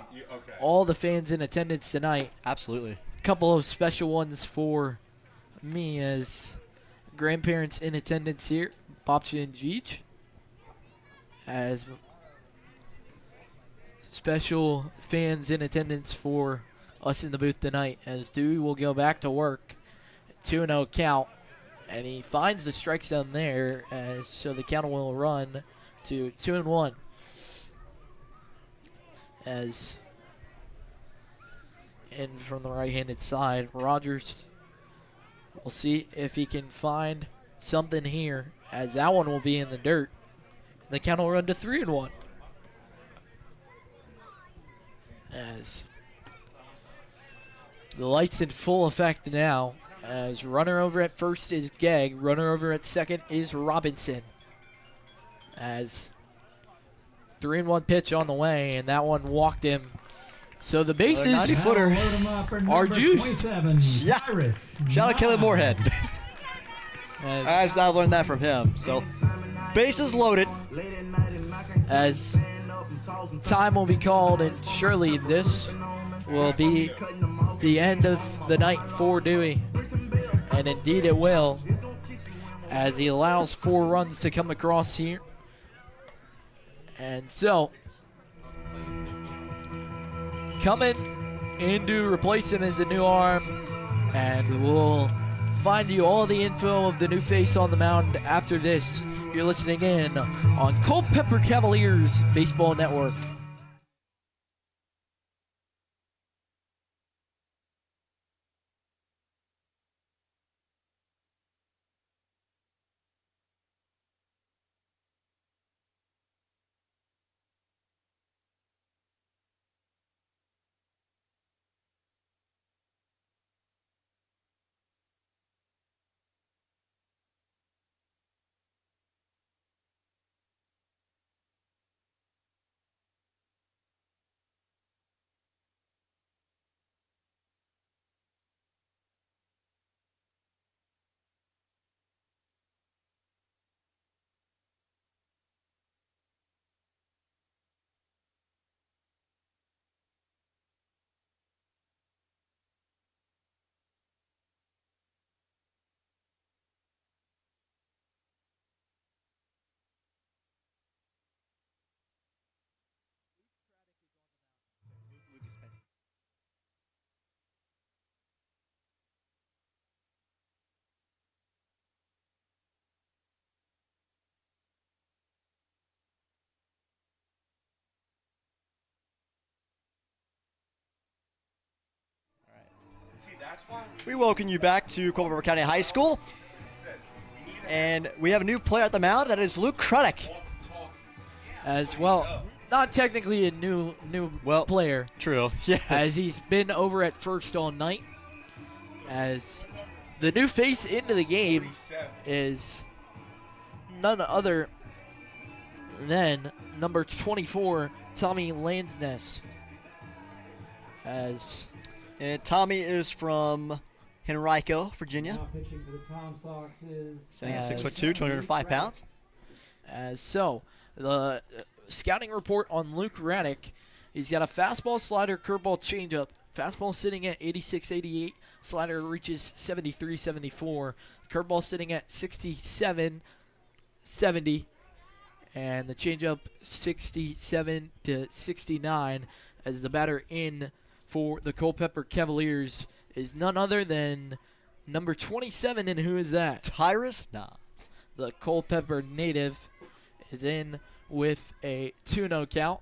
all the fans in attendance tonight. Absolutely. A couple of special ones for me as grandparents in attendance here, Babcha and Jeech. As special fans in attendance for us in the booth tonight, as Dewey will go back to work. 2-0 count, and he finds the strike zone there, so the count will run to 2-1. As in from the right-handed side, Rogers will see if he can find something here, as that one will be in the dirt. The count will run to 3-1. As the lights in full effect now, as runner over at first is Gegg, runner over at second is Robinson. As 3-1 pitch on the way, and that one walked him. So the bases 90-footer are juiced. Yeah. Shout out Kelly Moorhead. As I learned that from him. So bases loaded. As time will be called, and surely this will be the end of the night for Dewey. And indeed it will, as he allows 4 runs to come across here. And so, coming in to replace him as a new arm, and we'll find you all the info of the new face on the mound after this. You're listening in on Culpeper Cavaliers Baseball Network. We welcome you back to Culpeper County High School. And we have a new player at the mound. That is Luke Krunick. As well, not technically a new player. True, yes. As he's been over at first all night. As the new face into the game is none other than number 24, Tommy Lansness. And Tommy is from Henrico, Virginia. Pitching for the Tom Sox is Standing at 6'2", 205 pounds. So, the scouting report on Luke Raddick, he's got a fastball, slider, curveball, changeup. Fastball sitting at 86-88. Slider reaches 73-74. Curveball sitting at 67-70. And the changeup 67-69. As the batter in for the Culpeper Cavaliers is none other than number 27, and who is that? Tyrus Knobs. The Culpeper native is in with a 2-0 count.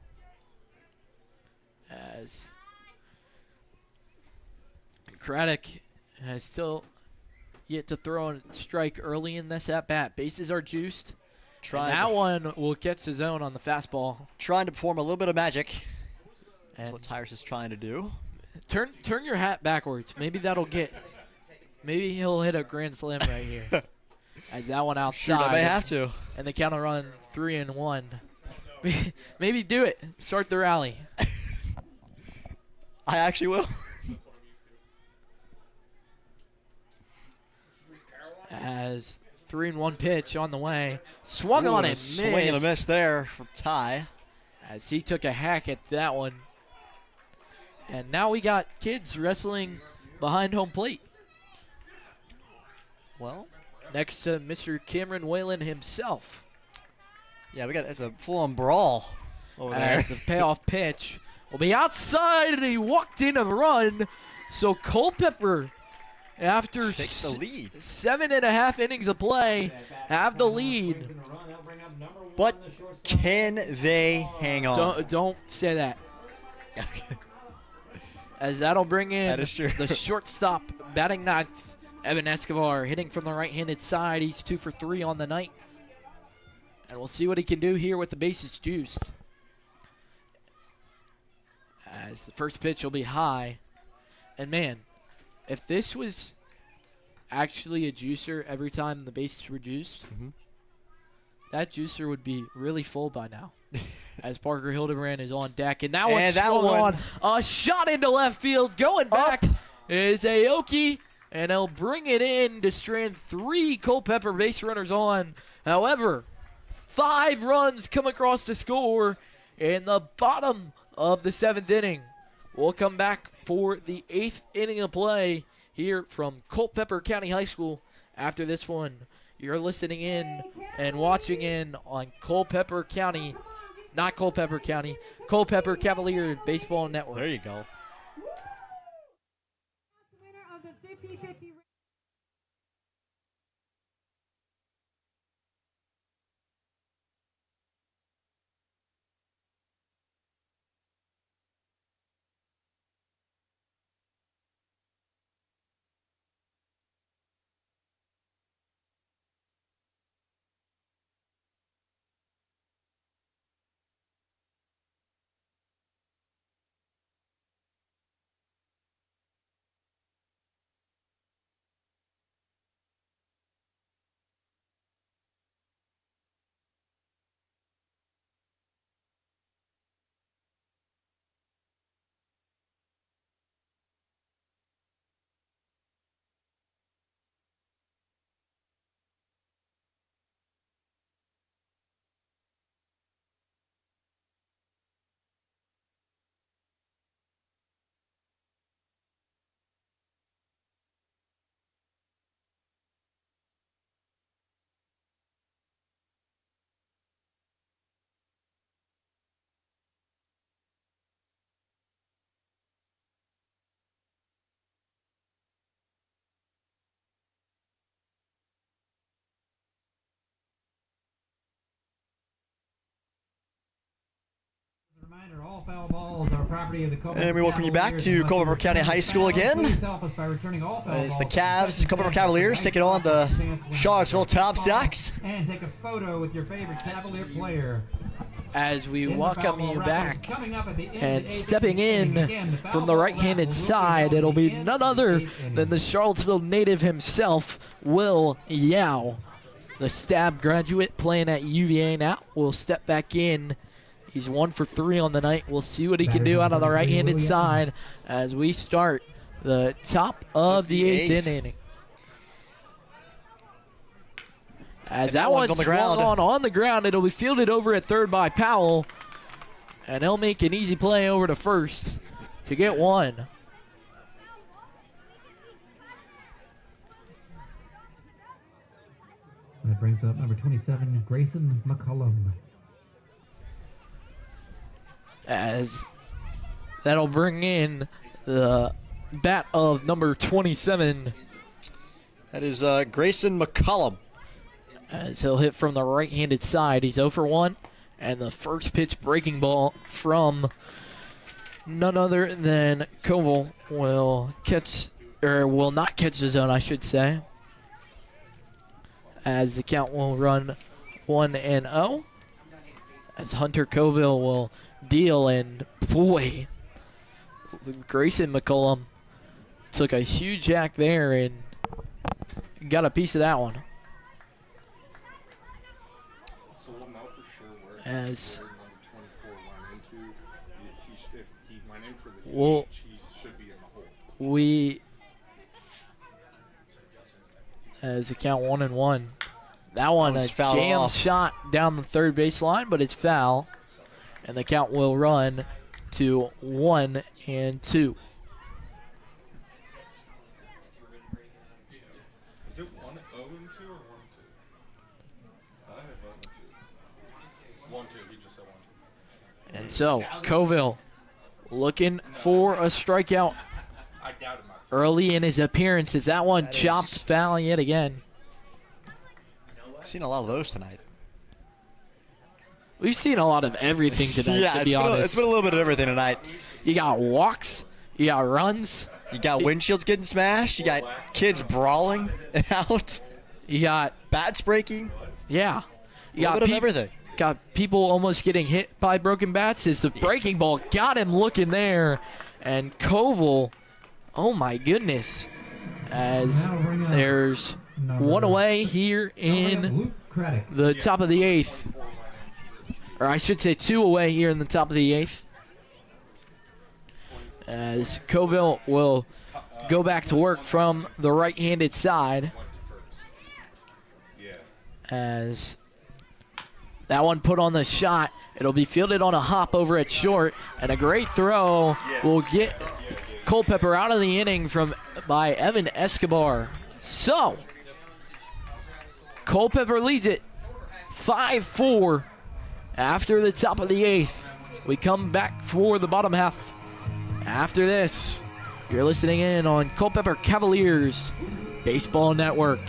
As Craddock has still yet to throw a strike early in this at-bat. Bases are juiced. That one will catch the zone on the fastball. Trying to perform a little bit of magic. And That's what Tyrus is trying to do. turn your hat backwards. Maybe that'll get. Maybe he'll hit a grand slam right here. As that one outside. Shoot, I may have to. And the count will run 3-1. Maybe do it. Start the rally. I actually will. As 3-1 pitch on the way. Swung on it, swing and a miss there from Ty. As he took a hack at that one. And now we got kids wrestling behind home plate. Well, next to Mr. Cameron Whalen himself. Yeah, it's a full-on brawl over there. As the payoff pitch will be outside, and he walked in a run. So Culpeper, after takes the lead. 7.5 innings of play, have the lead. But can they hang on? Don't say that. As that'll bring in That is true. the shortstop batting ninth, Evan Escobar, hitting from the right-handed side. He's 2 for 3 on the night. And we'll see what he can do here with the bases juiced. As the first pitch will be high. And man, if this was actually a juicer every time the bases were juiced, that juicer would be really full by now. As Parker Hildebrand is on deck. And that one swung on. A shot into left field. Going back is Aoki. And he'll bring it in to strand 3 Culpeper base runners on. However, 5 runs come across to score in the bottom of the 7th inning. We'll come back for the 8th inning of play here from Culpeper County High School after this one. You're listening in and watching in on Culpeper County, not Culpeper County, Culpeper Cavalier Baseball Network. There you go. Winner of the 50-50 Reminder, all foul balls are property of the Culpeper And we welcome you back to Culpeper County High School again. It's the Cavs, Culpeper Cavaliers, taking on the Charlottesville Tom Sox. And take a photo with your favorite Cavalier player. As we welcome you back, and stepping in from the right-handed side, it'll be none other than the Charlottesville native himself, Will Yao. The Stab graduate playing at UVA now will step back in. He's 1 for 3 on the night. We'll see what he can do out on the right-handed side as we start the top of the 8th inning. As that one's on the ground, it'll be fielded over at third by Powell. And he'll make an easy play over to first to get 1. That brings up number 27, Grayson McCullum. As that'll bring in the bat of number 27. That is Grayson McCullum. as he'll hit from the right-handed side. He's 0 for 1, and the first pitch breaking ball from none other than Koval will not catch the zone, I should say, as the count will run 1-0, as Hunter Coville will deal, and boy, Grayson McCullum took a huge jack there and got a piece of that one. So we'll know for sure where As number 24 went into. If he went in for the Well, DH, he should be in the hole. we, as the count 1-1. That one, a It's fouled jam off. shot down the third baseline, but it's foul. And the count will run to 1-2. Is it 1-0-2 or 1-2? I have 1-2. 1-2. He just said 1-2. And so, Coville looking for a strikeout I doubted myself. early in his appearances. That one That chopped is- foul yet again. Seen a lot of those tonight. We've seen a lot of everything tonight, Yeah, to it's be been, honest. it's been a little bit of everything tonight. You got walks, you got runs, You got windshields getting smashed. You got kids brawling out. you got, Bats breaking. yeah. You A little bit of peop- everything. Got people almost getting hit by broken bats. As the breaking ball got him looking there. And Koval, oh my goodness, as there's one away here in the top of the 8th. Or I should say 2 away here in the top of the 8th. As Coville will go back to work from the right-handed side. As that one put on the shot. It'll be fielded on a hop over at short. And a great throw will get Culpeper out of the inning by Evan Escobar. So, Culpeper leads it 5-4 after the top of the 8th. We come back for the bottom half after this. You're listening in on Culpeper Cavaliers Baseball Network.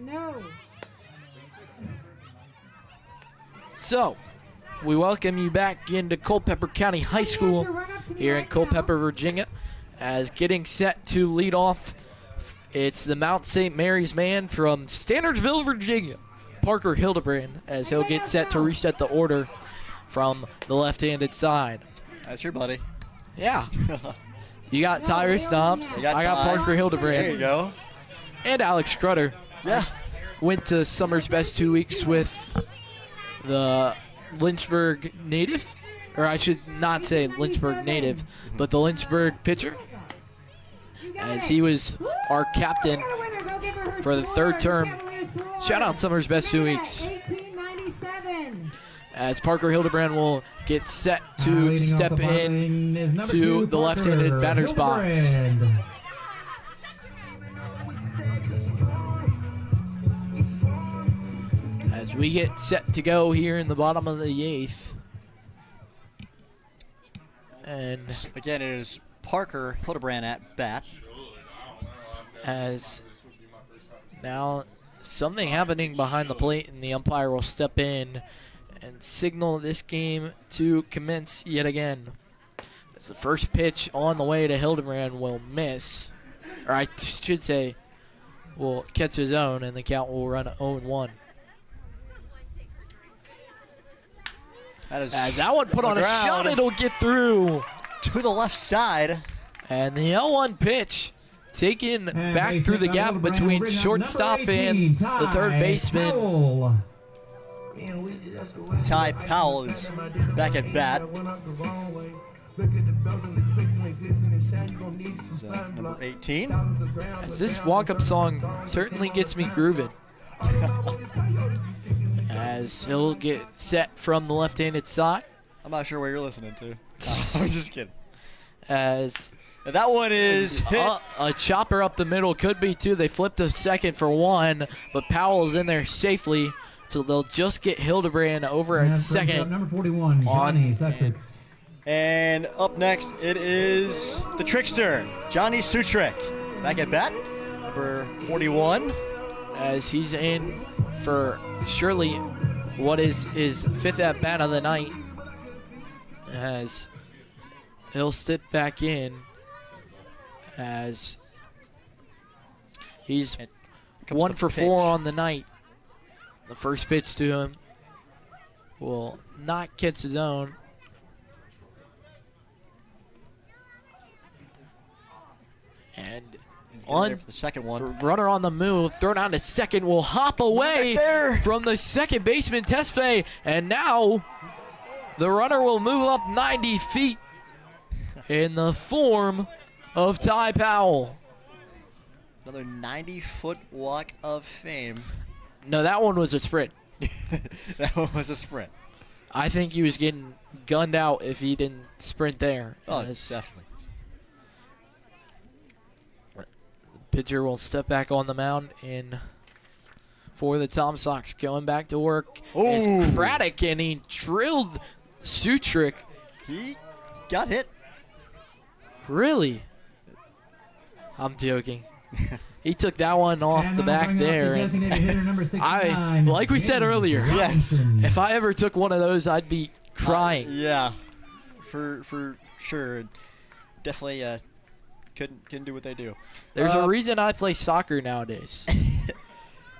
No. So, we welcome you back into Culpeper County High School here in Culpeper, Virginia. As getting set to lead off, it's the Mount St. Mary's man from Standardsville, Virginia, Parker Hildebrand, as he'll get set to reset the order from the left-handed side. That's your buddy. Yeah. You got Tyrus Knobs. You got I got Ty. Parker Hildebrand. There you go. And Alex Strutter. Yeah. Went to Summer's Best 2 weeks with the Lynchburg native, or I should not say Lynchburg native, but the Lynchburg pitcher, as he was our captain for the third term. Shout out Summer's Best 2 weeks. As Parker Hildebrand will get set to step in to the left-handed batter's box. As we get set to go here in the bottom of the 8th. And Again, it is Parker Hildebrand at bat. as now something happening behind the plate, and the umpire will step in and signal this game to commence yet again. As the first pitch on the way to Hildebrand will miss, or I should say will catch his own, and the count will run 0-1. That is As that one put on a ground. shot, it'll get through. To the left side. And the 0-1 pitch taken back base through the hit by gap Little Brand will between bring up shortstop number and 18, the third Ty baseman. Powell. Ty Powell is back at bat. So, number 18. As this walk-up song certainly gets me grooving. As he'll get set from the left-handed side. I'm not sure what you're listening to. I'm just kidding. As That one is hit. a chopper up the middle, could be two. They flipped to second for one, but Powell's in there safely, so they'll just get Hildebrand over And at brings up second. number 41, Johnny Sutrick. And up next, it is the trickster, Johnny Sutrick. Back at bat, number 41. As he's in for surely what is his 5th at bat of the night. As he'll step back in as he's And comes 1 the for pitch. 4 on the night. The first pitch to him will not catch his own. And He's getting there on for the second one. runner on the move, throw down to second, will hop away back there. from the second baseman, Tesfaye, and now the runner will move up 90 feet in the form of Ty Powell. Another 90-foot walk of fame. No, that one was a sprint. That one was a sprint. I think he was getting gunned out if he didn't sprint there. Oh, As definitely. the pitcher will step back on the mound in for the Tom Sox, going back to work. Is Ooh. Craddock, and he drilled Sutrick. He got hit. Really? I'm joking. He took that one off And the now back bringing up there. the And designated hitter, number 69, like we said James earlier, Yes. Robinson. if I ever took one of those, I'd be crying. Yeah, for sure. Definitely couldn't do what they do. There's a reason I play soccer nowadays.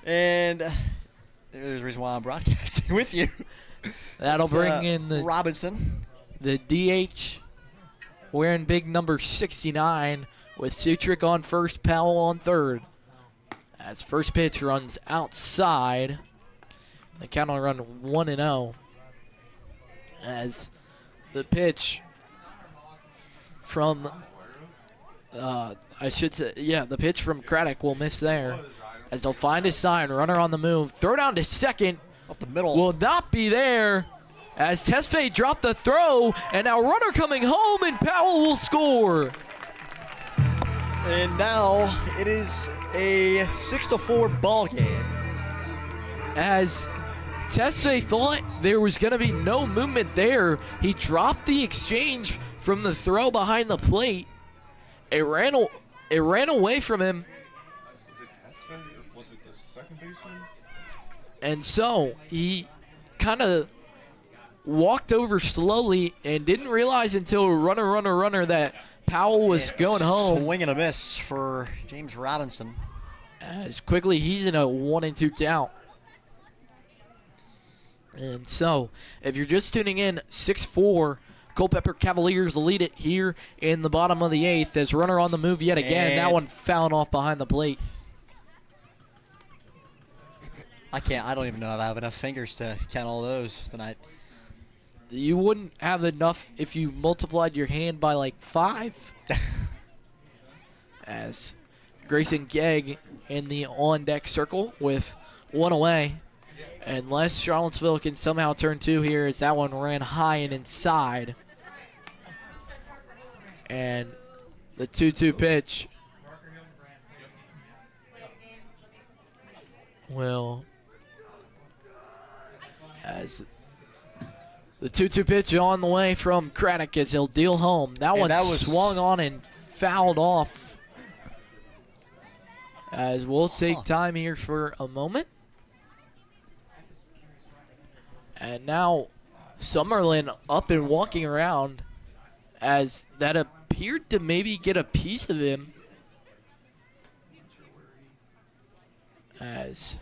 And there's a reason why I'm broadcasting with you. That'll It's, bring in the Robinson. DH wearing big number 69 with Sutrick on first, Powell on third. As first pitch runs outside. The count will run 1-0. As the pitch from, the pitch from Craddock will miss there. As they'll find his sign, runner on the move. Throw down to second. Up the middle. Will not be there as Tesfaye dropped the throw, and now runner coming home, and Powell will score. And now it is a 6-4 ball game. As Tesfaye thought there was going to be no movement there, he dropped the exchange from the throw behind the plate. It ran away from him, Is it Tesfaye or was it the second baseman? and so he kind of walked over slowly and didn't realize until runner that Powell was going home. Swing and a miss for James Robinson. As quickly he's in a 1-2 count. And so, if you're just tuning in, 6-4, Culpeper Cavaliers lead it here in the bottom of the 8th as runner on the move yet again. And that one fouled off behind the plate. I don't even know if I have enough fingers to count all those tonight. You wouldn't have enough if you multiplied your hand by like 5. As Grayson Gegg in the on-deck circle with one away. Unless Charlottesville can somehow turn 2 here, as that one ran high and inside. And the 2-2 pitch will, as the 2-2 pitch on the way from Craddock as he'll deal home. That And one that was- swung on and fouled off. As we'll take time here for a moment. And now Summerlin up and walking around as that appeared to maybe get a piece of him. As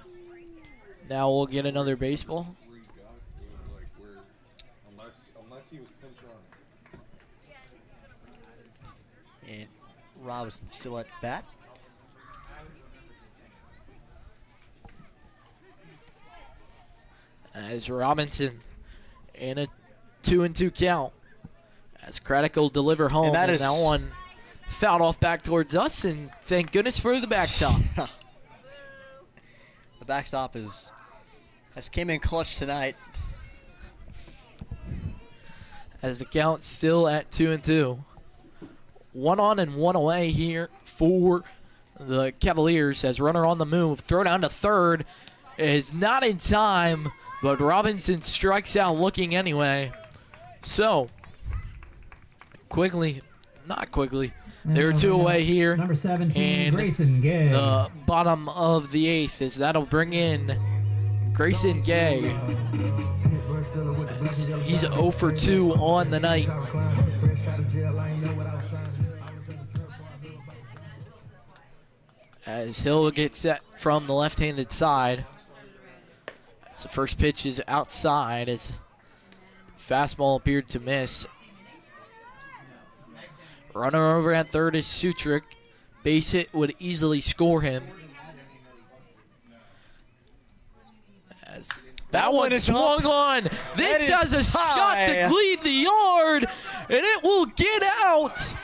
now we'll get another baseball. Unless he was pinch running. And Robinson still at bat. As Robinson in a 2-2 count. As Craddock will deliver home. And that one fouled off back towards us, and thank goodness for the backstop. The backstop has came in clutch tonight. As the count still at 2-2. 1 on and 1 away here for the Cavaliers as runner on the move. Throw down to third is not in time, but Robinson strikes out looking anyway. So, not quickly. There are 2 away here. Number 17, and Grayson Gay. the bottom of the 8th as that'll bring in Grayson Gay. As he's 0 for 2 on the night. As Hill gets set from the left-handed side. As the first pitch is outside as fastball appeared to miss. Runner over at third is Sutrick. Base hit would easily score him. As that one is swung on. This has a shot to leave the yard, and it will get out.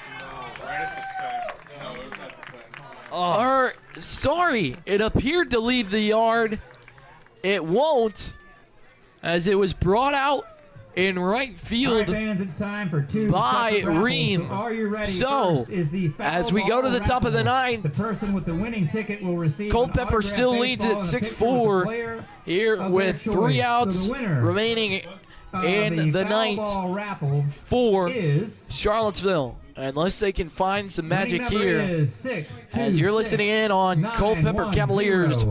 Sorry, it appeared to leave the yard. It won't, as it was brought out in right field by Ream. So, as we go to the top of the 9th, the person with the winning ticket will receive Culpeper still leads at 6-4 here with 3 outs remaining in the night for Charlottesville. Unless they can find some magic here, as you're listening in on Culpeper Cavaliers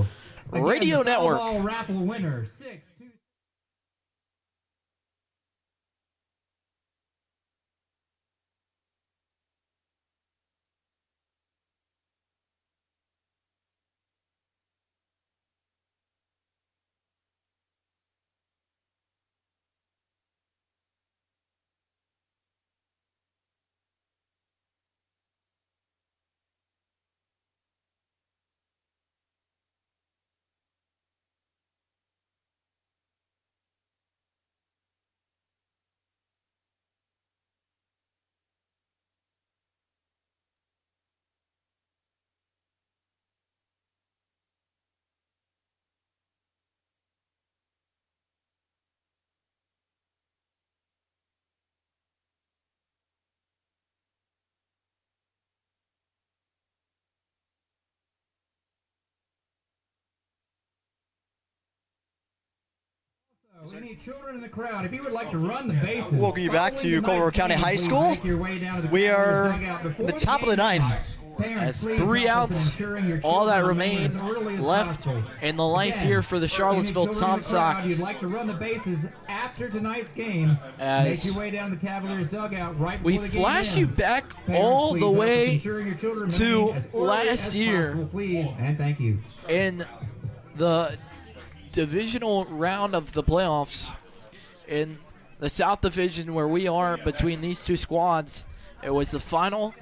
Radio Network. Any children in the crowd, if you would like to run the bases. Welcome you back to Culpeper County High School. We are at the top of the 9th. As 3 outs, all that remain left in the life here for the Charlottesville Tom Sox. You'd like to run the bases after tonight's game. As make your way down the Cavaliers dugout right we before the game flash you ends. back Parents, all please the help us way ensure your children to remain as early last as year. possible, please, and thank you. In the divisional round of the playoffs in the South Division where we are between these two squads, it was the final,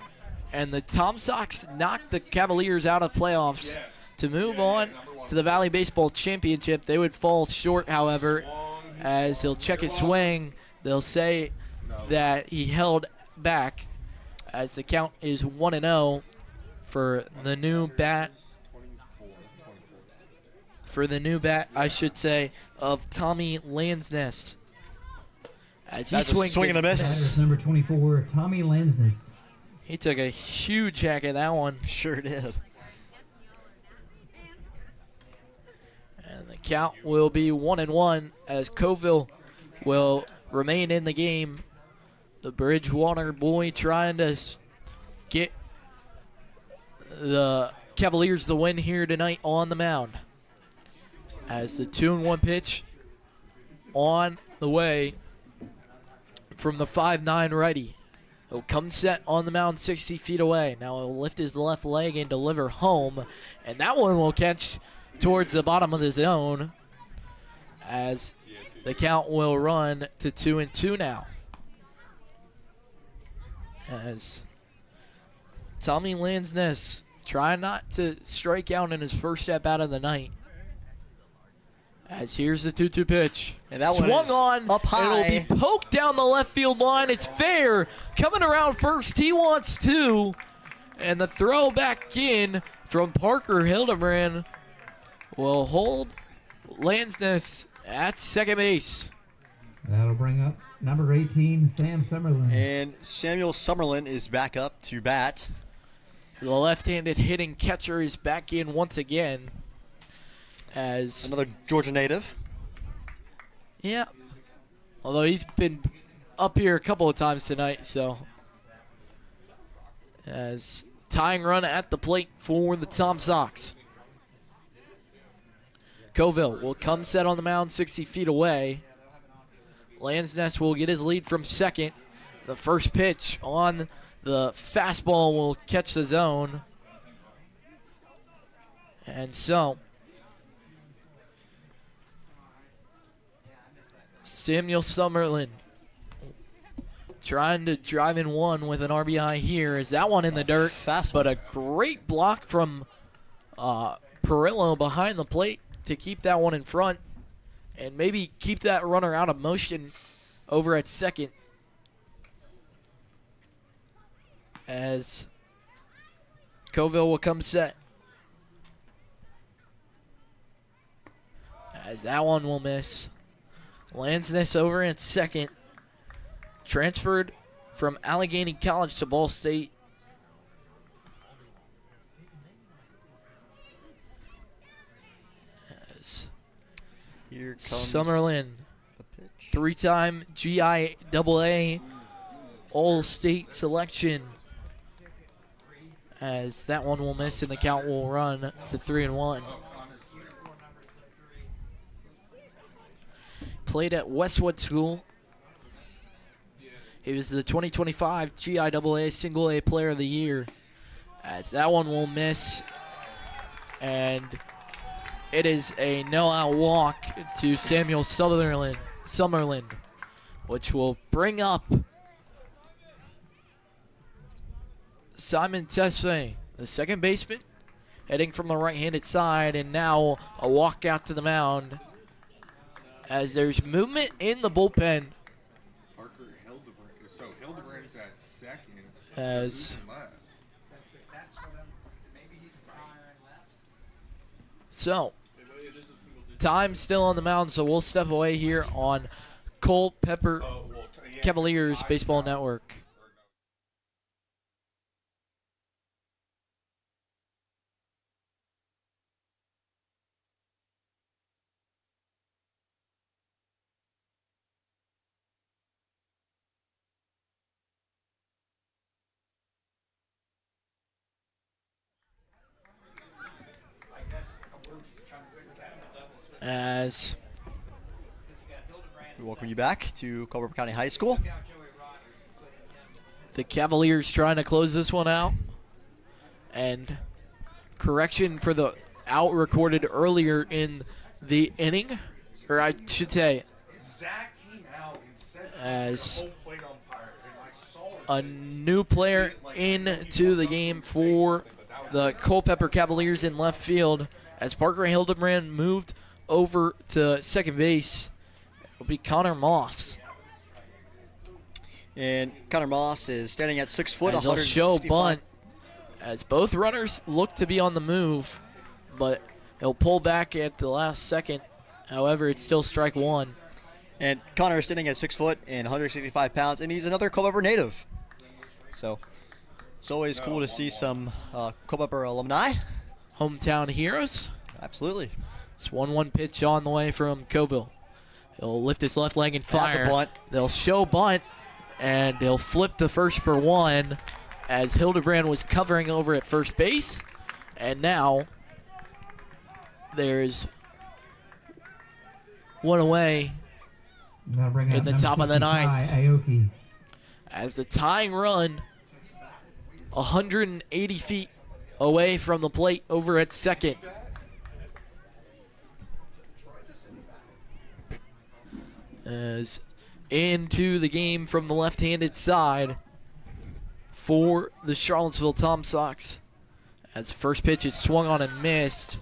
and the Tom Sox knocked the Cavaliers out of playoffs to move on to the Valley Baseball Championship. They would fall short, however, as he'll check his swing. They'll say that he held back, as the count is 1-0 for the new bat. For the new bat, I should say, of Tommy Lansness. As he swings swing and a miss. That is number 24, Tommy Lansness. He took a huge hack at that one. Sure did. And the count will be 1-1 as Coville will remain in the game. The Bridgewater boy trying to get the Cavaliers the win here tonight on the mound. As the 2-1 pitch on the way from the 5'9" righty. He'll come set on the mound 60 feet away. Now he'll lift his left leg and deliver home. And that one will catch towards the bottom of the zone as the count will run to 2-2 now. As Tommy Lansness trying not to strike out in his first at bat of the night. As here's the 2-2 pitch. And that one swung is on. up high. It'll be poked down the left field line. It's fair. Coming around first. He wants two. And the throw back in from Parker Hildebrand will hold Lansness at second base. That'll bring up number 18, Sam Summerlin. And Samuel Summerlin is back up to bat. The left-handed hitting catcher is back in once again. As Another Georgia native. yeah, although he's been up here a couple of times tonight, so as tying run at the plate for the Tom Sox. Coville will come set on the mound 60 feet away. Lansness will get his lead from second. The first pitch on the fastball will catch the zone. And so Samuel Summerlin trying to drive in one with an RBI here. Is that one in the dirt? Fastball. But a great block from Perillo behind the plate to keep that one in front and maybe keep that runner out of motion over at second. As Coville will come set. As that one will miss. Lansness over at second. Transferred from Allegheny College to Ball State. As Here comes Summerlin, the pitch. three-time GIAA All-State selection. As that one will miss and the count will run to 3-1. Played at Westwood School. He was the 2025 GIAA Single A Player of the Year. As that one will miss. And it is a no-out walk to Samuel Summerlin, which will bring up Simon Tesfaye, the second baseman, heading from the right-handed side, and now a walk out to the mound. As there's movement in the bullpen. Parker Hildebrand. So Hildebrand's at second. As so, time still on the mound, so we'll step away here on Culpeper Cavaliers Baseball Network. As We welcome you back to Culpeper County High School. the Cavaliers trying to close this one out. And correction for the out recorded earlier in the inning, or I should say, Zach came out and said as a new player into the game for the Culpeper Cavaliers in left field, as Parker Hildebrand moved over to second base. It'll be Connor Moss. And Connor Moss is standing at 6 foot, As they'll show 165. bunt, as both runners look to be on the move, but he'll pull back at the last second. However, it's still strike one. And Connor is standing at 6 foot and 165 pounds, and he's another Culpeper native. So it's always cool to see some Culpeper alumni. Hometown heroes. Absolutely. It's 1-1 pitch on the way from Coville. He'll lift his left leg and That's fire. a bunt. They'll show bunt, and they'll flip to first for one, as Hildebrand was covering over at first base. And now there's one away That'll bring in up the number top of the 65, ninth. Aoki. As the tying run, 180 feet away from the plate over at second. as into the game from the left-handed side for the Charlottesville Tom Sox. As the first pitch is swung on and missed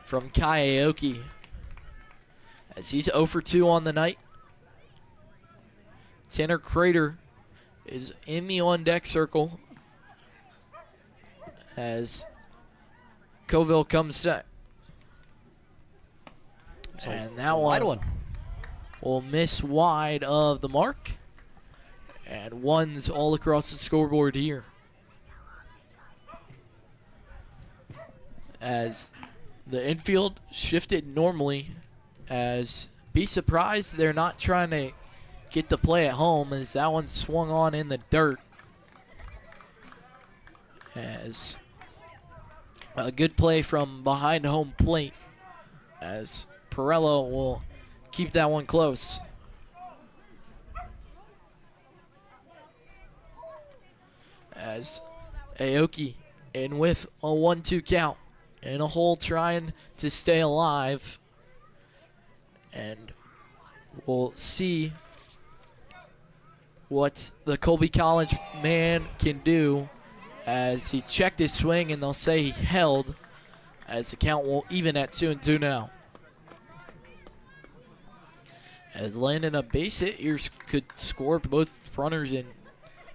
from Kai Aoki. As he's 0 for 2 on the night. Tanner Crater is in the on-deck circle as Coville comes set. And that one will miss wide of the mark. And one's all across the scoreboard here. As the infield shifted normally, as be surprised they're not trying to get the play at home, as that one swung on in the dirt. As a good play from behind home plate, as Perello will keep that one close. As Aoki in with a 1-2 count in a hole, trying to stay alive. And we'll see what the Colby College man can do, as he checked his swing, and they'll say he held, as the count will even at 2-2 now. As landing a base hit here could score both runners and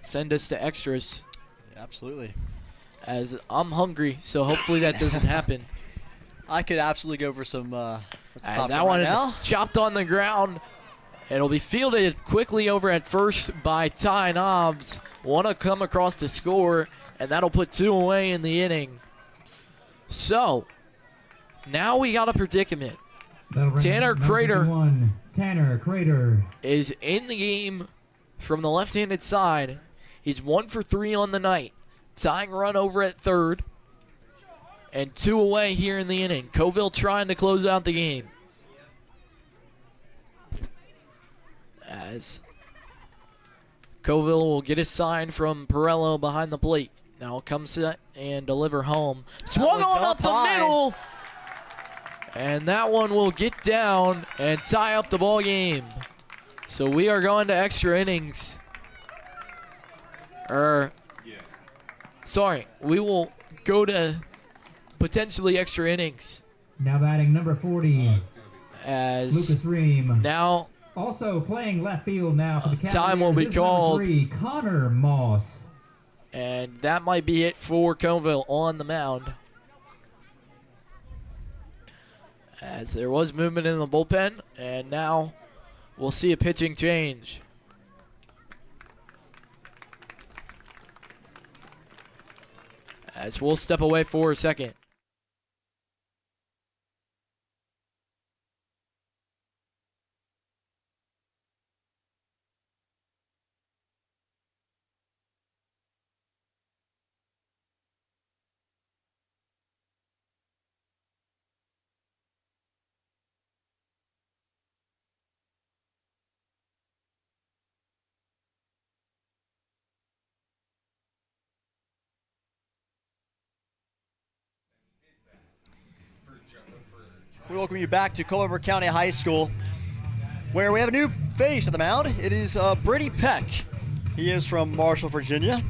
send us to extras. Yeah, absolutely. As I'm hungry, so hopefully that doesn't happen. I could absolutely go for some As popcorn that one right now. chopped on the ground. It'll be fielded quickly over at first by Ty Nobbs. Want to come across to score, and that'll put 2 away in the inning. So, now we got a predicament. Tanner Crater is in the game from the left-handed side. He's 1 for 3 on the night. Tying run over at third. And 2 away here in the inning. Coville trying to close out the game. As Coville will get a sign from Perello behind the plate. Now comes set and deliver home. Swung on up the middle. And that one will get down and tie up the ball game. So we are going to extra innings. Sorry, we will go to potentially extra innings. Now batting number 40, As Lucas Ream. now Also playing left field now for the Cavaliers. time will be is number called. 3, Connor Moss. And that might be it for Coville on the mound. As there was movement in the bullpen, and now we'll see a pitching change. As we'll step away for a second. We welcome you back to Culpeper County High School, where we have a new face at the mound. It is Brady Peck. He is from Marshall, Virginia,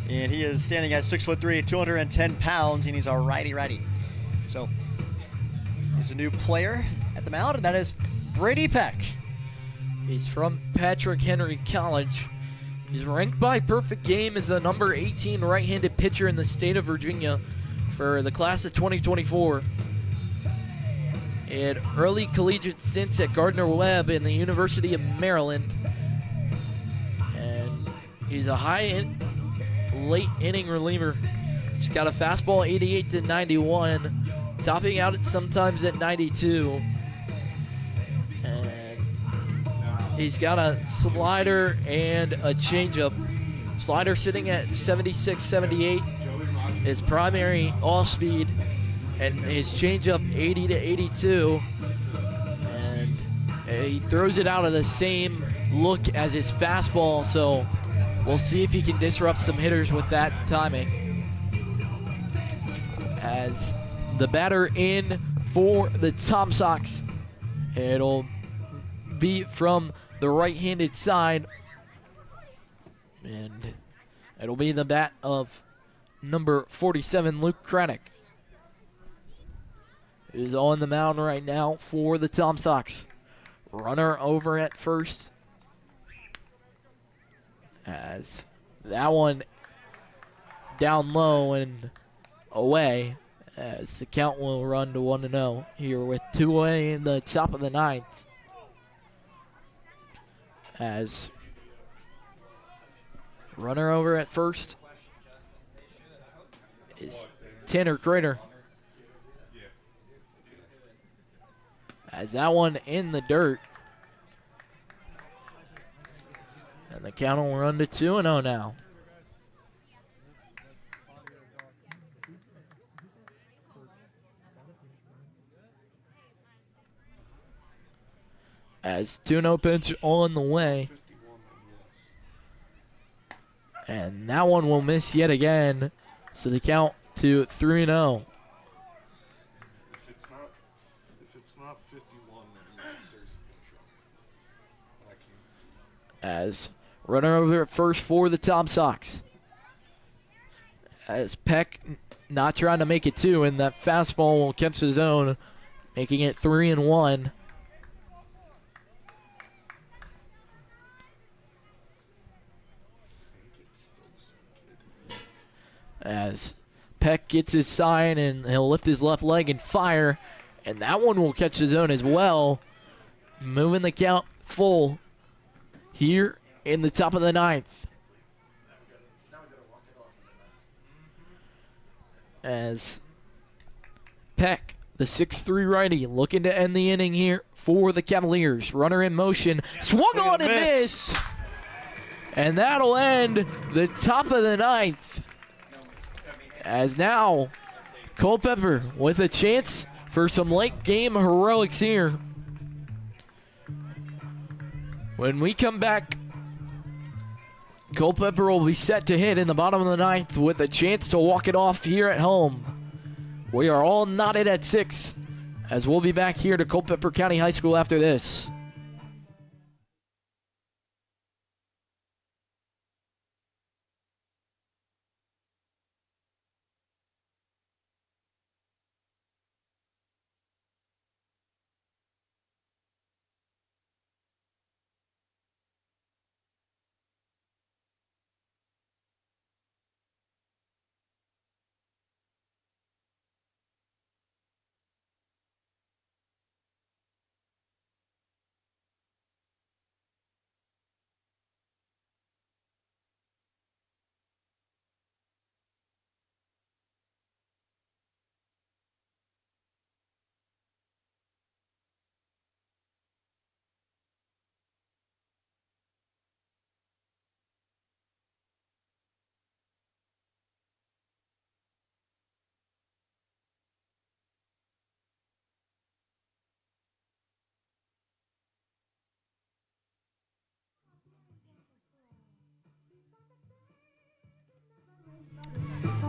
and he is standing at 6'3", 210 pounds, and he's a righty-righty. So he's a new player at the mound, and that is Brady Peck. He's from Patrick Henry College. He's ranked by Perfect Game as the number 18 right-handed pitcher in the state of Virginia for the class of 2024. He had early collegiate stints at Gardner-Webb and the University of Maryland. And he's a late inning reliever. He's got a fastball 88 to 91, topping out at sometimes at 92. And he's got a slider and a changeup. Slider sitting at 76, 78. His primary off-speed. And his changeup 80 to 82, and he throws it out of the same look as his fastball. So we'll see if he can disrupt some hitters with that timing. As the batter in for the Tom Sox, it'll be from the right-handed side. And it'll be the bat of number 47, Luke Craddock, who's on the mound right now for the Tom Sox. Runner over at first, as that one down low and away, as the count will run to 1-0 here with 2 away in the top of the 9th. As runner over at first is Tanner Crater. As that one in the dirt. And the count will run to 2-0 now. As 2-0 pitch on the way. And that one will miss yet again. So the count to 3-0. If it's not 51, then yes, there's a pitch wrong. I can't see. As runner over at first for the Tom Sox. As Peck not trying to make it 2, and that fastball will catch the zone, making it 3-1. As Peck gets his sign, and he'll lift his left leg and fire, and that one will catch the zone as well, moving the count full here in the top of the 9th. As Peck, the 6'3" righty, looking to end the inning here for the Cavaliers. Runner in motion, swung on and missed. And that'll end the top of the 9th. As now, Culpeper with a chance for some late game heroics here. When we come back, Culpeper will be set to hit in the bottom of the 9th with a chance to walk it off here at home. We are all knotted at 6, as we'll be back here to Culpeper County High School after this.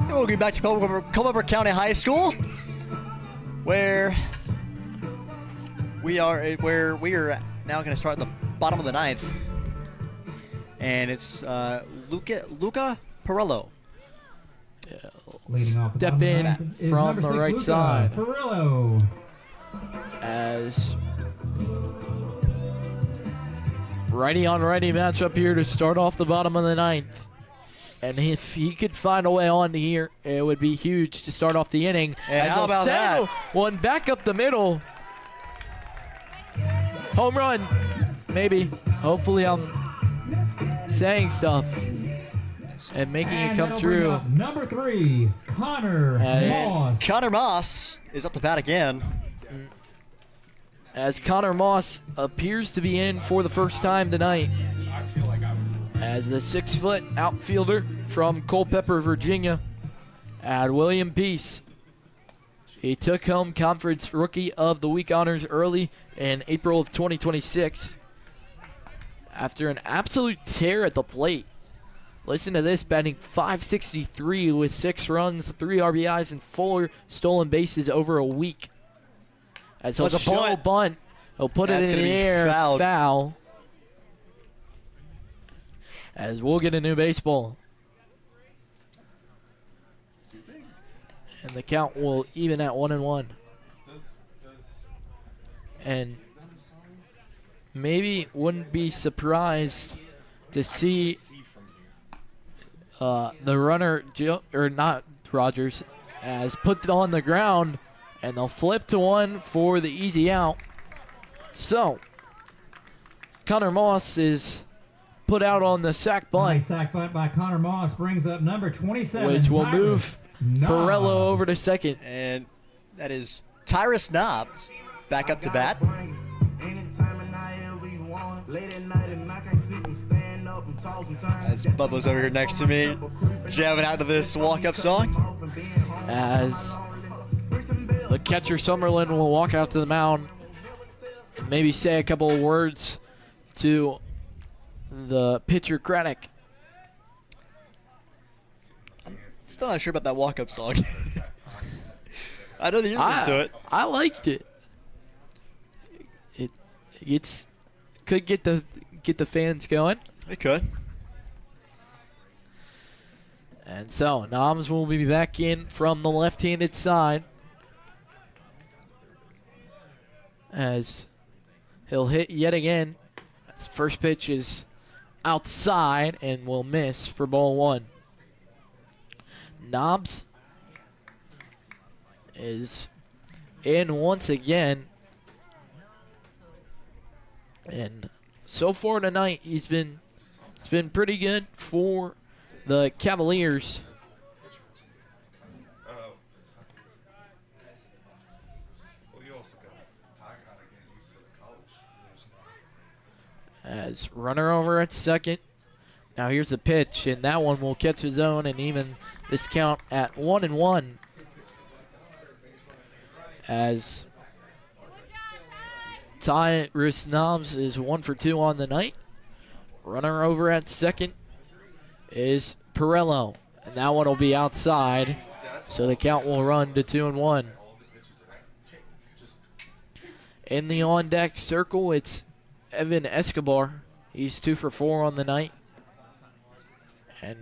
We'll get back to Culpeper County High School, where we are now going to start at the bottom of the 9th, and it's Luca Perillo. Leading off the Step bottom in half is from number the 6, right Luca side. Perillo. As righty on righty matchup here to start off the bottom of the 9th. And if he could find a way on here, it would be huge to start off the inning. And how about that? One back up the middle. Home run, maybe. Hopefully I'm saying stuff and making it come that'll true. bring up number 3, Connor Moss. Connor Moss is up to bat again. As Connor Moss appears to be in for the first time tonight. As the 6-foot outfielder from Culpeper, Virginia, at William Peace. He took home Conference Rookie of the Week honors early in April of 2026 after an absolute tear at the plate. Listen to this, batting .563 with 6 runs, 3 RBIs, and 4 stolen bases over a week. As he'll show a bunt He'll put That's it in gonna the be air. fouled. Foul. As we'll get a new baseball. And the count will even at 1-1. And maybe wouldn't be surprised to see the runner, or not Rogers, as put on the ground, and they'll flip to one for the easy out. So, Connor Moss is put out on the sack bunt, Nice sack bunt by Connor Moss brings up number 27. which will Tyrus move Knobs. Perello over to second. And that is Tyrus Knobs back up to bat. As Bubba's over here next to me, jamming out to this walk-up song. As the catcher Summerlin will walk out to the mound, maybe say a couple of words to the pitcher Craddock. Still not sure about that walk-up song. I know that you're into it. I liked it. It's could get the fans going. It could. And so Noms will be back in from the left-handed side, as he'll hit yet again. His first pitch is outside and will miss for ball one. Nobbs is in once again, and so far tonight it's been pretty good for the Cavaliers. As runner over at second. Now here's a pitch, and that one will catch his own and even this count at 1-1. As Tyrus Knobs is 1 for 2 on the night. Runner over at second is Perello, and that one will be outside, so the count will run to 2-1. In the on-deck circle, it's Evan Escobar. He's 2 for 4 on the night, and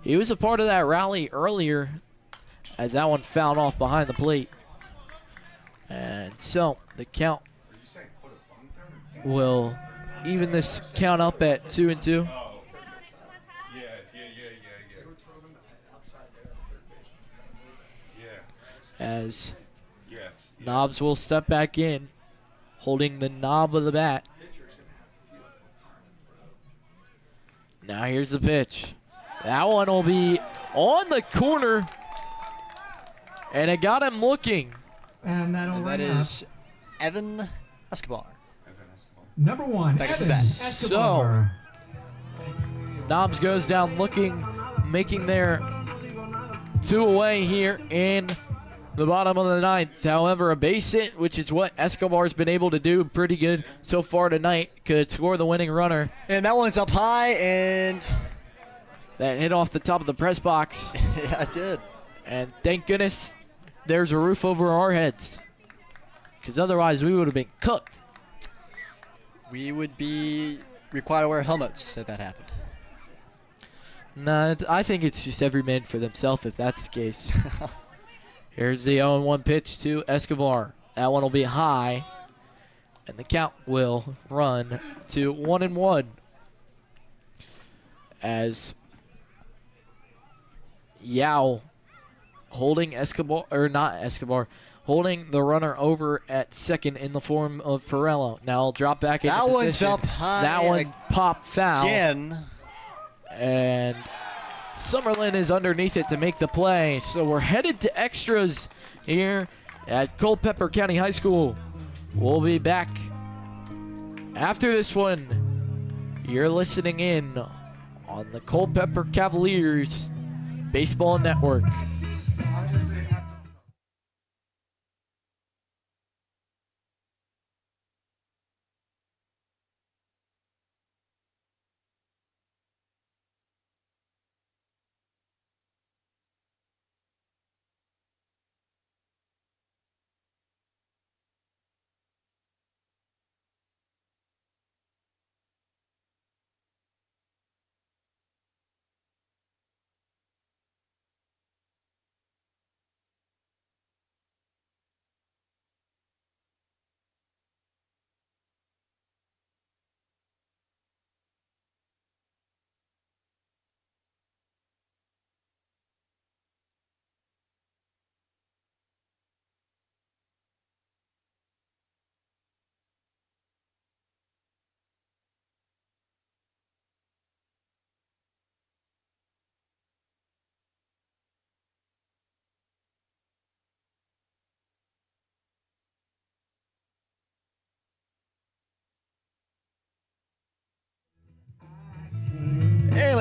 he was a part of that rally earlier as that one fouled off behind the plate. And so the count will even this count up at 2-2. As Knobs will step back in, holding the knob of the bat. Now here's the pitch. That one will be on the corner, and it got him looking. And that is Evan Escobar. Number 1, Back at the Evan bat. Escobar. Knobs goes down looking, making their 2 away here in the bottom of the ninth. However, a base hit, which is what Escobar's been able to do pretty good so far tonight, could score the winning runner. And that one's up high, and That hit off the top of the press box. yeah, it did. And thank goodness there's a roof over our heads, because otherwise we would have been cooked. We would be required to wear helmets if that happened. Nah, I think it's just every man for themselves if that's the case. Here's the 0-1 pitch to Escobar. That one will be high, and the count will run to 1-1. As Yao holding Escobar, or not Escobar, holding the runner over at second in the form of Perello. Now I'll drop back into That one's position. up high. That one popped foul. Again. And Summerlin is underneath it to make the play. So we're headed to extras here at Culpeper County High School. We'll be back after this one. You're listening in on the Culpeper Cavaliers Baseball Network.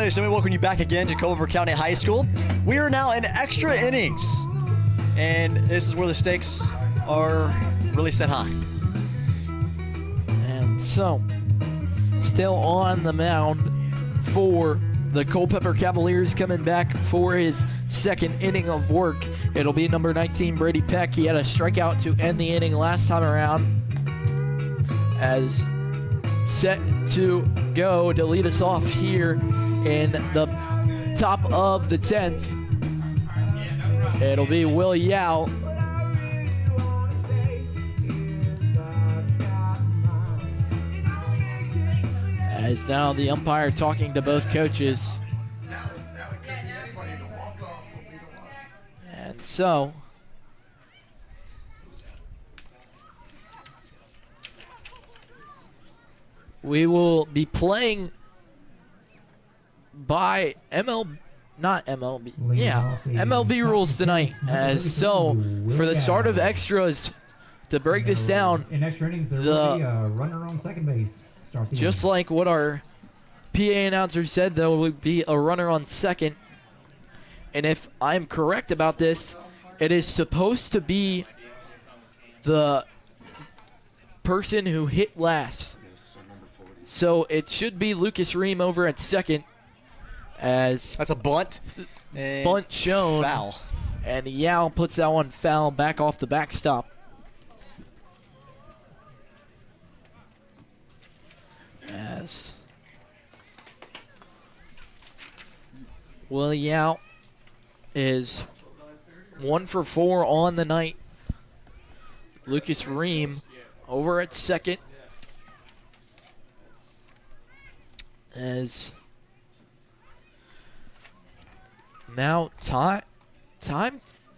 ladies and gentlemen, welcome you back again to Culpeper County High School. We are now in extra innings, and this is where the stakes are really set high. And so, still on the mound for the Culpeper Cavaliers, coming back for his second inning of work. It'll be number 19, Brady Peck. He had a strikeout to end the inning last time around. As set to go to lead us off here in the top of the 10th. It'll be Will Yao. As now the umpire talking to both coaches. And so we will be playing by MLB rules tonight. As so, for the start of extras, to break this down, In extra innings, there will be a runner on second base. Start the just inning. like what our PA announcer said, there will be a runner on second. And if I'm correct about this, it is supposed to be the person who hit last. So it should be Lucas Ream over at second, as That's a bunt. And bunt shown. Foul. And Yao puts that one foul back off the backstop. As Will Yao is 1 for 4 on the night. Lucas Ream over at second. As now time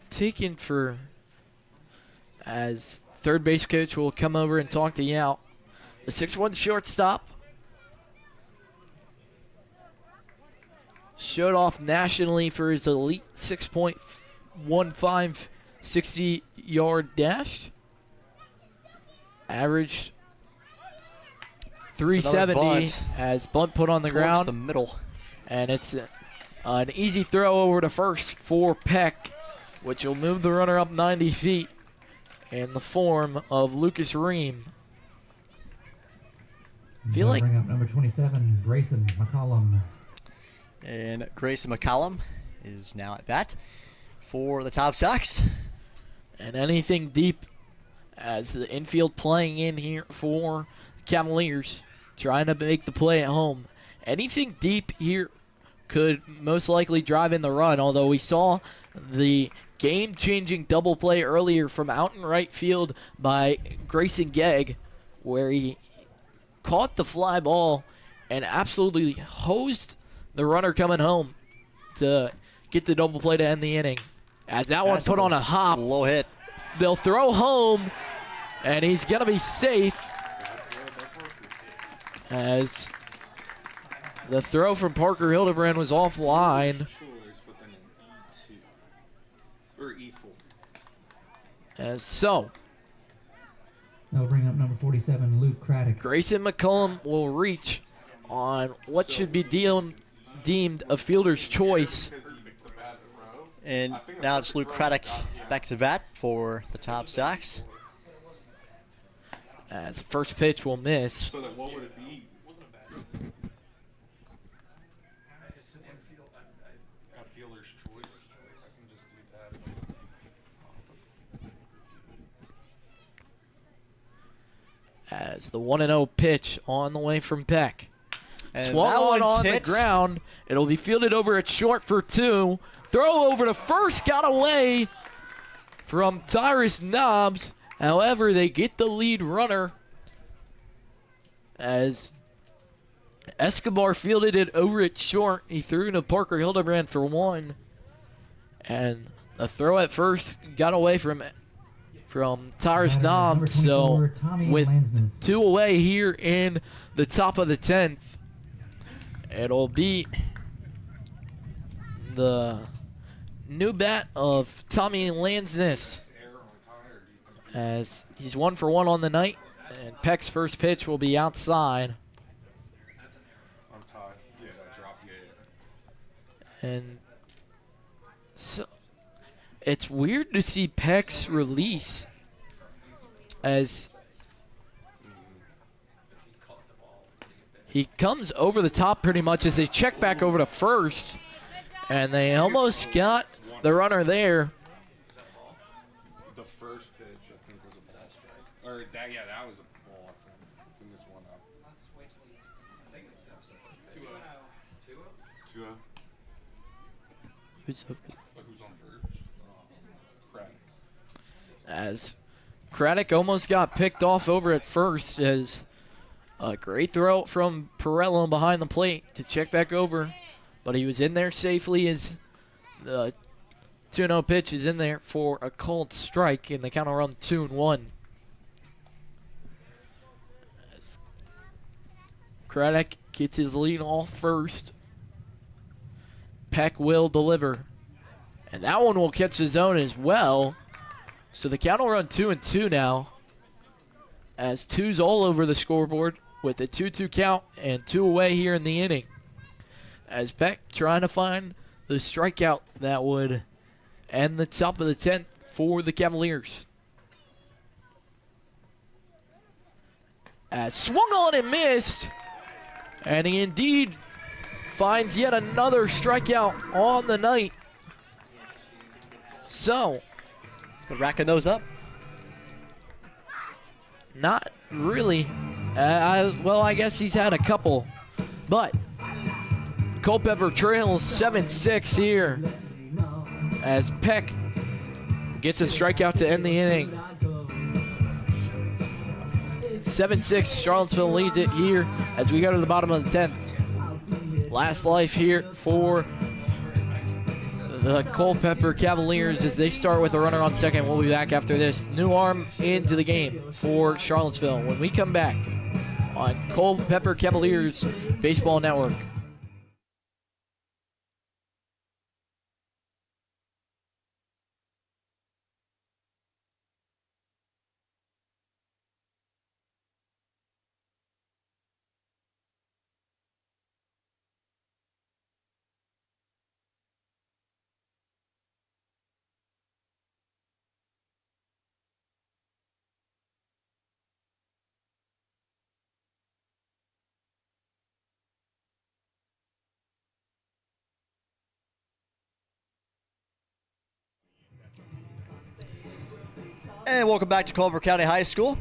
taken for, as third base coach will come over and talk to Yao. The 6'1" shortstop showed off nationally for his elite 6.15 60-yard dash. Averaged 370 bunt. as bunt put on the Towards ground. the middle. And it's an easy throw over to first for Peck, which will move the runner up 90 feet in the form of Lucas Ream. Feel They'll like bring up number 27, Grayson McCollum. And Grayson McCollum is now at bat for the Tom Sox. and anything deep as the infield playing in here for Cavaliers, trying to make the play at home. Anything deep here could most likely drive in the run, although we saw the game-changing double play earlier from out in right field by Grayson Gegg, where he caught the fly ball and absolutely hosed the runner coming home to get the double play to end the inning. As that one put on a hop, Low hit. they'll throw home, and he's going to be safe as the throw from Parker Hildebrand was offline. Choice, but then an E2 or E4. As so, They'll bring up number 47, Luke Craddock. Grayson McCullum will reach on what should be deemed a fielder's choice. And now it's Luke Craddock back to bat for the Tom Sox. As the first pitch will miss. So then what would it be? A fielder's choice. I can just do that. As the 1-0 pitch on the way from Peck. And Swung that on one's the hit. ground. It'll be fielded over at short for 2. Throw over to first, got away from Tyrus Knobs. However, they get the lead runner as Escobar fielded it over at short. He threw to Parker Hildebrand for 1. And the throw at first got away from Tyrus Number Knobs. 24, So Tommy with Lansness. 2 away here in the top of the 10th, it'll be the new bat of Tommy Lansness, as he's 1 for 1 on the night, and Peck's first pitch will be outside. I'm tied. Yeah, that drop. Yeah. And so it's weird to see Peck's release as he comes over the top pretty much as they check back over to first, and they almost got the runner there. The first pitch, I think, was a ball strike. Or, that was a ball, I think. I think this one up. I think that was the first pitch. 2-0. 2-0? Who's on first? Craddock. As Craddock almost got picked off over at first, as a great throw from Perello behind the plate to check back over, but he was in there safely as the 2-0 pitch is in there for a called strike, and the count will run 2-1. As Craddock gets his lead off first. Peck will deliver, and that one will catch the zone as well. So the count will run 2-2 now, as 2's all over the scoreboard with a 2-2 count and 2 away here in the inning. As Peck trying to find the strikeout that would end the top of the 10th for the Cavaliers. As swung on and missed, and he indeed finds yet another strikeout on the night. So, He's been racking those up. not really. Well, I guess he's had a couple, but Culpeper trails 7-6 here as Peck gets a strikeout to end the inning. 7-6, Charlottesville leads it here as we go to the bottom of the 10th. Last life here for the Culpeper Cavaliers as they start with a runner on second. We'll be back after this. New arm into the game for Charlottesville when we come back on Culpeper Cavaliers Baseball Network. And welcome back to Culpeper County High School,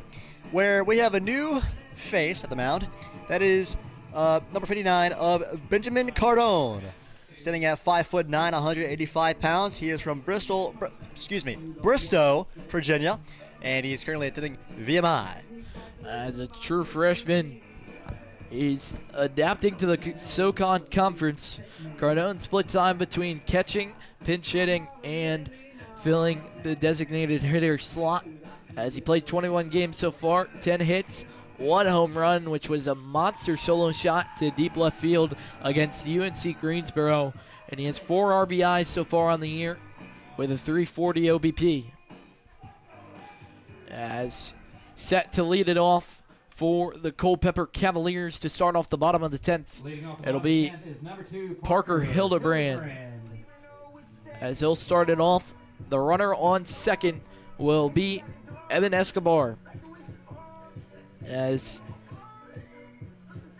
where we have a new face at the mound. That is number 59 of Benjamin Cardone, standing at 5'9", 185 pounds. He is from Bristow, Virginia, and he's currently attending VMI. As a true freshman, he's adapting to the SoCon Conference. Cardone split time between catching, pinch hitting, and filling the designated hitter slot, as he played 21 games so far, 10 hits, 1 home run, which was a monster solo shot to deep left field against UNC Greensboro, and he has 4 RBIs so far on the year with a 340 OBP. As set to lead it off for the Culpeper Cavaliers to start off the bottom of the 10th, it'll be Parker Hildebrand. As he'll start it off, the runner on second will be Evan Escobar. As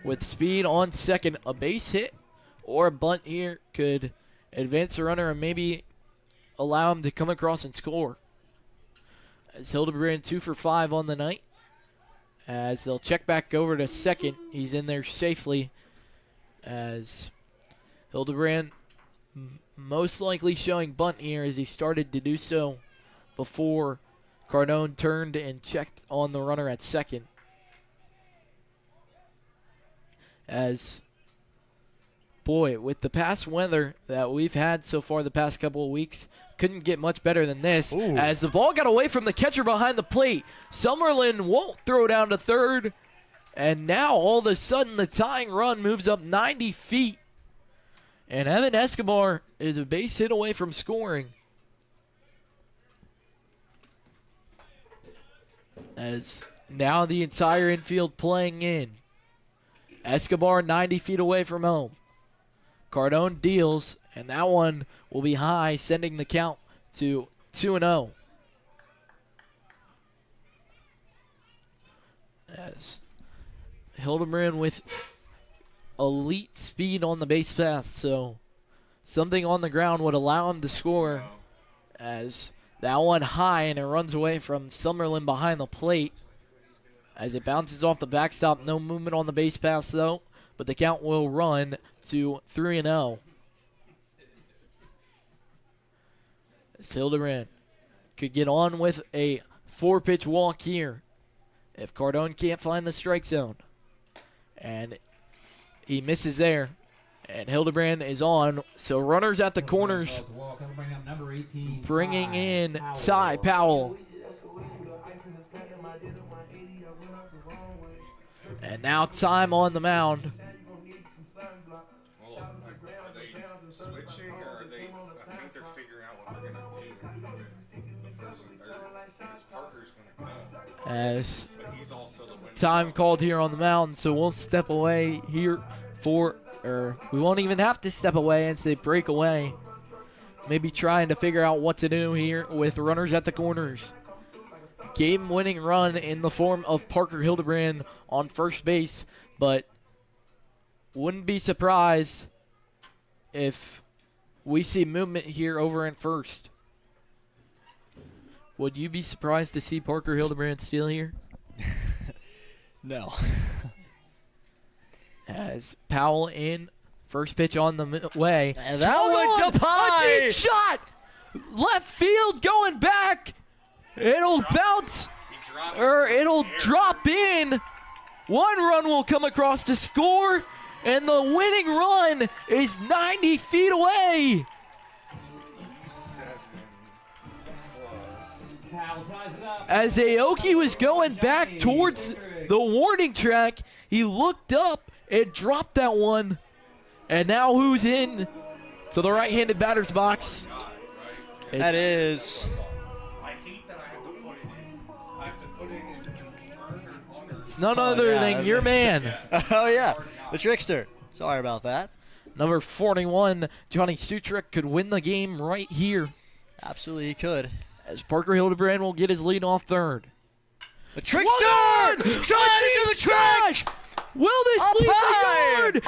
with speed on second, a base hit or a bunt here could advance the runner and maybe allow him to come across and score. As Hildebrand 2 for 5 on the night. As they'll check back over to second, he's in there safely. As Hildebrand most likely showing bunt here as he started to do so before Cardone turned and checked on the runner at second. As, boy, with the past weather that we've had so far the past couple of weeks, couldn't get much better than this. Ooh. As the ball got away from the catcher behind the plate. Summerlin won't throw down to third. And now all of a sudden the tying run moves up 90 feet. And Evan Escobar is a base hit away from scoring. As now the entire infield playing in. Escobar 90 feet away from home. Cardone deals, and that one will be high, sending the count to 2-0. As Hildebrand with elite speed on the base pass, so something on the ground would allow him to score. As that one high, and it runs away from Summerlin behind the plate. As it bounces off the backstop, no movement on the base pass though, but the count will run to 3-0. As Hildebrand could get on with a 4-pitch walk here if Cardone can't find the strike zone. And he misses there. And Hildebrand is on. So runners at the corners, bringing in Ty Powell. And now time on the mound. Well, are they switching, or are they? I think they're figuring out what they're gonna do with the first and third. Because Parker's gonna go, As but he's also the winner. time called here on the mound, so we'll step away here or we won't even have to step away and say break away. Maybe trying to figure out what to do here with runners at the corners. Game-winning run in the form of Parker Hildebrand on first base, but wouldn't be surprised if we see movement here over in first. Would you be surprised to see Parker Hildebrand steal here? No. As Powell in, first pitch on the way. And that Swung one's on, up high. A deep shot! Left field going back. It'll bounce, or it'll drop in. One run will come across to score, and the winning run is 90 feet away. 7 As Aoki was going back towards the warning track, he looked up and dropped that one. And now who's in to the right-handed batter's box? That is. I hate that I have to put it in. I have to put it in earn or honor. It's none other yeah. than your man. Oh, yeah. The trickster. Sorry about that. Number 41, Johnny Sutrick, could win the game right here. Absolutely, he could. As Parker Hildebrand will get his lead off third. The trickster! Trying to do the trash! Will this Up leave high! the yard?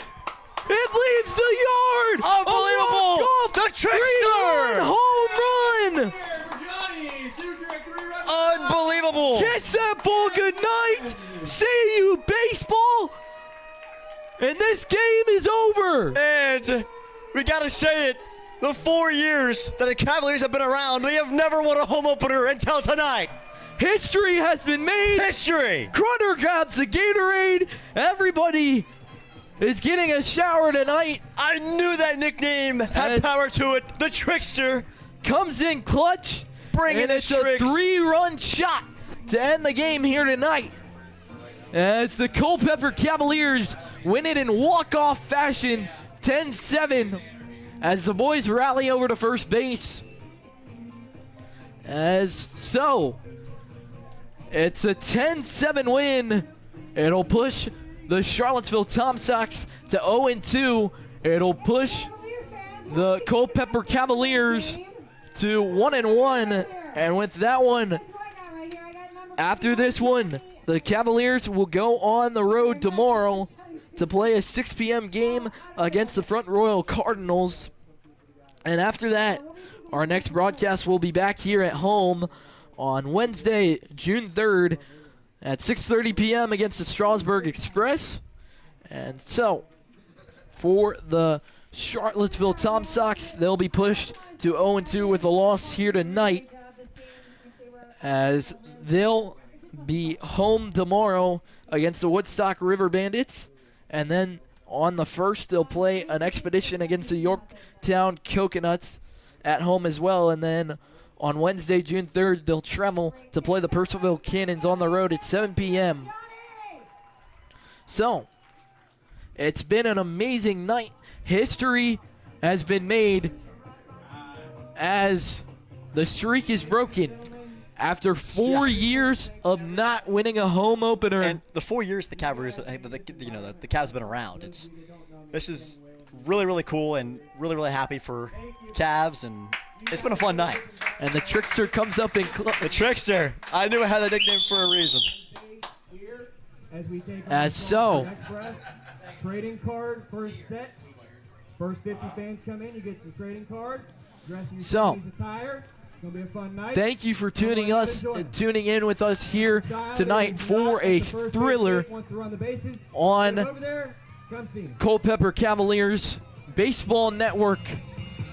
It leaves the yard! Unbelievable! A walk-off The trickster! three-run home run! Unbelievable! Kiss that ball goodnight! See you, baseball! And this game is over! And we gotta say it. The 4 years that the Cavaliers have been around, they have never won a home opener until tonight. History has been made. History! Crunner grabs the Gatorade. Everybody is getting a shower tonight. I knew that nickname had power to it. The trickster. Comes in clutch. Bringing and the it's a tricks. 3-run shot to end the game here tonight. As the Culpeper Cavaliers win it in walk-off fashion, 10-7, as the boys rally over to first base. It's a 10-7 win. It'll push the Charlottesville Tom Sox to 0-2. It'll push the Culpeper Cavaliers to 1-1. And with that one, after this one, the Cavaliers will go on the road tomorrow to play a 6 p.m. game against the Front Royal Cardinals. And after that, our next broadcast will be back here at home on Wednesday, June 3rd at 6:30 p.m. against the Strasburg Express. And so, for the Charlottesville Tom Sox, they'll be pushed to 0-2 with a loss here tonight, as they'll be home tomorrow against the Woodstock River Bandits. And then on the 1st, they'll play an expedition against the Yorktown Coconuts at home as well. And then on Wednesday, June 3rd, they'll travel to play the Purcellville Cannons on the road at 7 p.m. So, it's been an amazing night. History has been made as the streak is broken. After 4 years of not winning a home opener. And the 4 years the Cavaliers, the Cavs have been around. This is really, really cool and really, really happy for Cavs, and it's been a fun night. And the Trickster comes up in The Trickster. I knew I had that nickname for a reason. as so. Trading card, first set. First 50 fans come in, you get your trading card. Dress in your So, Chinese attire. It's gonna be a fun night. Thank you for tuning in with us here tonight for a thriller on Culpeper Cavaliers Baseball Network.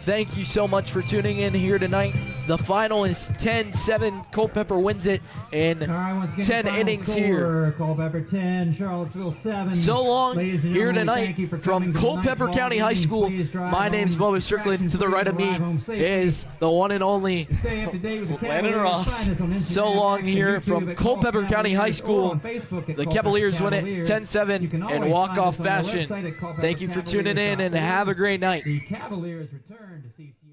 Thank you so much for tuning in here tonight. The final is 10-7. Culpeper wins it in 10 innings here. Culpeper 10, Charlottesville 7. So long here tonight from Culpeper County High School. My name's Bubba Strickland. To the right of me is the one and only Landon Ross. So long here from Culpeper County High School. The Cavaliers win it 10-7 in walk-off fashion. Thank you for tuning in and have a great night. The Cavaliers return to CCU.